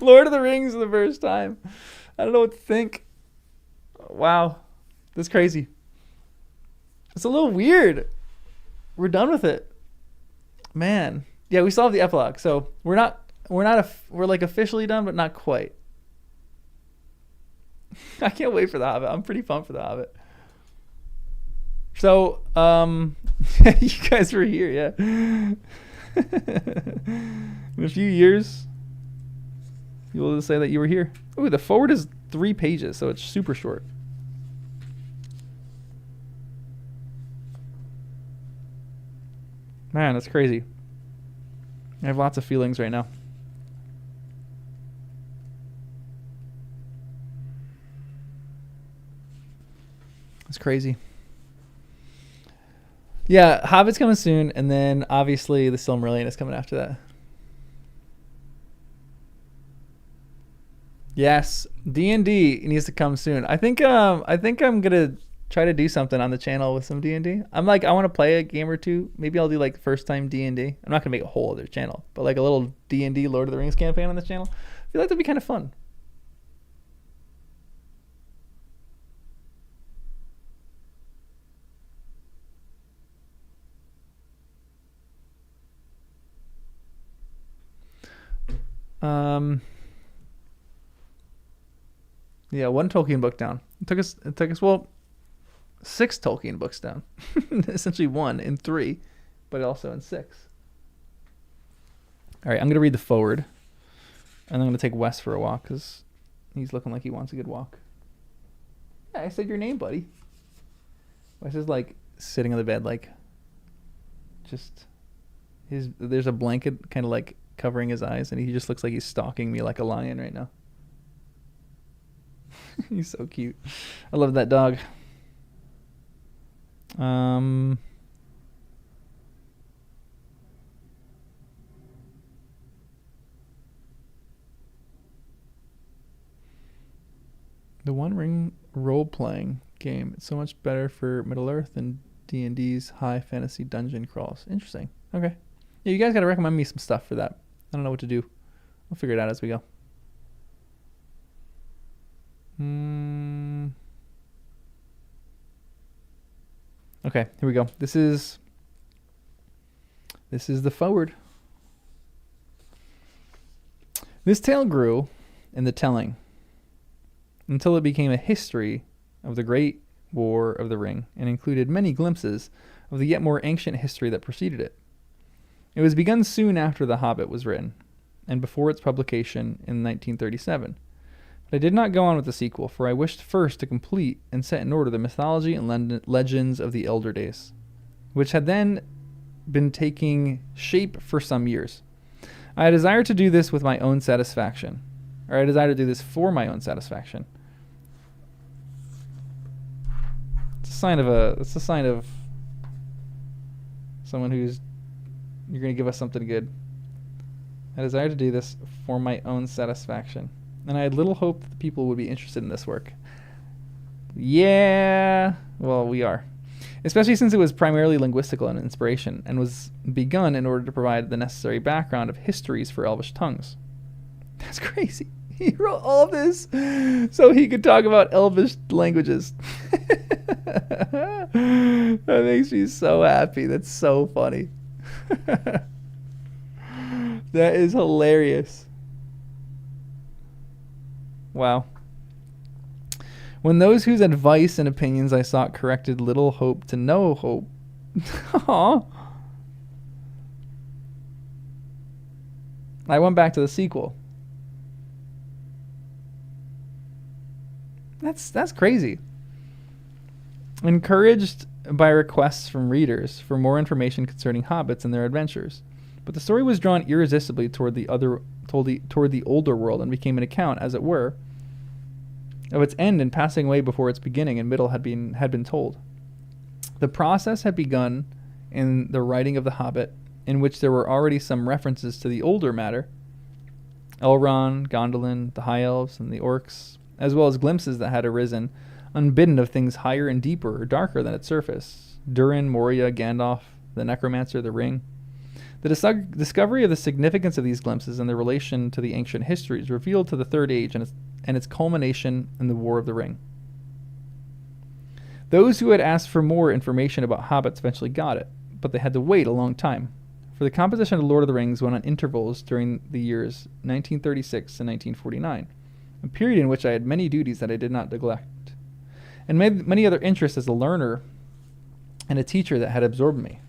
Lord of the Rings for the first time. I don't know what to think. Wow, that's crazy. It's a little weird. We're done with it. Man. Yeah, we still have the epilogue. So we're like officially done, but not quite. I can't wait for the Hobbit. I'm pretty pumped for the Hobbit. So, you guys were here, yeah. In a few years, you will say that you were here. Ooh, the forward is 3 pages, so it's super short. Man, that's crazy. I have lots of feelings right now. It's crazy. Yeah, Hobbit's coming soon, and then obviously the Silmarillion is coming after that. Yes, D&D needs to come soon. I think I'm gonna try to do something on the channel with some D&D. I want to play a game or two. Maybe I'll do like first time D&D. I'm not gonna make a whole other channel, but like a little D&D Lord of the Rings campaign on this channel. I feel like that'd be kind of fun. Yeah, 1 Tolkien book down. It took us 6 Tolkien books down. Essentially 1 in 3, but also in 6. All right, I'm going to read the forward. And I'm going to take Wes for a walk because he's looking like he wants a good walk. Yeah, I said your name, buddy. Wes is like sitting on the bed like just there's a blanket kind of like covering his eyes, and he just looks like he's stalking me like a lion right now. He's so cute. I love that dog. The One Ring role-playing game. It's so much better for Middle-earth than D&D's high fantasy dungeon crawls. Interesting. Okay. Yeah, you guys got to recommend me some stuff for that. I don't know what to do. I'll figure it out as we go. Okay, here we go. This is the forward. This tale grew in the telling until it became a history of the Great War of the Ring and included many glimpses of the yet more ancient history that preceded it. It was begun soon after The Hobbit was written and before its publication in 1937. But I did not go on with the sequel, for I wished first to complete and set in order the mythology and legends of the elder days, which had then been taking shape for some years. I desired to do this with my own satisfaction, or I desired to do this for my own satisfaction. It's a sign of someone who's, you're going to give us something good. I desire to do this for my own satisfaction. And I had little hope that the people would be interested in this work. Yeah, well, we are. Especially since it was primarily linguistical in inspiration and was begun in order to provide the necessary background of histories for Elvish tongues. That's crazy. He wrote all this so he could talk about Elvish languages. That makes me so happy. That's so funny. That is hilarious. Wow. When those whose advice and opinions I sought corrected little hope to no hope. Aww. I went back to the sequel. That's crazy. Encouraged by requests from readers for more information concerning hobbits and their adventures. But the story was drawn irresistibly toward the older world and became an account, as it were, of its end and passing away before its beginning and middle had been told. The process had begun in the writing of The Hobbit, in which there were already some references to the older matter, Elrond, Gondolin, the High Elves, and the Orcs, as well as glimpses that had arisen unbidden of things higher and deeper or darker than its surface. Durin, Moria, Gandalf, the Necromancer, the Ring. The discovery of the significance of these glimpses and their relation to the ancient histories revealed to the Third Age and its culmination in the War of the Ring. Those who had asked for more information about hobbits eventually got it, but they had to wait a long time, for the composition of Lord of the Rings went on intervals during the years 1936 and 1949, a period in which I had many duties that I did not neglect, and many other interests as a learner and a teacher that had absorbed me.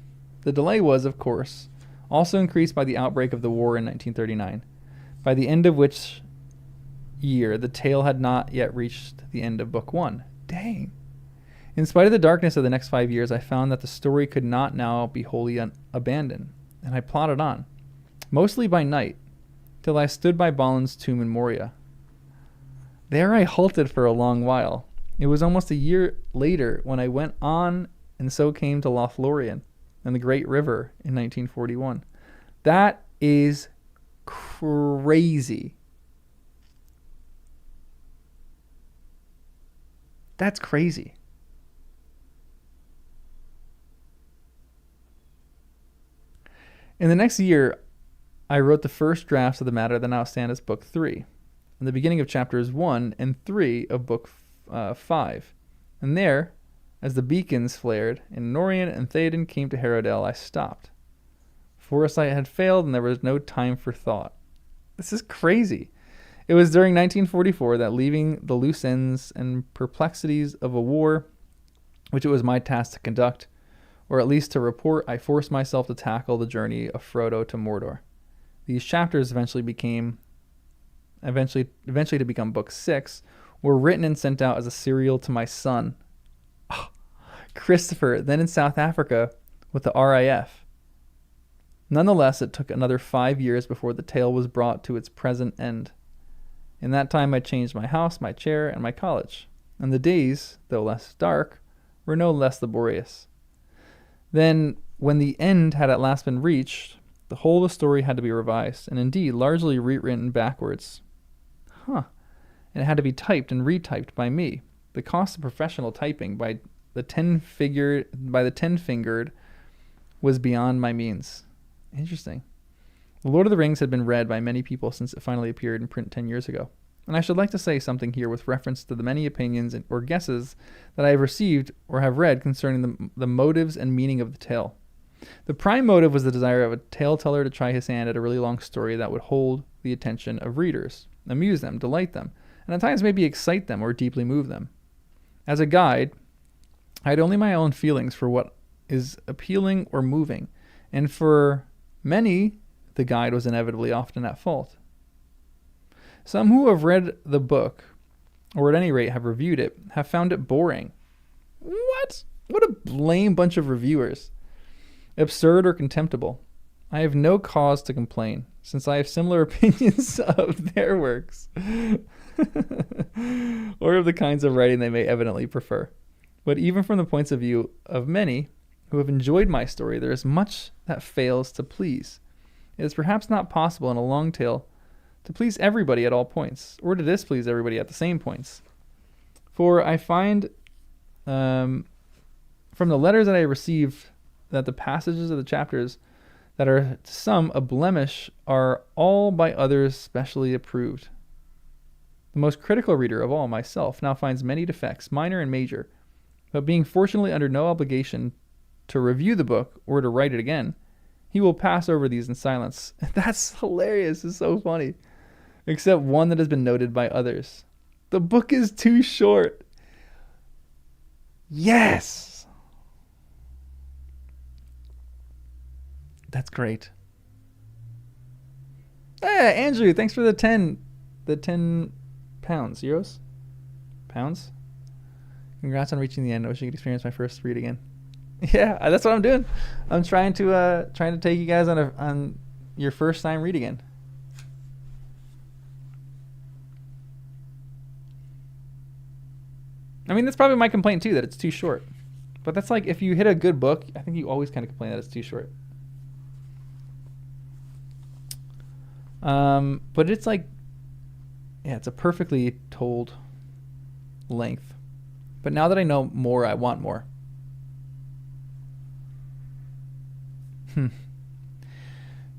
The delay was, of course, also increased by the outbreak of the war in 1939, by the end of which year the tale had not yet reached the end of Book 1. Dang. In spite of the darkness of the next 5 years, I found that the story could not now be wholly abandoned, and I plodded on, mostly by night, till I stood by Balin's tomb in Moria. There I halted for a long while. It was almost a year later when I went on and so came to Lothlorien and the Great River in 1941. That is crazy. That's crazy. In the next year, I wrote the first drafts of the matter that now stand as Book 3, and the beginning of chapters 1 and 3 of Book 5. And there, as the beacons flared, and Norian and Theoden came to Harrowdale, I stopped. Foresight had failed, and there was no time for thought. This is crazy. It was during 1944 that, leaving the loose ends and perplexities of a war, which it was my task to conduct, or at least to report, I forced myself to tackle the journey of Frodo to Mordor. These chapters eventually to become Book 6, were written and sent out as a serial to my son, Christopher, then in South Africa with the RAF. Nonetheless, it took another 5 years before the tale was brought to its present end. In that time, I changed my house, my chair, and my college, and the days, though less dark, were no less laborious. Then, when the end had at last been reached, the whole of the story had to be revised, and indeed largely rewritten backwards. And it had to be typed and retyped by me. The cost of professional typing by the ten-fingered was beyond my means. Interesting. The Lord of the Rings had been read by many people since it finally appeared in print 10 years ago. And I should like to say something here with reference to the many opinions or guesses that I have received or have read concerning the motives and meaning of the tale. The prime motive was the desire of a tale-teller to try his hand at a really long story that would hold the attention of readers, amuse them, delight them, and at times maybe excite them or deeply move them. As a guide, I had only my own feelings for what is appealing or moving, and for many, the guide was inevitably often at fault. Some who have read the book, or at any rate have reviewed it, have found it boring. What? What a lame bunch of reviewers. Absurd or contemptible. I have no cause to complain, since I have similar opinions of their works, or of the kinds of writing they may evidently prefer. But even from the points of view of many who have enjoyed my story, there is much that fails to please. It is perhaps not possible in a long tale to please everybody at all points, or to displease everybody at the same points. For I find from the letters that I received that the passages of the chapters that are to some a blemish are all by others specially approved. The most critical reader of all, myself, now finds many defects, minor and major, but being fortunately under no obligation to review the book or to write it again, he will pass over these in silence. That's hilarious. It's so funny. Except one that has been noted by others. The book is too short. Yes! That's great. Hey, Andrew, thanks for the 10 pounds. Euros? Pounds? Congrats on reaching the end. I wish you could experience my first read again. Yeah, that's what I'm doing. I'm trying to take you guys on your first time read again. I mean, that's probably my complaint too, that it's too short. But that's like, if you hit a good book, I think you always kind of complain that it's too short. But it's like, yeah, it's a perfectly told length. But now that I know more, I want more.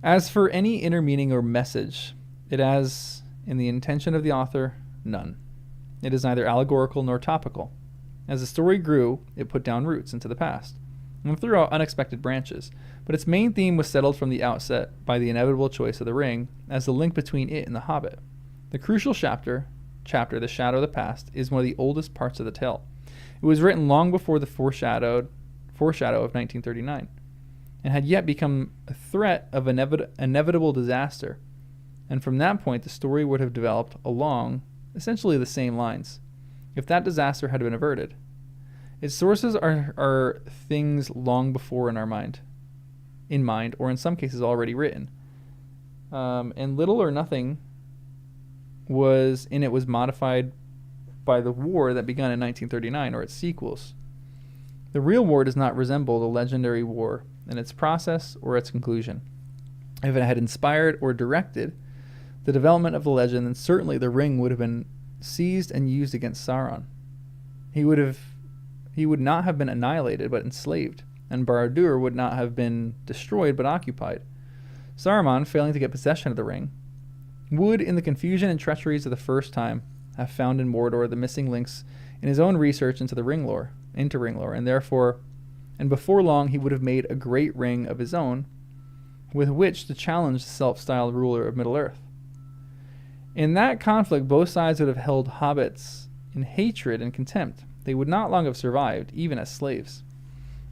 As for any inner meaning or message, it has, in the intention of the author, none. It is neither allegorical nor topical. As the story grew, it put down roots into the past, and threw out unexpected branches, but its main theme was settled from the outset by the inevitable choice of the ring as the link between it and the Hobbit. The crucial chapter, The Shadow of the Past, is one of the oldest parts of the tale. It was written long before the foreshadow of 1939. and had yet become a threat of inevitable disaster. And from that point, the story would have developed along essentially the same lines, if that disaster had been averted. Its sources are things long before in mind, or in some cases already written. And little or nothing was modified by the war that began in 1939 or its sequels. The real war does not resemble the legendary war in its process or its conclusion. If it had inspired or directed the development of the legend, then certainly the ring would have been seized and used against Sauron. He would not have been annihilated but enslaved, and Barad-dûr would not have been destroyed but occupied. Saruman, failing to get possession of the ring, would, in the confusion and treacheries of the first time, have found in Mordor the missing links in his own research into ring lore, and before long he would have made a great ring of his own with which to challenge the self-styled ruler of Middle-earth. In that conflict, both sides would have held hobbits in hatred and contempt. They would not long have survived, even as slaves.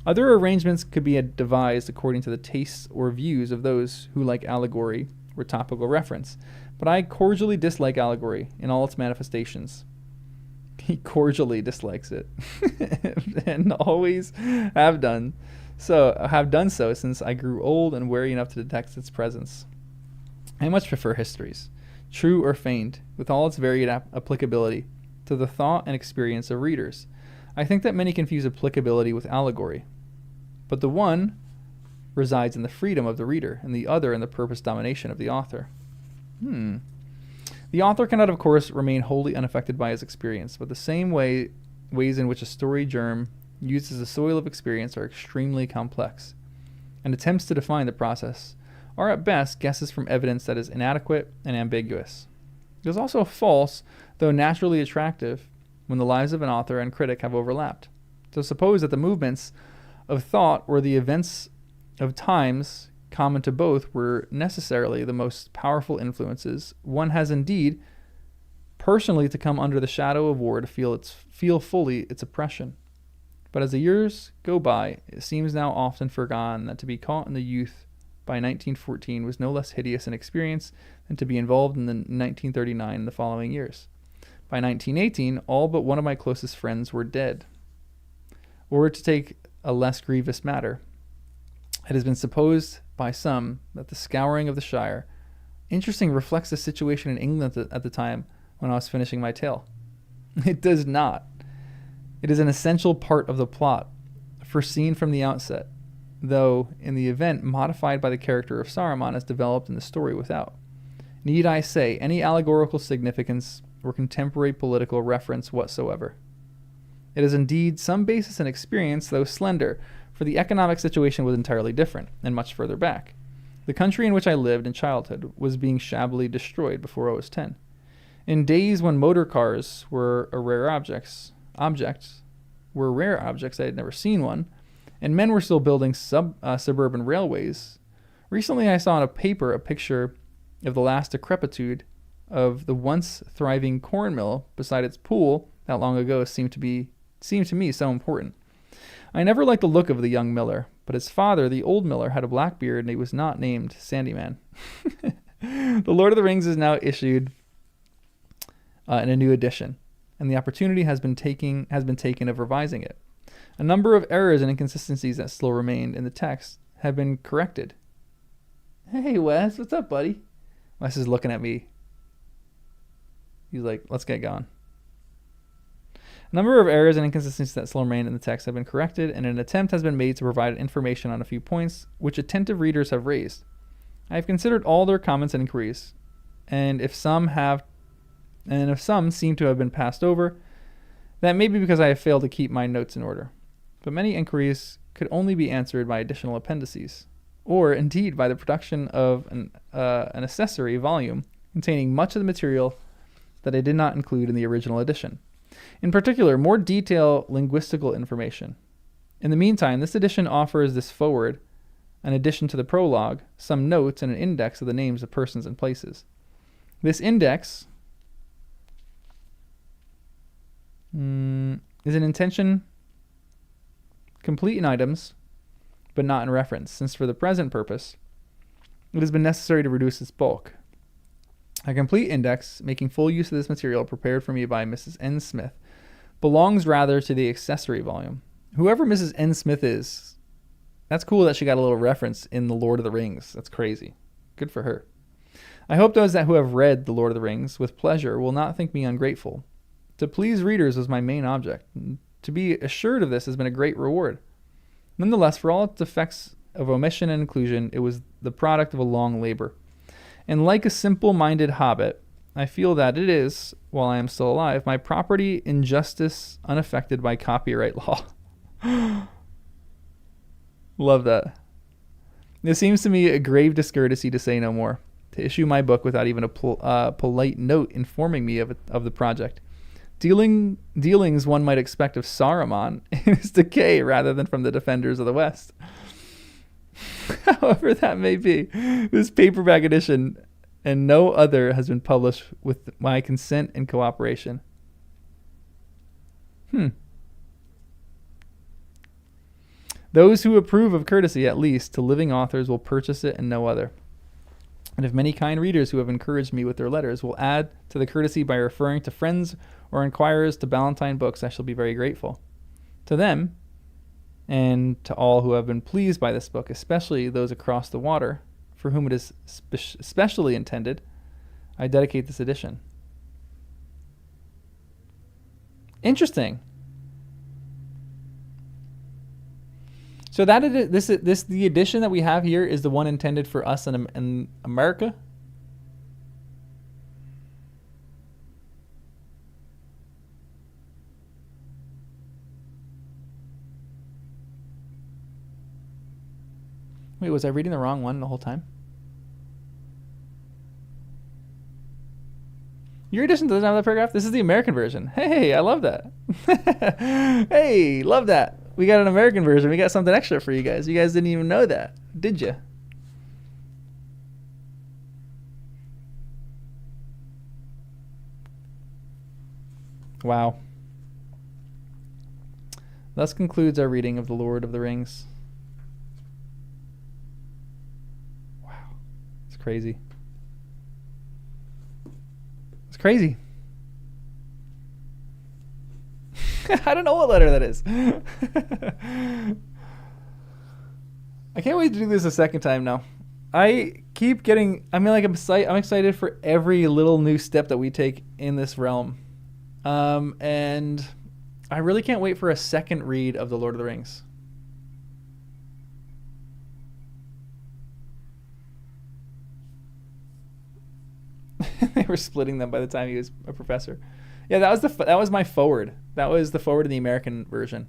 Other arrangements could be devised according to the tastes or views of those who like allegory or topical reference, but I cordially dislike allegory in all its manifestations. He cordially dislikes it, and always have done so since I grew old and wary enough to detect its presence. I much prefer histories, true or feigned, with all its varied applicability to the thought and experience of readers. I think that many confuse applicability with allegory, but the one resides in the freedom of the reader, and the other in the purpose domination of the author. The author cannot, of course, remain wholly unaffected by his experience, but the same ways in which a story germ used as the soil of experience are extremely complex, and attempts to define the process are at best guesses from evidence that is inadequate and ambiguous. It is also false, though naturally attractive, when the lives of an author and critic have overlapped. To suppose that the movements of thought or the events of times common to both were necessarily the most powerful influences, one has indeed personally to come under the shadow of war to feel fully its oppression. But as the years go by, it seems now often forgotten that to be caught in the youth by 1914 was no less hideous an experience than to be involved in the 1939 and the following years. By 1918, all but one of my closest friends were dead. Or to take a less grievous matter, it has been supposed by some that the scouring of the Shire reflects the situation in England at the time when I was finishing my tale. It does not. It is an essential part of the plot, foreseen from the outset, though in the event modified by the character of Saruman as developed in the story without. Need I say any allegorical significance or contemporary political reference whatsoever? It is indeed some basis in experience, though slender, for the economic situation was entirely different, and much further back. The country in which I lived in childhood was being shabbily destroyed before I was 10. In days when motor cars were rare objects, I had never seen one, and men were still building suburban railways. Recently I saw in a paper a picture of the last decrepitude of the once thriving corn mill beside its pool that long ago seemed to me so important. I never liked the look of the young miller, but his father, the old miller, had a black beard and he was not named Sandyman. The Lord of the Rings is now issued in a new edition, and the opportunity has been taken of revising it. A number of errors and inconsistencies that still remained in the text have been corrected. Hey Wes, what's up, buddy? Wes is looking at me. He's like, let's get going. A number of errors and inconsistencies that still remain in the text have been corrected, and an attempt has been made to provide information on a few points which attentive readers have raised. I have considered all their comments and inquiries, and if some seem to have been passed over, that may be because I have failed to keep my notes in order. But many inquiries could only be answered by additional appendices, or indeed by the production of an accessory volume containing much of the material that I did not include in the original edition. In particular, more detailed linguistical information. In the meantime, this edition offers this foreword, an addition to the prologue, some notes, and an index of the names of persons and places. This index is an intention complete in items but not in reference, since for the present purpose it has been necessary to reduce its bulk. A complete index, making full use of this material prepared for me by Mrs. N. Smith, belongs rather to the accessory volume. Whoever Mrs. N. Smith is, that's cool that she got a little reference in The Lord of the Rings. That's crazy. Good for her. I hope those who have read The Lord of the Rings with pleasure will not think me ungrateful. To please readers was my main object. To be assured of this has been a great reward. Nonetheless, for all its effects of omission and inclusion, it was the product of a long labor. And like a simple-minded hobbit, I feel that it is, while I am still alive, my property in justice unaffected by copyright law. Love that. It seems to me a grave discourtesy to say no more, to issue my book without even a polite note informing me of the project. Dealings one might expect of Saruman in his decay rather than from the defenders of the West. However that may be, this paperback edition and no other has been published with my consent and cooperation. Those who approve of courtesy, at least, to living authors will purchase it and no other. And if many kind readers who have encouraged me with their letters will add to the courtesy by referring to friends or inquirers to Ballantine Books, I shall be very grateful. To them, and to all who have been pleased by this book, especially those across the water, for whom it is specially intended, I dedicate this edition. Interesting. So that the edition that we have here is the one intended for us in America. Wait, was I reading the wrong one the whole time? Your edition doesn't have that paragraph? This is the American version. Hey, I love that. Hey, love that. We got an American version. We got something extra for you guys. You guys didn't even know that, did you? Wow. Thus concludes our reading of The Lord of the Rings. Wow. It's crazy. It's crazy. I don't know what letter that is. I can't wait to do this a second time now. I'm excited for every little new step that we take in this realm. And I really can't wait for a second read of The Lord of the Rings. They were splitting them by the time he was a professor. Yeah, that was my forward. That was the forward in the American version.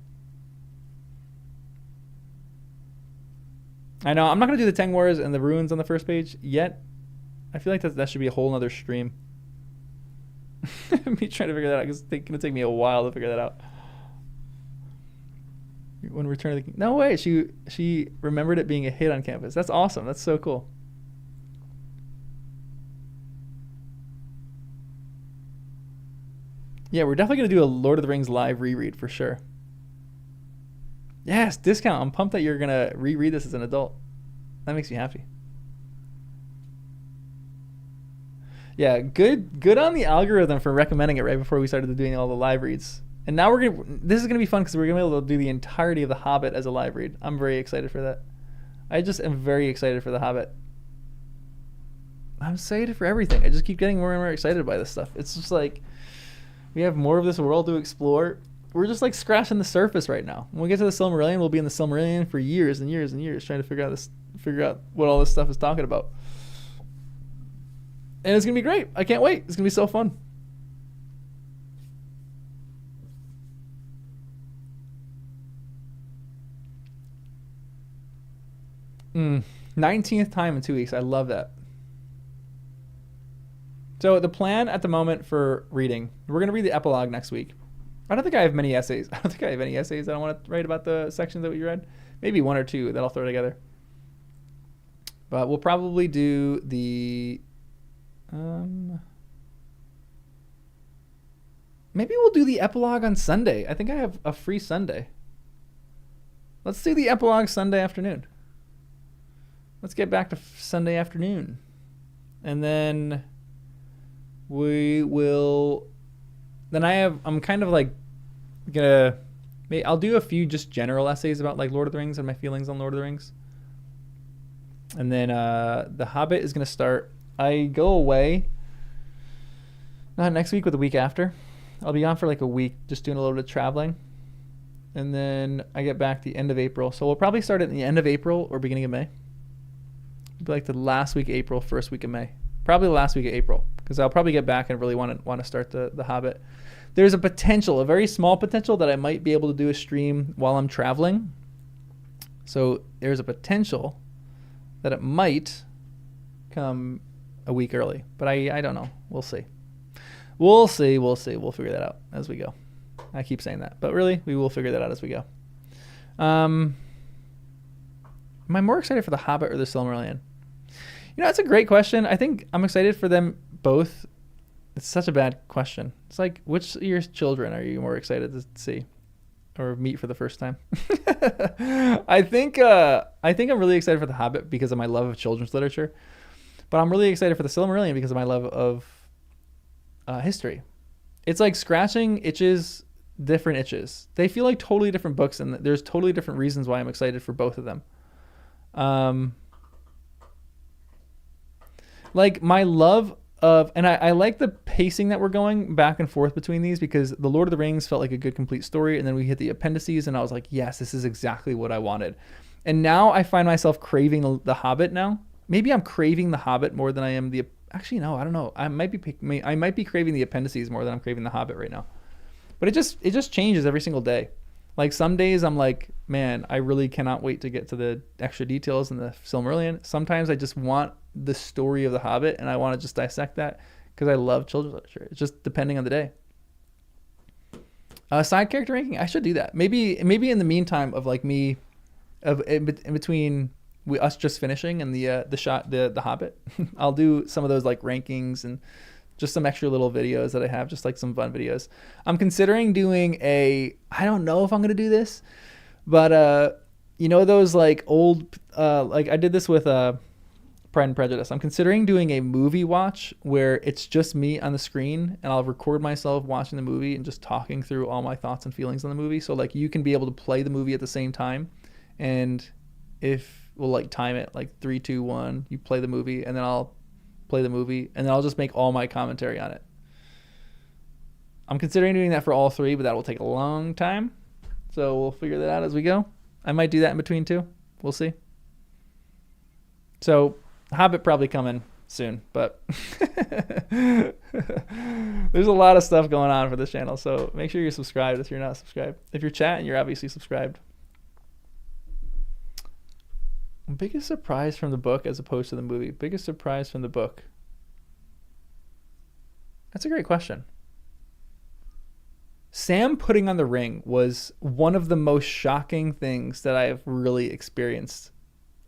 I know I'm not gonna do the Teng Wars and the ruins on the first page yet. I feel like that should be a whole other stream. Me trying to figure that out because it's gonna take me a while to figure that out. When Return of the King. No way. She remembered it being a hit on campus. That's awesome. That's so cool. Yeah, we're definitely going to do a Lord of the Rings live reread for sure. Yes, discount. I'm pumped that you're going to reread this as an adult. That makes me happy. Yeah, good on the algorithm for recommending it right before we started doing all the live reads. And now this is going to be fun because we're going to be able to do the entirety of The Hobbit as a live read. I'm very excited for that. I just am very excited for The Hobbit. I'm excited for everything. I just keep getting more and more excited by this stuff. It's just like we have more of this world to explore. We're just like scratching the surface right now. When we get to the Silmarillion, we'll be in the Silmarillion for years and years and years trying to figure out what all this stuff is talking about. And it's going to be great. I can't wait. It's going to be so fun. Mm. 19th time in 2 weeks. I love that. So the plan at the moment for reading, we're going to read the epilogue next week. I don't think I have many essays. I don't think I have any essays that I want to write about the sections that we read. Maybe one or two that I'll throw together. But we'll probably do the... maybe we'll do the epilogue on Sunday. I think I have a free Sunday. Let's do the epilogue Sunday afternoon. Let's get back to Sunday afternoon. And then we will... Then I'm kind of like gonna... I'll do a few just general essays about like Lord of the Rings and my feelings on Lord of the Rings. And then The Hobbit is gonna start. I go away, not next week, but the week after. I'll be gone for like a week, just doing a little bit of traveling. And then I get back the end of April. So we'll probably start at the end of April or beginning of May. It'll be like the last week of April, first week of May. Probably the last week of April, because I'll probably get back and really want to start the Hobbit. There's a potential, a very small potential, that I might be able to do a stream while I'm traveling. So there's a potential that it might come a week early, but I don't know. We'll see. We'll figure that out as we go. I keep saying that, but really, we will figure that out as we go. Am I more excited for The Hobbit or The Silmarillion? That's a great question. I think I'm excited for them both. It's such a bad question. It's like, which of your children are you more excited to see or meet for the first time? I think I'm really excited for The Hobbit because of my love of children's literature, but I'm really excited for The Silmarillion because of my love of history. It's like scratching itches, different itches. They feel like totally different books, and there's totally different reasons why I'm excited for both of them. Like my love of, and I like the pacing that we're going back and forth between these, because The Lord of the Rings felt like a good complete story, and then we hit the appendices and I was like, yes, this is exactly what I wanted. And now I find myself craving the Hobbit now. Maybe I'm craving the Hobbit more than I am actually, no, I don't know. I might be craving the appendices more than I'm craving the Hobbit right now. But it just changes every single day. Like some days I'm like, man, I really cannot wait to get to the extra details in the Silmarillion. Sometimes I just want the story of the Hobbit and I want to just dissect that because I love children's literature. It's just depending on the day. Side character ranking, I should do that. Maybe in the meantime of like me, in between us just finishing and the Hobbit, I'll do some of those like rankings and just some extra little videos that I have, just like some fun videos. I'm considering doing I don't know if I'm going to do this, but those like old, like I did this with Pride and Prejudice. I'm considering doing a movie watch where it's just me on the screen and I'll record myself watching the movie and just talking through all my thoughts and feelings on the movie. So like you can be able to play the movie at the same time, and if we'll like time it like 3, 2, 1, you play the movie and then I'll play the movie and then I'll just make all my commentary on it. I'm considering doing that for all three, but that will take a long time. So we'll figure that out as we go. I might do that in between too. We'll see. So Hobbit probably coming soon, but there's a lot of stuff going on for this channel. So make sure you're subscribed if you're not subscribed. If you're chatting, you're obviously subscribed. Biggest surprise from the book as opposed to the movie. Biggest surprise from the book. That's a great question. Sam putting on the ring was one of the most shocking things that I have really experienced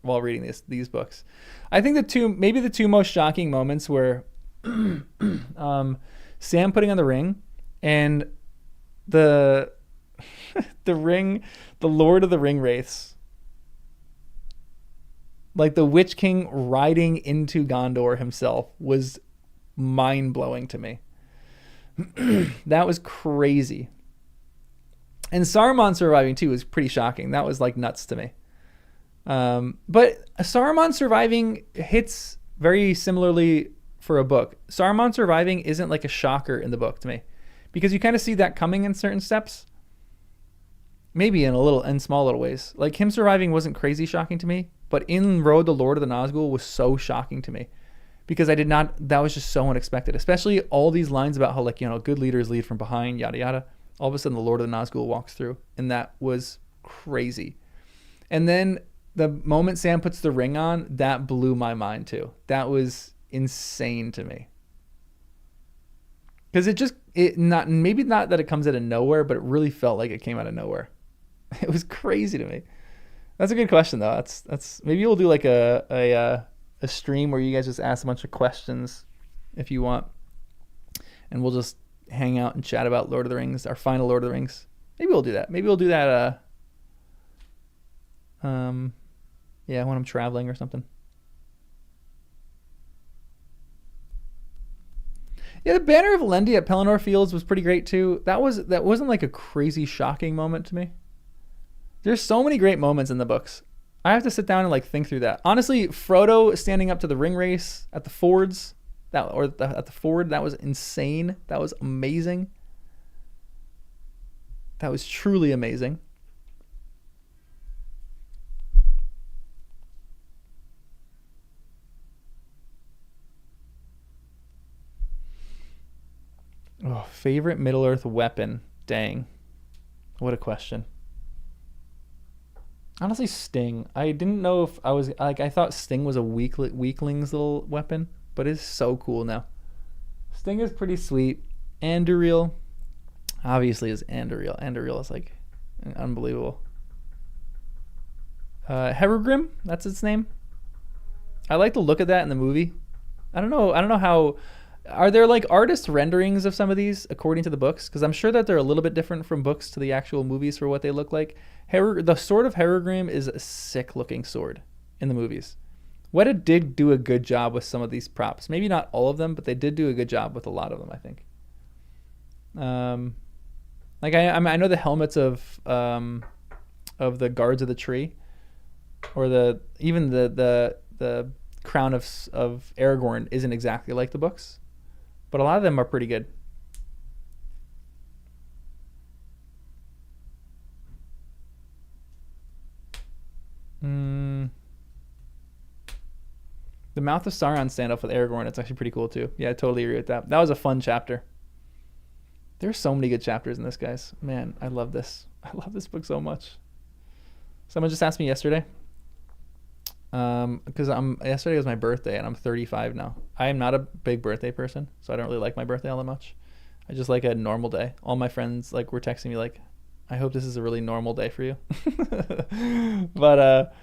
while reading these books. I think the two most shocking moments were Sam putting on the ring and the ring, the Lord of the Ring wraiths. Like the Witch King riding into Gondor himself was mind-blowing to me. That was crazy. And Saruman surviving too was pretty shocking. That was like nuts to me. But Saruman surviving hits very similarly for a book. Saruman surviving isn't like a shocker in the book to me, because you kind of see that coming in certain steps. Maybe in small little ways. Like him surviving wasn't crazy shocking to me, but in Road the Lord of the Nazgul was so shocking to me, because that was just so unexpected. Especially all these lines about how like, good leaders lead from behind, yada yada. All of a sudden the Lord of the Nazgul walks through, and that was crazy. And then the moment Sam puts the ring on, that blew my mind too. That was insane to me. Because maybe not that it comes out of nowhere, but it really felt like it came out of nowhere. It was crazy to me. That's a good question though. That's maybe we'll do like a stream where you guys just ask a bunch of questions if you want, and we'll just hang out and chat about Lord of the Rings, our final Lord of the Rings. Maybe we'll do that. Yeah, when I'm traveling or something. Yeah, the Banner of Lendi at Pelennor Fields was pretty great too. That wasn't like a crazy shocking moment to me. There's so many great moments in the books. I have to sit down and like think through that. Honestly, Frodo standing up to the ring race at the fords, at the ford, that was insane. That was amazing. That was truly amazing. Oh, favorite Middle-earth weapon. Dang. What a question. Honestly, Sting. I didn't know if I was like, I thought Sting was a weakling's little weapon, but it's so cool now. Sting is pretty sweet. Anduril obviously is Anduril. Anduril is like unbelievable. Herogrim, that's its name. I like the look of that in the movie. I don't know how. Are there like artist renderings of some of these according to the books? Because I'm sure that they're a little bit different from books to the actual movies for what they look like. The sword of Herogrim is a sick looking sword in the movies. Weta did do a good job with some of these props. Maybe not all of them, but they did do a good job with a lot of them, I think. Like I know the helmets of the guards of the tree, or even the crown of Aragorn isn't exactly like the books. But a lot of them are pretty good. The Mouth of Sauron standoff with Aragorn, it's actually pretty cool too. Yeah, I totally agree with that. That was a fun chapter. There's so many good chapters in this, guys. Man, I love this. I love this book so much. Someone just asked me yesterday. Because yesterday was my birthday and I'm 35 now. I am not a big birthday person, so I don't really like my birthday all that much. I just like a normal day. All my friends like were texting me like, I hope this is a really normal day for you. But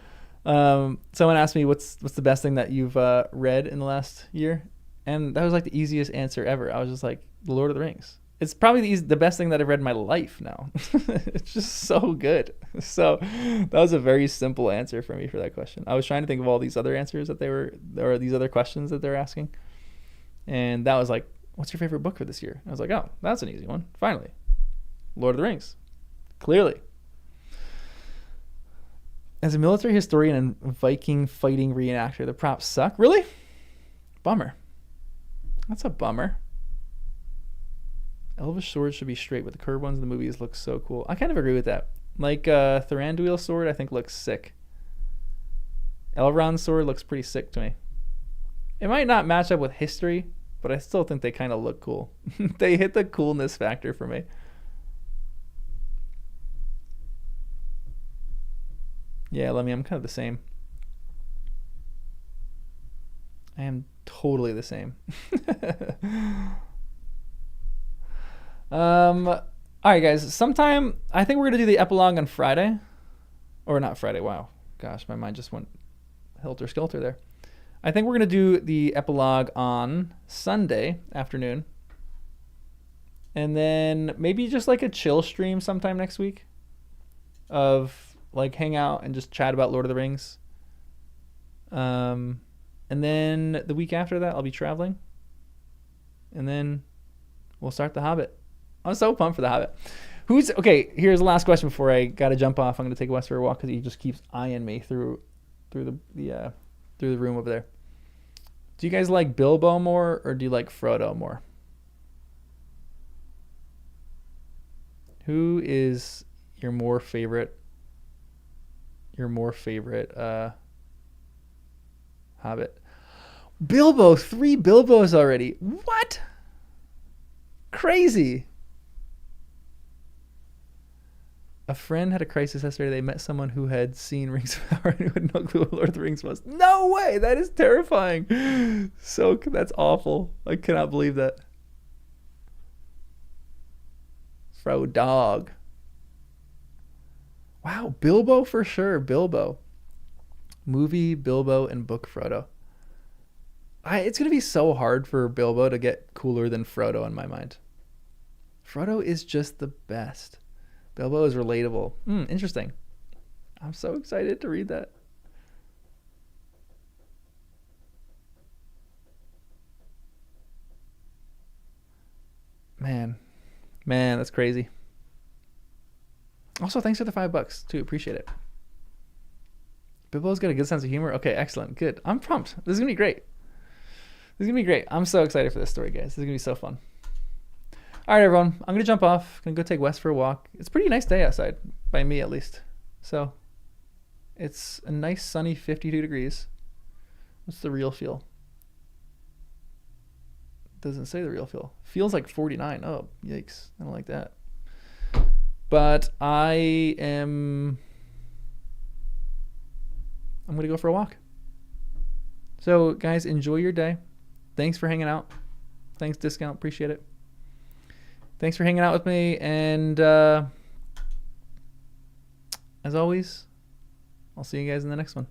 someone asked me what's the best thing that you've read in the last year, and that was like the easiest answer ever. I was just like, The Lord of the Rings. It's probably the best thing that I've read in my life now. It's just so good. So that was a very simple answer for me for that question. I was trying to think of all these other answers or these other questions that they're asking. And that was like, what's your favorite book for this year? I was like, oh, that's an easy one. Finally. Lord of the Rings. Clearly. As a military historian and Viking fighting reenactor, the props suck. Really? Bummer. That's a bummer. Elvish swords should be straight, but the curved ones in the movies look so cool. I kind of agree with that. Like Thranduil's sword, I think looks sick. Elrond's sword looks pretty sick to me. It might not match up with history, but I still think they kind of look cool. They hit the coolness factor for me. Yeah, Lemmy, I'm kind of the same. I am totally the same. All right, guys. I think we're gonna do the epilogue on Friday, or not Friday. Wow, gosh, my mind just went helter skelter there. I think we're gonna do the epilogue on Sunday afternoon, and then maybe just like a chill stream sometime next week, of like hang out and just chat about Lord of the Rings. And then the week after that, I'll be traveling, and then we'll start The Hobbit. I'm so pumped for The Hobbit. Here's the last question before I gotta jump off. I'm gonna take Wes for a walk because he just keeps eyeing me through the room over there. Do you guys like Bilbo more or do you like Frodo more? Who is your more favorite Hobbit? Bilbo, 3 Bilbos already. What? Crazy. A friend had a crisis yesterday. They met someone who had seen Rings of Power and who had no clue what Lord of the Rings was. No way! That is terrifying. So that's awful. I cannot believe that. Dog. Wow, Bilbo for sure. Bilbo. Movie, Bilbo, and book Frodo. It's going to be so hard for Bilbo to get cooler than Frodo in my mind. Frodo is just the best. Bilbo is relatable. Interesting. I'm so excited to read that. Man, that's crazy. Also, thanks for the $5 too. Appreciate it. Bibbo's got a good sense of humor. Okay, excellent. Good. I'm pumped. This is going to be great. This is going to be great. I'm so excited for this story, guys. This is going to be so fun. All right, everyone. I'm going to jump off. Going to go take Wes for a walk. It's a pretty nice day outside, by me at least. So, it's a nice sunny 52 degrees. What's the real feel? Doesn't say the real feel. Feels like 49. Oh, yikes. I don't like that. But I'm going to go for a walk. So, guys, enjoy your day. Thanks for hanging out. Thanks, Discount. Appreciate it. Thanks for hanging out with me. And as always, I'll see you guys in the next one.